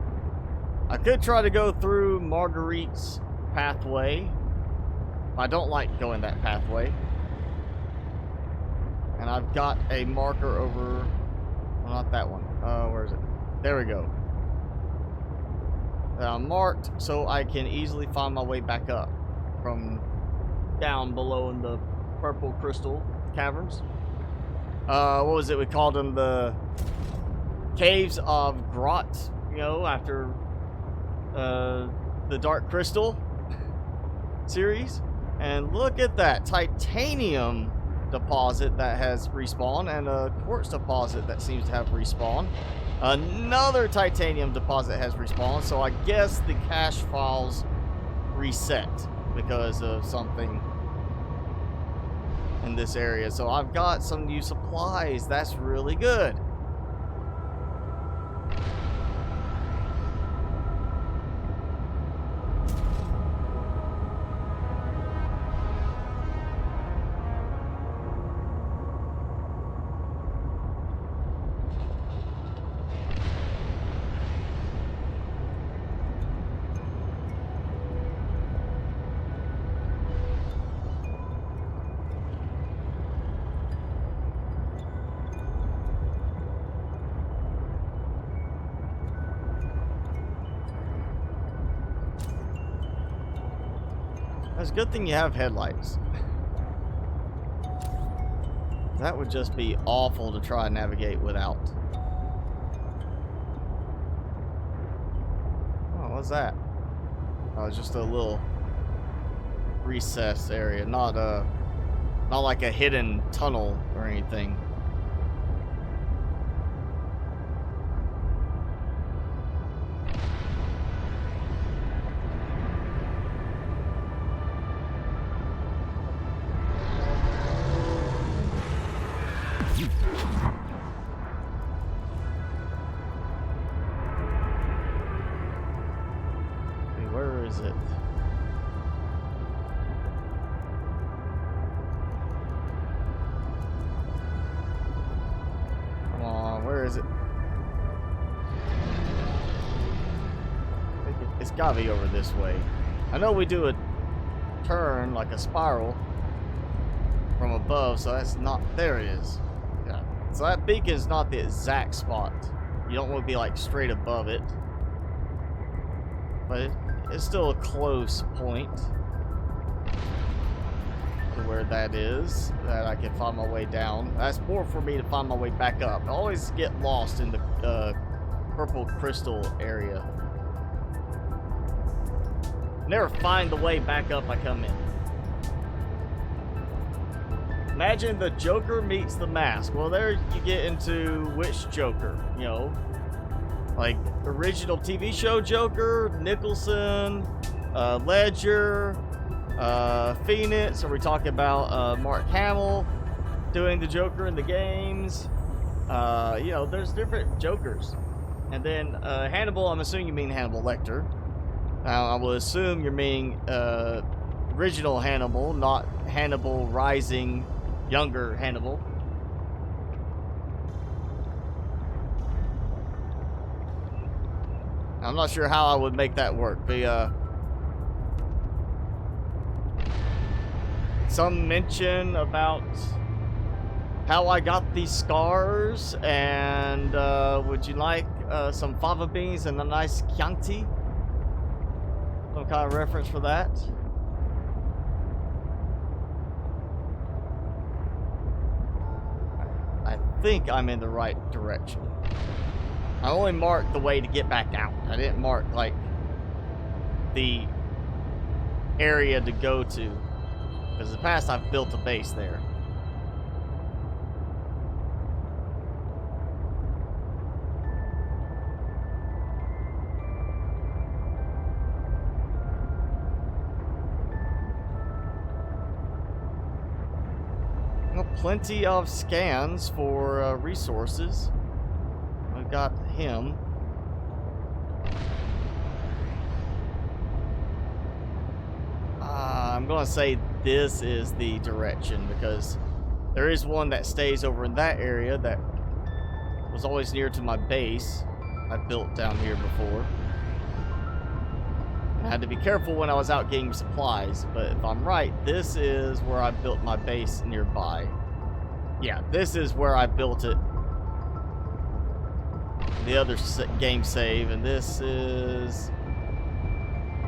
I could try to go through Marguerite's pathway. I don't like going that pathway. And I've got a marker over, well, not that one. Where is it? There we go. Marked so I can easily find my way back up from down below in the purple crystal caverns. What was it? We called them the Caves of Grot, you know, after the Dark Crystal series. And look at that titanium deposit that has respawned, and a quartz deposit that seems to have respawned. Another titanium deposit has respawned, so I guess the cache files reset because of something in this area. So I've got some new supplies. That's really good. It's a good thing you have headlights. That would just be awful to try and navigate without. Oh, what's that? Oh, it's just a little recessed area, not like a hidden tunnel or anything. Where is it? Come on, where is it? I think it's gotta be over this way. I know we do a turn, like a spiral, from above, so that's not... There it is. Yeah. So that beacon is not the exact spot. You don't want to be like straight above it. But it's still a close point to where that is, that I can find my way down. That's more for me to find my way back up. I always get lost in the purple crystal area. Never find the way back up I come in. Imagine the Joker meets the Mask. Well, there you get into which Joker, you know? Like original TV show Joker, Nicholson, Ledger, Phoenix. Are we talking about Mark Hamill doing the Joker in the games? You know, there's different Jokers. And then Hannibal, I'm assuming you mean Hannibal Lecter. Now, I will assume you're meaning original Hannibal, not Hannibal Rising, younger Hannibal. I'm not sure how I would make that work, but some mention about how I got these scars, and would you like some fava beans and a nice Chianti? Some kind of reference for that. I think I'm in the right direction. I only marked the way to get back out. I didn't mark, like, the area to go to. Because in the past, I've built a base there. Well, plenty of scans for resources. I've got him. I'm gonna say this is the direction because there is one that stays over in that area that was always near to my base. I built down here before. I had to be careful when I was out getting supplies, but if I'm right, this is where I built my base nearby. Yeah, this is where I built it. The other game save, and this is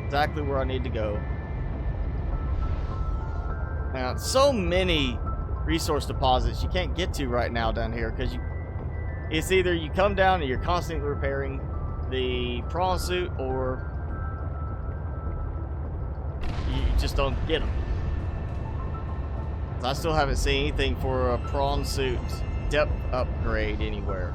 exactly where I need to go. Now, so many resource deposits you can't get to right now down here because it's either you come down and you're constantly repairing the prawn suit, or you just don't get them. I still haven't seen anything for a prawn suit depth upgrade anywhere.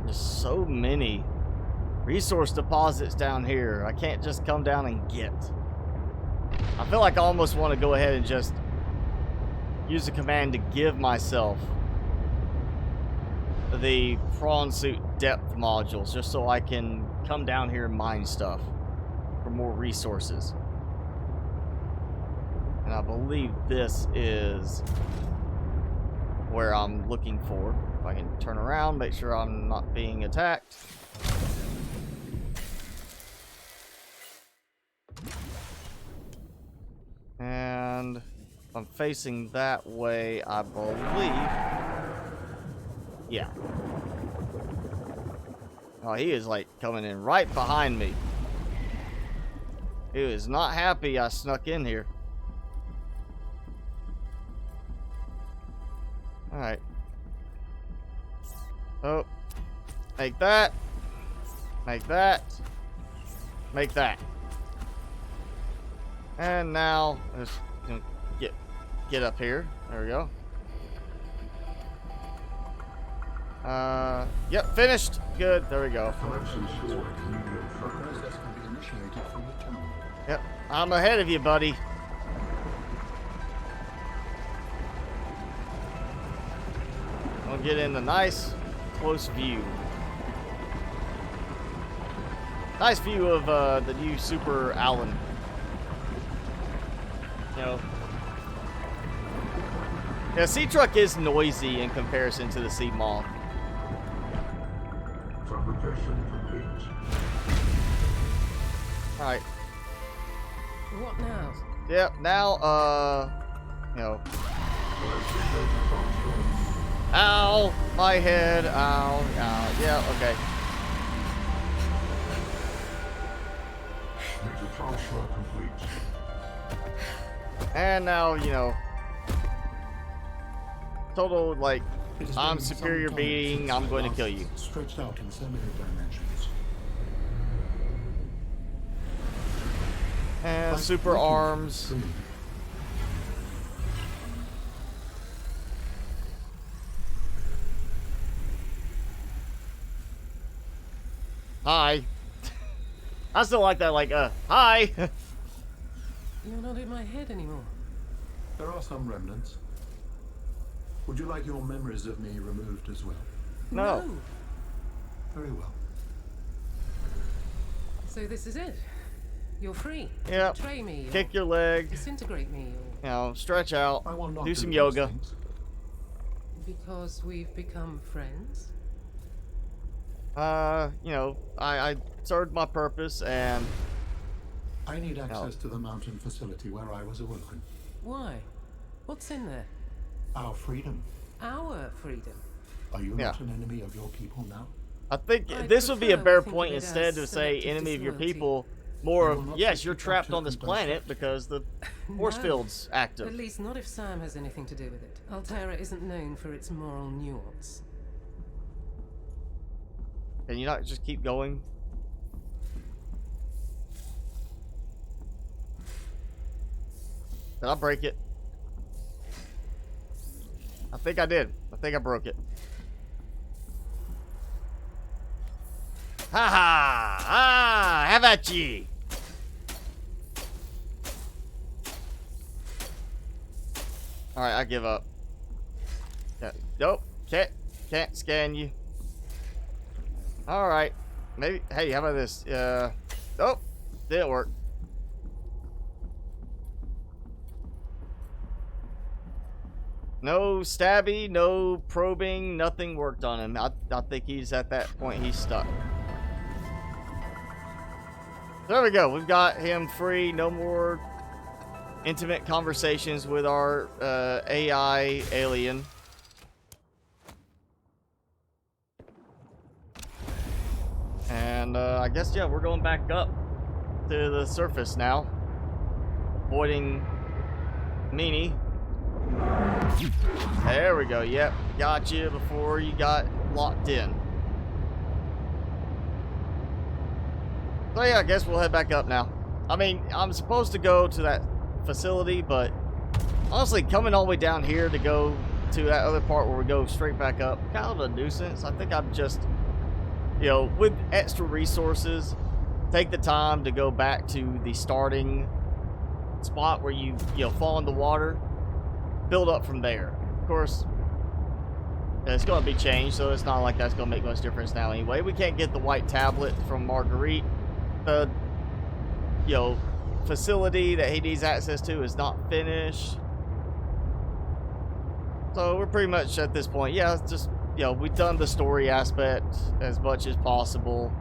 There's so many resource deposits down here. I can't just come down and get. I feel like I almost want to go ahead and just use a command to give myself the prawn suit depth modules just so I can come down here and mine stuff for more resources. And I believe this is where I'm looking for. If I can turn around, make sure I'm not being attacked. And if I'm facing that way, I believe. Yeah. Oh, he is like coming in right behind me. He is not happy I snuck in here. Alright. Oh. Make that. Make that. Make that. And now, let's get up here. There we go. Yep, finished. Good. There we go. Yep, I'm ahead of you, buddy. I'll get in the nice, close view. Nice view of the new Super Allen. You know, yeah, Sea Truck is noisy in comparison to the Sea Moth. Fabrication complete. Alright. What now? Yep, now, you know. Ow! My head, ow, ow. Yeah, okay. Major transfer complete. And now, you know, total, like, I'm superior being, I'm going to kill you. Stretched out in so many dimensions. And super arms. Hi. I still like that, like, hi. You're not in my head anymore. There are some remnants. Would you like your memories of me removed as well? No. Very well. So this is it. You're free. Yep. Betray me. Kick your leg. Disintegrate me. You know, stretch out. I will not Do some those yoga. things. Because we've become friends. You know, I served my purpose, and I need access to the mountain facility where I was awoken. Why? What's in there? Our freedom. Our freedom. Are you not an enemy of your people now? I think I this would be a prefer better to think point of it instead as to say selective enemy of your disloyalty. people. More You will of, not yes, seek you're to trapped capture on this and planet dissect. because the force No. field's active. At least not if Sam has anything to do with it. Altera isn't known for its moral nuance. Can you not just keep going? Did I break it? I think I did. I think I broke it. Ha ha! Ah! Have at ye! Alright, I give up. Nope. Can't scan you. Alright. Maybe. Hey, how about this? Nope. Didn't work. No stabby, no probing, nothing worked on him. I think he's at that point, he's stuck. There we go. We've got him free. No more intimate conversations with our AI alien. And I guess, yeah, we're going back up to the surface now. Avoiding Meanie. There we go. Yep. Got you before you got locked in. So yeah, I guess we'll head back up now. I mean, I'm supposed to go to that facility, but honestly, coming all the way down here to go to that other part where we go straight back up, kind of a nuisance. I think I'm just, you know, with extra resources, take the time to go back to the starting spot where you fall in the water, build up from there. Of course, it's going to be changed, so it's not like that's going to make much difference now anyway. We can't get the white tablet from Marguerite. The, you know, facility that he needs access to is not finished. So we're pretty much at this point. Yeah, it's just, you know, we've done the story aspect as much as possible.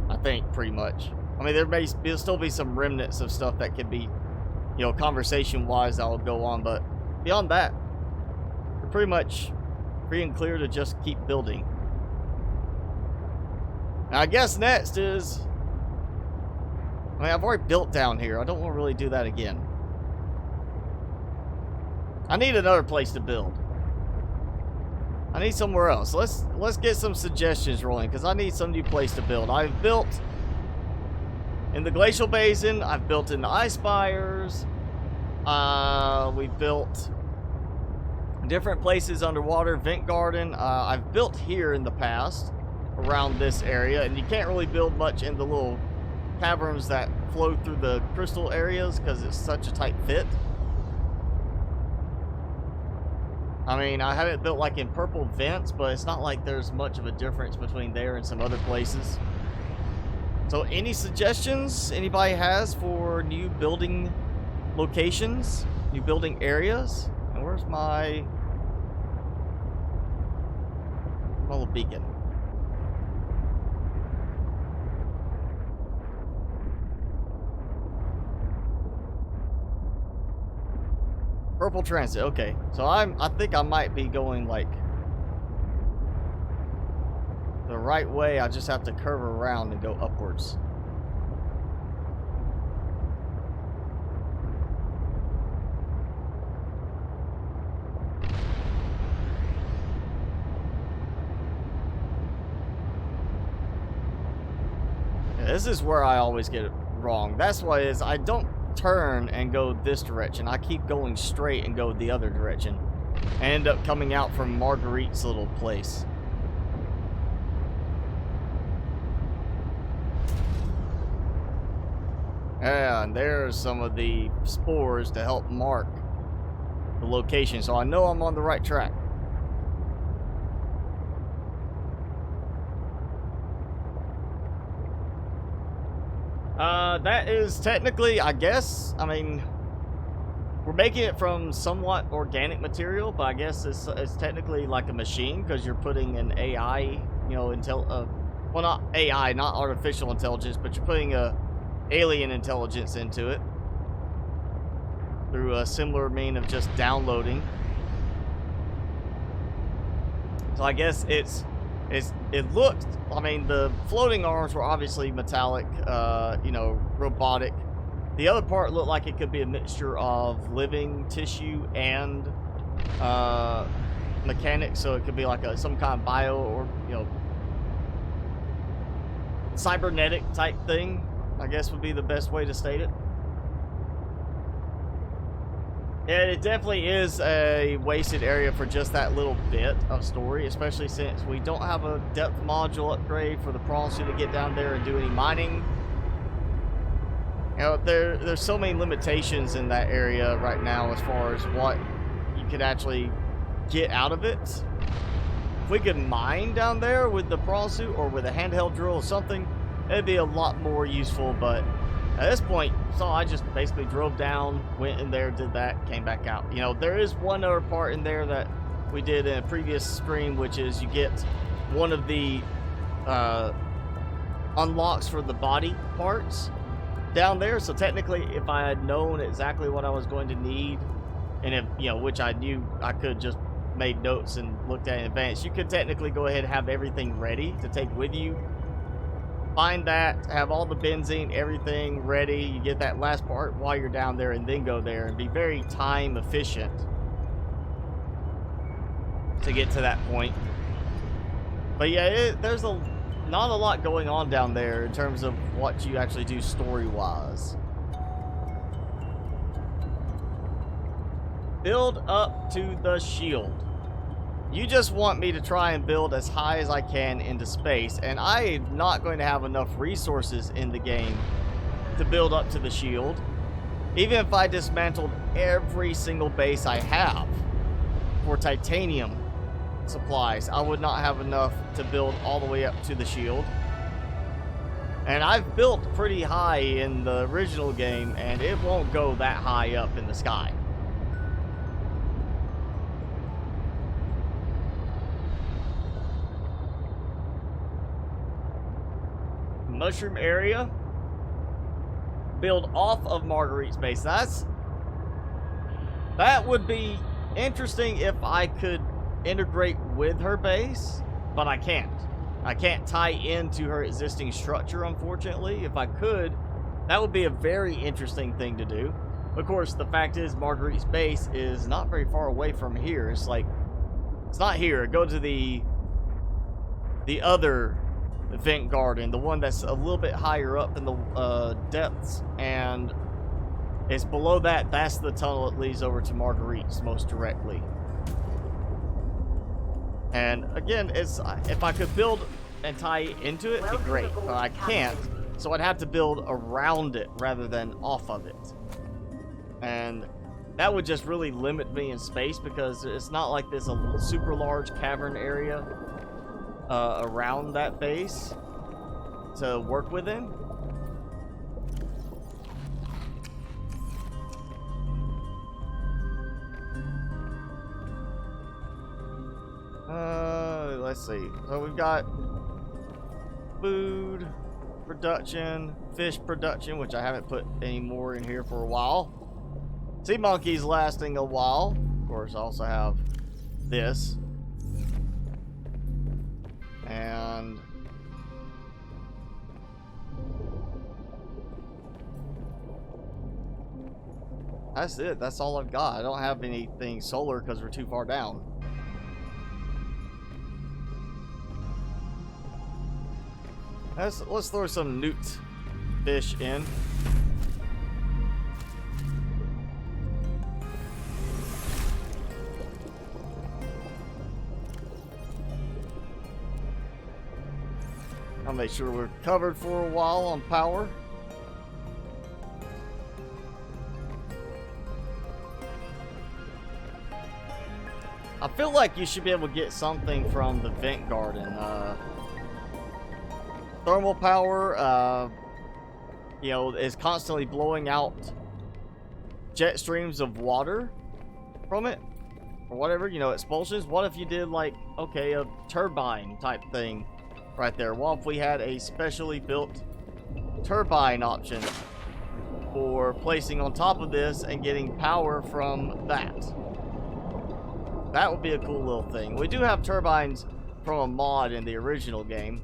I think pretty much. I mean, there'll still be some remnants of stuff that could be, you know, conversation-wise that'll go on, but beyond that, we're pretty much free and clear to just keep building. Now, I guess next is, I mean, I've already built down here. I don't want to really do that again. I need another place to build. I need somewhere else. Let's get some suggestions rolling, because I need some new place to build. I've built in the Glacial Basin. I've built in the Ice Spires. We've built different places underwater. Vent Garden. I've built here in the past around this area, and you can't really build much in the little caverns that flow through the crystal areas because it's such a tight fit. I mean, I haven't built like in purple vents, but it's not like there's much of a difference between there and some other places. So any suggestions anybody has for new building locations, new building areas? And where's my little beacon? Purple transit. Okay, so I think I might be going like the right way. I just have to curve around and go upwards. Yeah, this is where I always get it wrong. That's why is I don't turn and go this direction. I keep going straight and go the other direction. I end up coming out from Marguerite's little place. And there's some of the spores to help mark the location, so I know I'm on the right track. That is technically, I guess, I mean, we're making it from somewhat organic material, but I guess it's technically like a machine because you're putting an AI, you know, well, not AI, not artificial intelligence, but you're putting a alien intelligence into it through a similar mean of just downloading. So I guess it looked, I mean, the floating arms were obviously metallic, you know, robotic. The other part looked like it could be a mixture of living tissue and mechanics, so it could be like some kind of bio or, you know, cybernetic type thing, I guess would be the best way to state it. And it definitely is a wasted area for just that little bit of story, especially since we don't have a depth module upgrade for the prawn suit to get down there and do any mining. You know, there's so many limitations in that area right now as far as what you could actually get out of it. If we could mine down there with the prawn suit or with a handheld drill or something, it'd be a lot more useful, but at this point, so I just basically drove down, went in there, did that, came back out. You know, there is one other part in there that we did in a previous stream, which is you get one of the unlocks for the body parts down there. So technically, if I had known exactly what I was going to need, and if, you know, which I knew I could just made notes and looked at in advance, you could technically go ahead and have everything ready to take with you. Find that, have all the benzene, everything ready. You get that last part while you're down there and then go there and be very time efficient to get to that point. But yeah, there's not a lot going on down there in terms of what you actually do story-wise. Build up to the shield. You just want me to try and build as high as I can into space, and I am not going to have enough resources in the game to build up to the shield. Even if I dismantled every single base I have for titanium supplies, I would not have enough to build all the way up to the shield. And I've built pretty high in the original game, and it won't go that high up in the sky. Mushroom area. Build off of Marguerite's base. That would be interesting if I could integrate with her base, but I can't. I can't tie into her existing structure, unfortunately. If I could, that would be a very interesting thing to do. Of course, the fact is Marguerite's base is not very far away from here. It's like, it's not here. Go to the other vent garden, the one that's a little bit higher up in the depths, and it's below that. That's the tunnel that leads over to Marguerite's most directly. And again, it's, if I could build and tie into it, it'd be great, but I can't, so I'd have to build around it rather than off of it, and that would just really limit me in space, because it's not like there's a super large cavern area around that base to work within. Let's see. So we've got food production, fish production, which I haven't put any more in here for a while. Sea monkeys lasting a while. Of course, I also have this. And that's it. That's all I've got. I don't have anything solar because we're too far down. Let's throw some newt fish in. I'll make sure we're covered for a while on power. I feel like you should be able to get something from the vent garden. Thermal power, you know, is constantly blowing out jet streams of water from it, or whatever, you know, expulsions. What if you did, like, okay, a turbine type thing right there? What if we had a specially built turbine option for placing on top of this and getting power from that? That would be a cool little thing. We do have turbines from a mod in the original game,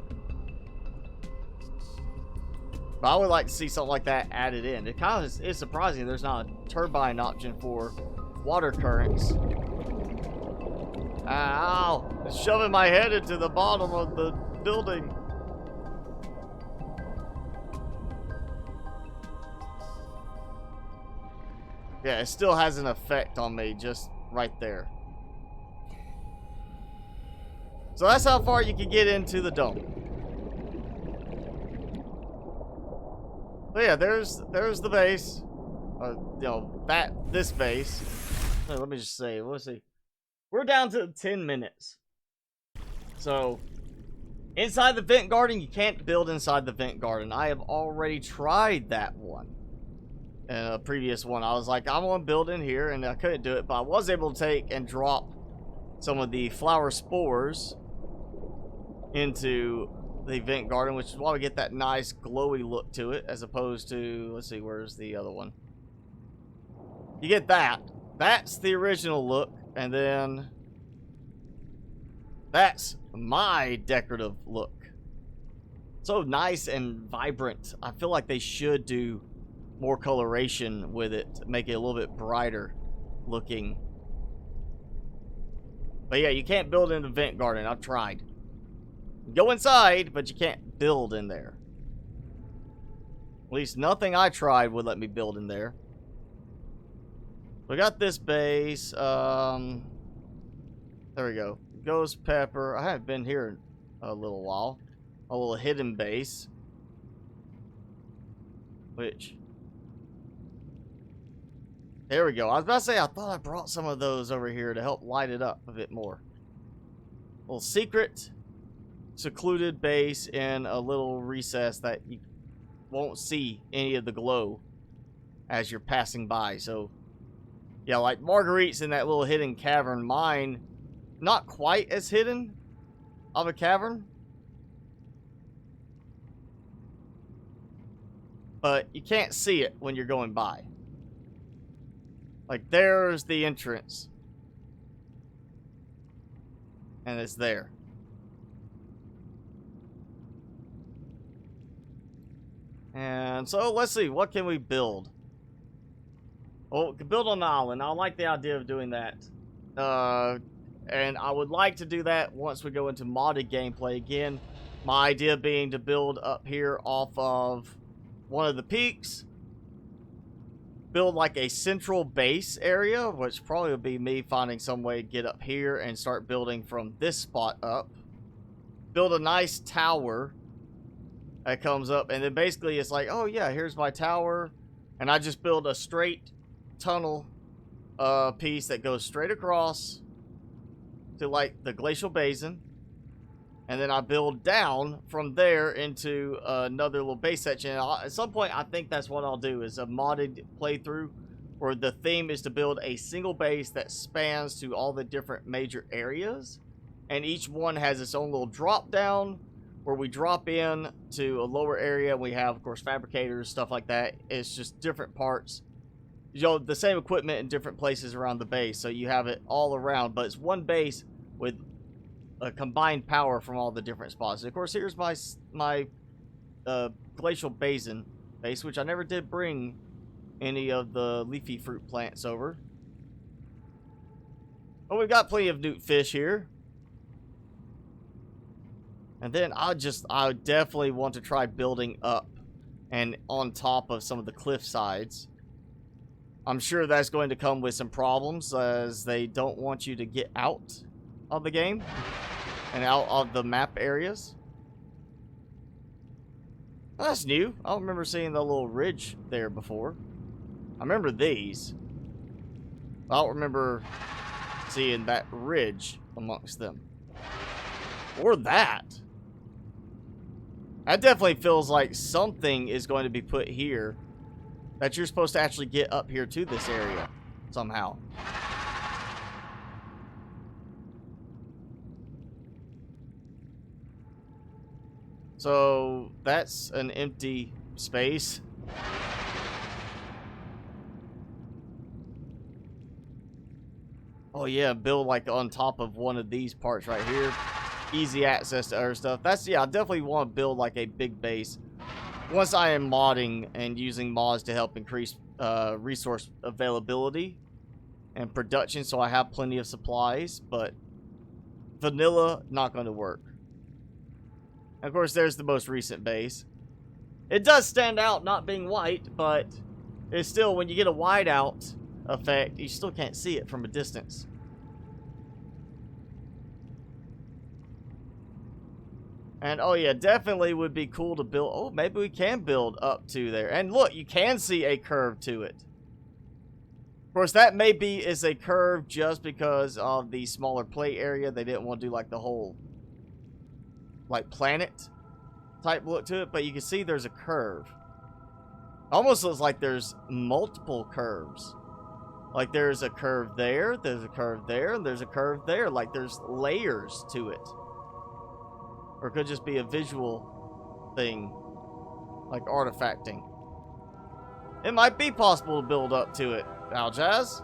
but I would like to see something like that added in. It kind of is surprising there's not a turbine option for water currents. Ow! It's shoving my head into the bottom of the building. Yeah, it still has an effect on me just right there. So that's how far you can get into the dome. But yeah, there's the base. You know, this base. Let me just say, let's see. We're down to 10 minutes. So, inside the vent garden, you can't build inside the vent garden. I have already tried that one. In a previous one, I was like, I want to build in here, and I couldn't do it, but I was able to take and drop some of the flower spores into the vent garden, which is why we get that nice glowy look to it, as opposed to, let's see, where's the other one? You get that. That's the original look, and then that's my decorative look. So nice and vibrant. I feel like they should do more coloration with it, make it a little bit brighter looking. But yeah, you can't build in the vent garden. I've tried. Go inside, but you can't build in there. At least nothing I tried would let me build in there. We got this base. There we go. Ghost pepper. I haven't been here in a little while. A little hidden base. Which... There we go. I was about to say, I thought I brought some of those over here to help light it up a bit more. A little secret, secluded base in a little recess that you won't see any of the glow as you're passing by. So, yeah, like Marguerite's in that little hidden cavern. Mine, not quite as hidden of a cavern. But you can't see it when you're going by. Like, there's the entrance. And it's there. And so, let's see. What can we build? Oh, we can build on the island. I like the idea of doing that. And I would like to do that once we go into modded gameplay again. My idea being to build up here off of one of the peaks. Build like a central base area, which probably would be me finding some way to get up here and start building from this spot up. Build a nice tower that comes up, and then basically it's like, oh yeah, here's my tower, and I just build a straight tunnel piece that goes straight across to like the glacial basin, and then I build down from there into another little base section. At some point, I think that's what I'll do, is a modded playthrough where the theme is to build a single base that spans to all the different major areas. And each one has its own little drop down where we drop in to a lower area. We have, of course, fabricators, stuff like that. It's just different parts. You know, the same equipment in different places around the base. So you have it all around, but it's one base with a combined power from all the different spots. And of course, here's my glacial basin base, which I never did bring any of the leafy fruit plants over. But we've got plenty of newt fish here. And then I definitely want to try building up and on top of some of the cliff sides. I'm sure that's going to come with some problems, as they don't want you to get out of the game and out of the map areas. Well, that's new. I don't remember seeing the little ridge there before. I remember these. I don't remember seeing that ridge amongst them. Or that. That definitely feels like something is going to be put here that you're supposed to actually get up here to this area somehow. So that's an empty space. Oh yeah, build like on top of one of these parts right here. Easy access to other stuff. That's, yeah, I definitely want to build like a big base. Once I am modding and using mods to help increase resource availability and production, so I have plenty of supplies, but vanilla, not going to work. Of course, there's the most recent base. It does stand out not being white, but it's still, when you get a whiteout effect, you still can't see it from a distance. And oh yeah, definitely would be cool to build. Oh, maybe we can build up to there. And look, you can see a curve to it. Of course, that maybe is a curve just because of the smaller play area. They didn't want to do like the whole like planet type look to it, but you can see there's a curve. Almost looks like there's multiple curves. Like there's a curve there, there's a curve there, and there's a curve there. Like there's layers to it. Or it could just be a visual thing, like artifacting. It might be possible to build up to it, Aljaz.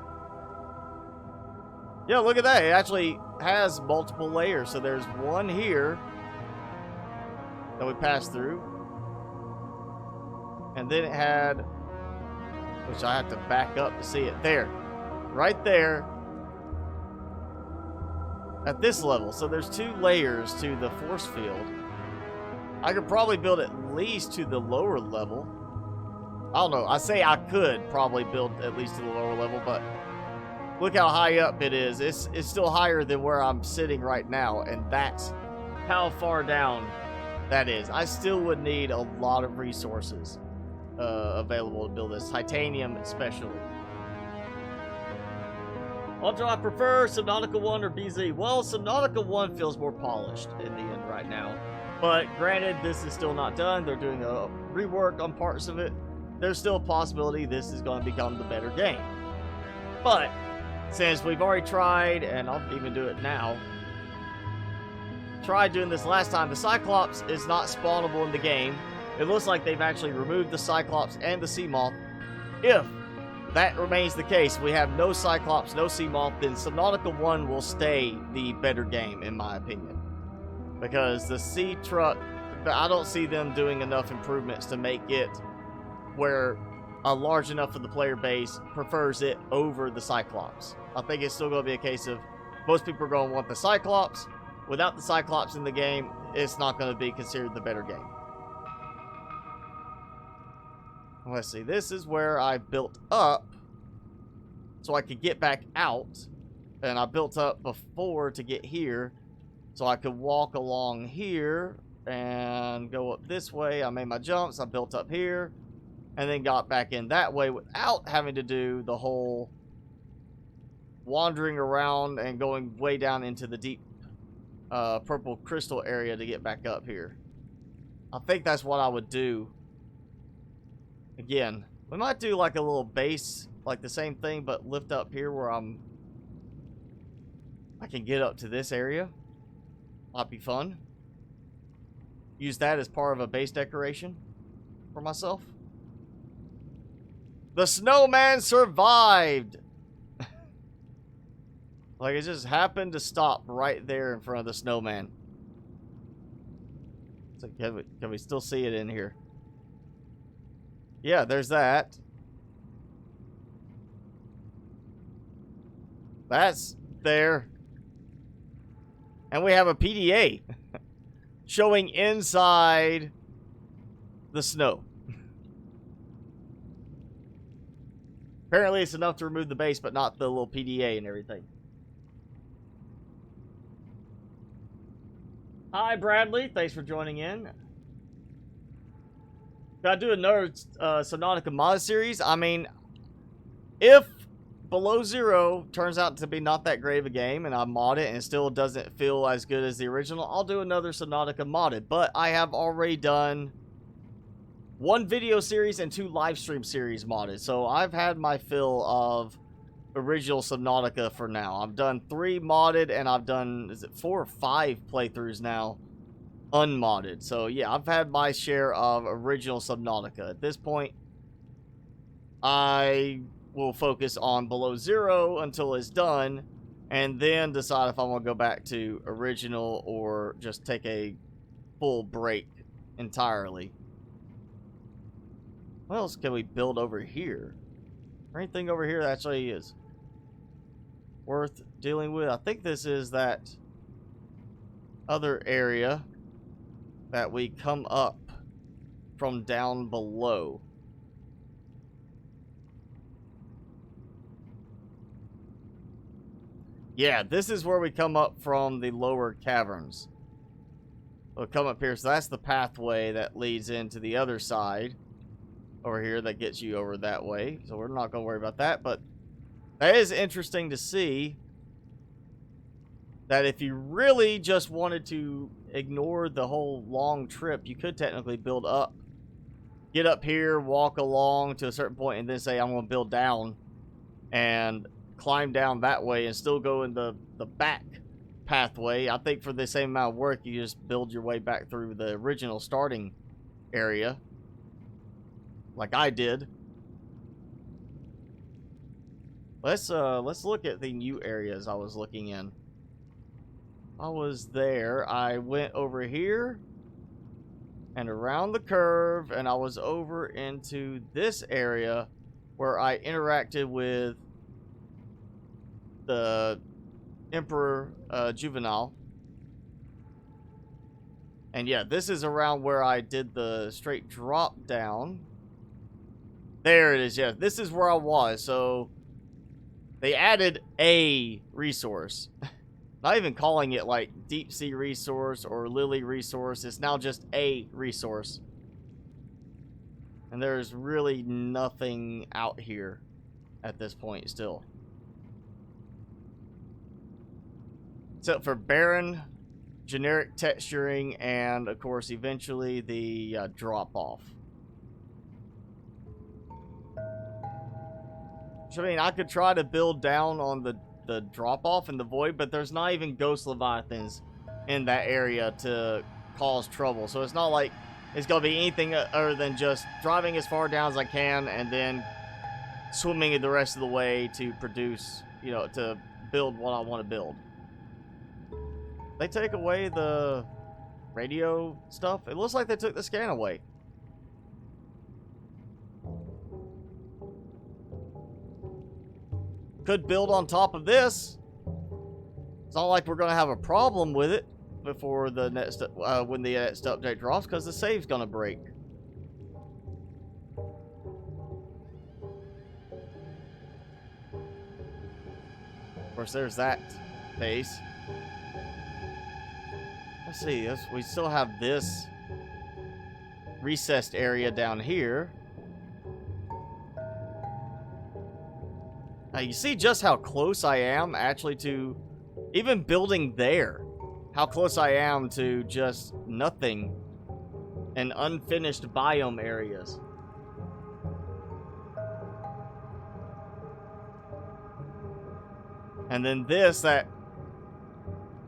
Yeah, look at that. It actually has multiple layers. So there's one here that we passed through. And then it had, which I have to back up to see it. There. Right there. At this level. So there's 2 layers to the force field. I could probably build at least to the lower level. I don't know. I say I could probably build at least to the lower level, but look how high up it is. It's still higher than where I'm sitting right now, and that's how far down that is. I still would need a lot of resources available to build this. Titanium especially. What do I prefer, Subnautica 1 or BZ? Well, Subnautica 1 feels more polished in the end right now. But granted, this is still not done. They're doing a rework on parts of it. There's still a possibility this is going to become the better game. But since we've already tried, and I'll even do it now, tried doing this last time, the Cyclops is not spawnable in the game. It looks like they've actually removed the Cyclops and the Sea Moth. If that remains the case, we have no Cyclops, no Sea Moth, then Subnautica 1 will stay the better game, in my opinion. Because the Sea Truck, I don't see them doing enough improvements to make it where a large enough of the player base prefers it over the Cyclops. I think it's still going to be a case of most people are going to want the Cyclops. Without the Cyclops in the game, it's not going to be considered the better game. Let's see, this is where I built up so I could get back out. And I built up before to get here so I could walk along here and go up this way. I made my jumps, I built up here, and then got back in that way without having to do the whole wandering around and going way down into the deep purple crystal area to get back up here. I think that's what I would do. Again, we might do like a little base, like the same thing, but lift up here where I can get up to this area. Might be fun. Use that as part of a base decoration for myself. The snowman survived! Like, it just happened to stop right there in front of the snowman. So can we still see it in here? Yeah, there's that. That's there. And we have a PDA showing inside the snow. Apparently it's enough to remove the base, but not the little PDA and everything. Hi, Bradley. Thanks for joining in. Can I do another Subnautica mod series? I mean, if Below Zero turns out to be not that great of a game and I mod it and it still doesn't feel as good as the original, I'll do another Subnautica modded. But I have already done 1 video series and 2 live stream series modded. So I've had my fill of original Subnautica for now. I've done 3 modded and I've done, is it 4 or 5 playthroughs now unmodded. So yeah, I've had my share of original Subnautica. At this point, I will focus on Below Zero until it's done and then decide if I want to go back to original or just take a full break entirely. What else can we build over here? Or anything over here that actually is worth dealing with? I think this is that other area that we come up from down below. Yeah, this is where we come up from the lower caverns. We'll come up here, so that's the pathway that leads into the other side over here that gets you over that way. So we're not going to worry about that, but That is interesting to see. That if you really just wanted to ignore the whole long trip, you could technically build up. Get up here, walk along to a certain point, and then say, I'm going to build down. And climb down that way and still go in the back pathway. I think for the same amount of work, you just build your way back through the original starting area. Like I did. Let's look at the new areas I was looking in. I was there. I went over here and around the curve, and I was over into this area where I interacted with the Emperor Juvenile. And yeah, this is around where I did the straight drop down. There it is. Yeah, this is where I was. So they added a resource. Not even calling it like deep sea resource or lily resource. It's now just a resource. And there's really nothing out here at this point still. Except for barren, generic texturing, and of course eventually the drop-off. I mean, I could try to build down on the drop-off in the void, but there's not even ghost leviathans in that area to cause trouble. So it's not like it's going to be anything other than just driving as far down as I can and then swimming the rest of the way to produce, you know, to build what I want to build. They take away the radio stuff. It looks like they took the scan away. Could build on top of this. It's not like we're going to have a problem with it before the next when the next update drops, because the save's going to break. Of course, there's that base. Let's see. We still have this recessed area down here. Now you see just how close I am actually to even building there. How close I am to just nothing and unfinished biome areas. And then this, that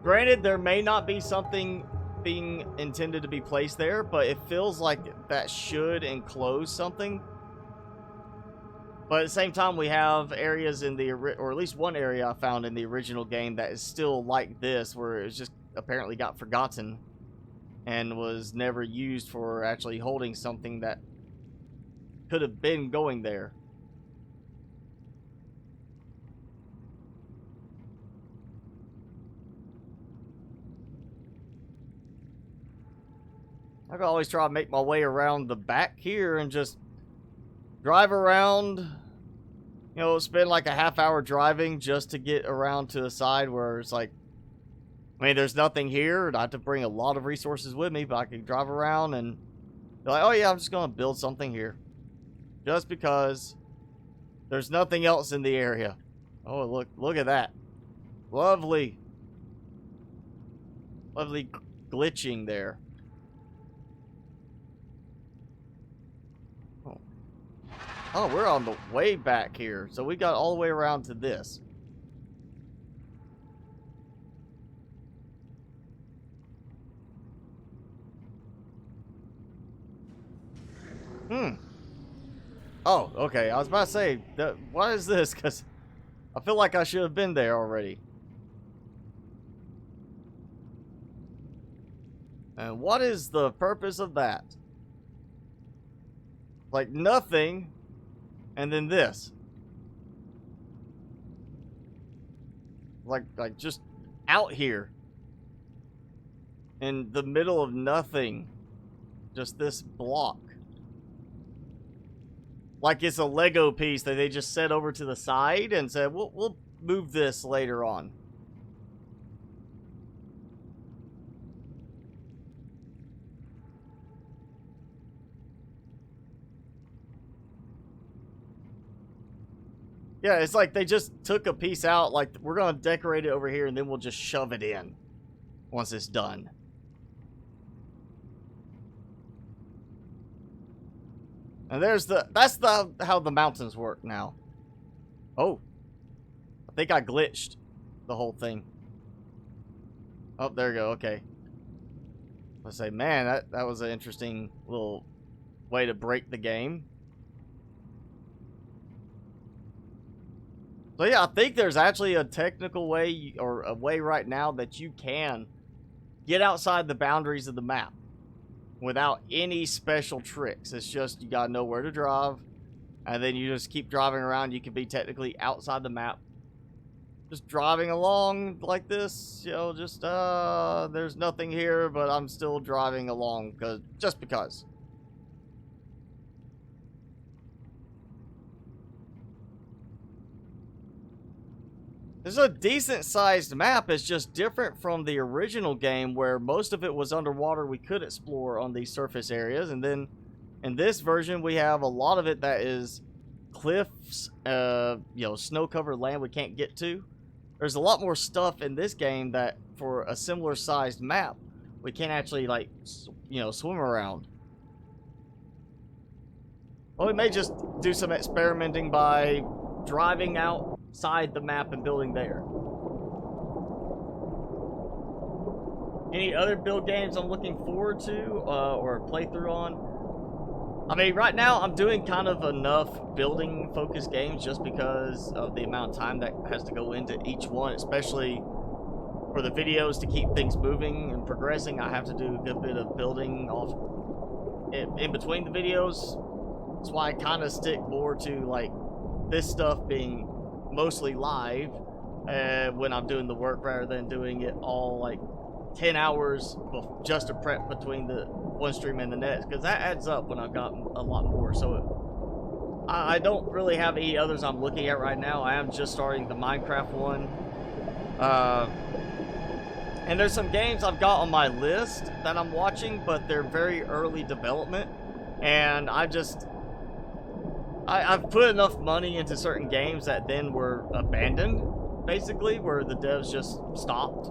granted there may not be something being intended to be placed there, but it feels like that should enclose something. But at the same time, we have areas in the, or at least one area I found in the original game that is still like this, where it was just apparently got forgotten and was never used for actually holding something that could have been going there. I can always try to make my way around the back here and just drive around, you know, spend like a half-hour driving just to get around to the side where it's like, I mean, there's nothing here, and I have to bring a lot of resources with me, but I can drive around and be like, oh yeah, I'm just going to build something here. Just because there's nothing else in the area. Oh, look at that. Lovely. Lovely glitching there. Oh, we're on the way back here. So we got all the way around to this. Oh, okay. I was about to say, what is this? Because I feel like I should have been there already. And what is the purpose of that? Like nothing. And then this. Like just out here. In the middle of nothing. Just this block. Like it's a Lego piece that they just set over to the side and said, we'll move this later on. Yeah, it's like they just took a piece out, like, we're going to decorate it over here, and then we'll just shove it in once it's done. And that's how the mountains work now. Oh. I think I glitched the whole thing. Oh, there you go, okay. I say, man, that was an interesting little way to break the game. So yeah, I think there's actually a technical way, or a way right now that you can get outside the boundaries of the map without any special tricks. It's just you gotta know where to drive, and then you just keep driving around. You can be technically outside the map, just driving along like this, you know, just there's nothing here, but I'm still driving along just because. There's a decent sized map. It's just different from the original game where most of it was underwater. We could explore on these surface areas, and then in this version we have a lot of it that is cliffs, you know, snow covered land we can't get to. There's a lot more stuff in this game that for a similar sized map we can't actually, like, you know, swim around. Well, we may just do some experimenting by driving outside the map and building there. Any other build games I'm looking forward to or playthrough on? I mean, right now I'm doing kind of enough building focused games just because of the amount of time that has to go into each one, especially for the videos to keep things moving and progressing. I have to do a good bit of building off in between the videos. That's why I kind of stick more to, like, this stuff being mostly live when I'm doing the work, rather than doing it all like 10 hours just to prep between the one stream and the next, because that adds up when I've got a lot more. So I don't really have any others I'm looking at right now. I am just starting the Minecraft one, and there's some games I've got on my list that I'm watching, but they're very early development, and I've put enough money into certain games that then were abandoned, basically, where the devs just stopped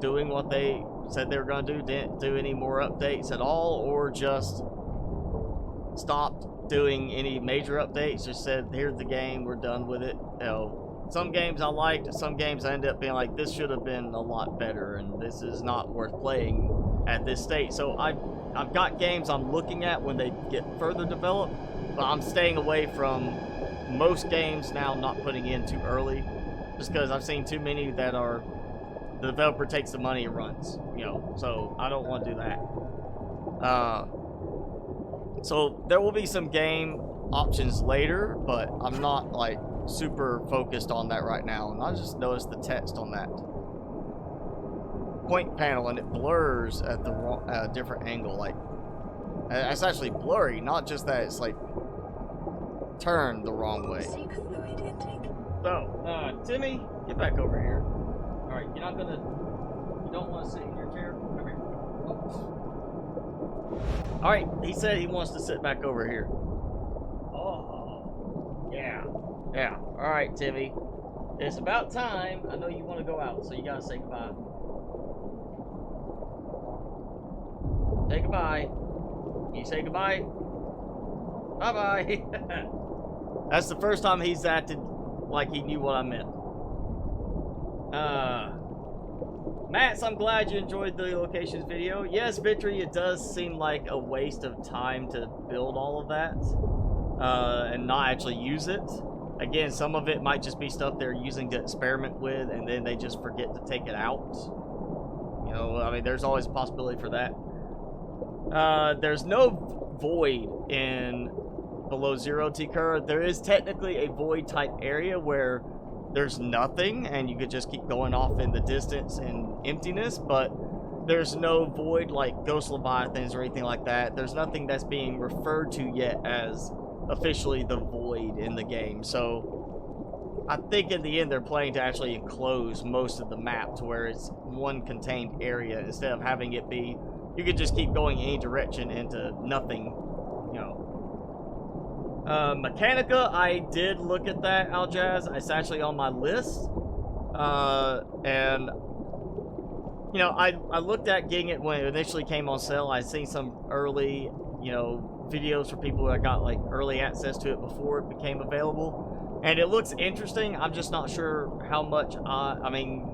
doing what they said they were going to do, didn't do any more updates at all, or just stopped doing any major updates, just said, here's the game, we're done with it. You know, some games I liked, some games I ended up being like, this should have been a lot better, and this is not worth playing at this state. So I've got games I'm looking at when they get further developed, but I'm staying away from most games now, not putting in too early, just because I've seen too many that are the developer takes the money and runs, you know, so I don't want to do that. So there will be some game options later, but I'm not, like, super focused on that right now. And I just noticed the text on that point panel, and it blurs at the wrong, different angle. Like, it's actually blurry, not just that it's, like, turned the wrong way. So, Timmy, get back over here. Alright, you don't want to sit in your chair? Come here. Alright, he said he wants to sit back over here. Oh, yeah. Yeah. Alright, Timmy. It's about time. I know you want to go out, so you gotta say goodbye. Say goodbye. Can you say goodbye? Bye-bye. That's the first time he's acted like he knew what I meant. Mats, I'm glad you enjoyed the locations video. Yes, Victory, it does seem like a waste of time to build all of that and not actually use it. Again, some of it might just be stuff they're using to experiment with, and then they just forget to take it out. You know, I mean, there's always a possibility for that. There's no void in Below Zero T-Cur. There is technically a void type area where there's nothing and you could just keep going off in the distance in emptiness, but there's no void like Ghost Leviathans or anything like that. There's nothing that's being referred to yet as officially the void in the game. So I think in the end they're planning to actually enclose most of the map to where it's one contained area instead of having it be you could just keep going any direction into nothing, you know. Mechanica, I did look at that, Aljaz. It's actually on my list. And, you know, I looked at getting it when it initially came on sale. I'd seen some early, you know, videos for people that got, like, early access to it before it became available. And it looks interesting. I'm just not sure how much, I mean,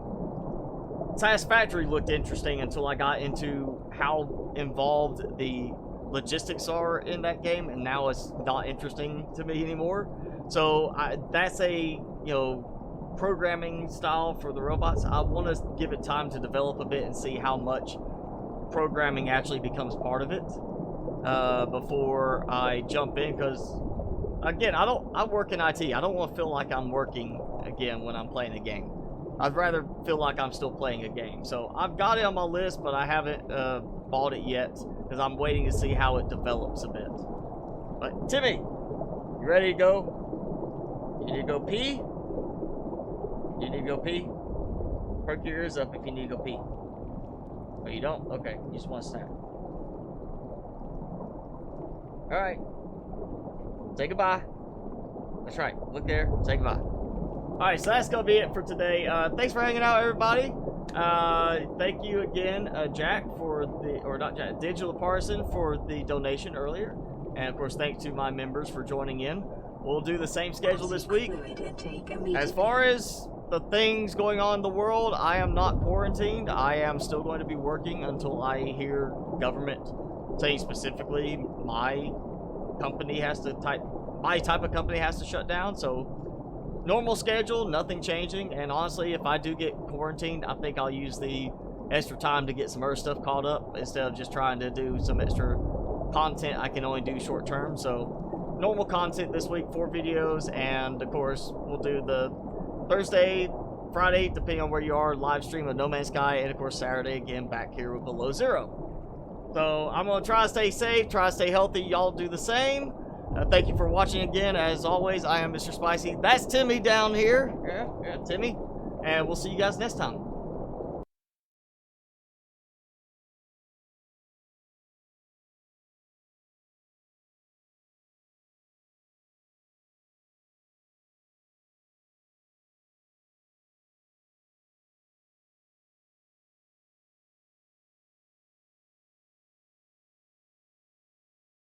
Satisfactory looked interesting until I got into how involved the logistics are in that game, and now it's not interesting to me anymore. So that's a, you know, programming style for the robots. I want to give it time to develop a bit and see how much programming actually becomes part of it before I jump in, because again, I work in IT. I don't want to feel like I'm working again when I'm playing a game. I'd rather feel like I'm still playing a game. So I've got it on my list, but I haven't bought it yet because I'm waiting to see how it develops a bit. But Timmy, you ready to go? You need to go pee? You need to go pee? Perk your ears up if you need to go pee. Oh, you don't? Okay, you just want to snap. Alright. Say goodbye. That's right. Look there. Say goodbye. Alright, so that's going to be it for today. Thanks for hanging out, everybody. Thank you again, Jack, for the, or not Jack, Digital Partisan for the donation earlier. And, of course, thanks to my members for joining in. We'll do the same schedule this week. As far as the things going on in the world, I am not quarantined. I am still going to be working until I hear government saying specifically my company has to my type of company has to shut down. So normal schedule, nothing changing. And honestly, if I do get quarantined, I think I'll use the extra time to get some other stuff caught up instead of just trying to do some extra content I can only do short term. So normal content this week, 4 videos, and of course we'll do the Thursday, Friday, depending on where you are, live stream of No Man's Sky, and of course Saturday again back here with Below Zero. So I'm gonna try to stay safe, try to stay healthy. Y'all do the same. Thank you for watching again. As always, I am Mr. Spicy. That's Timmy down here. Yeah, Timmy. And we'll see you guys next time.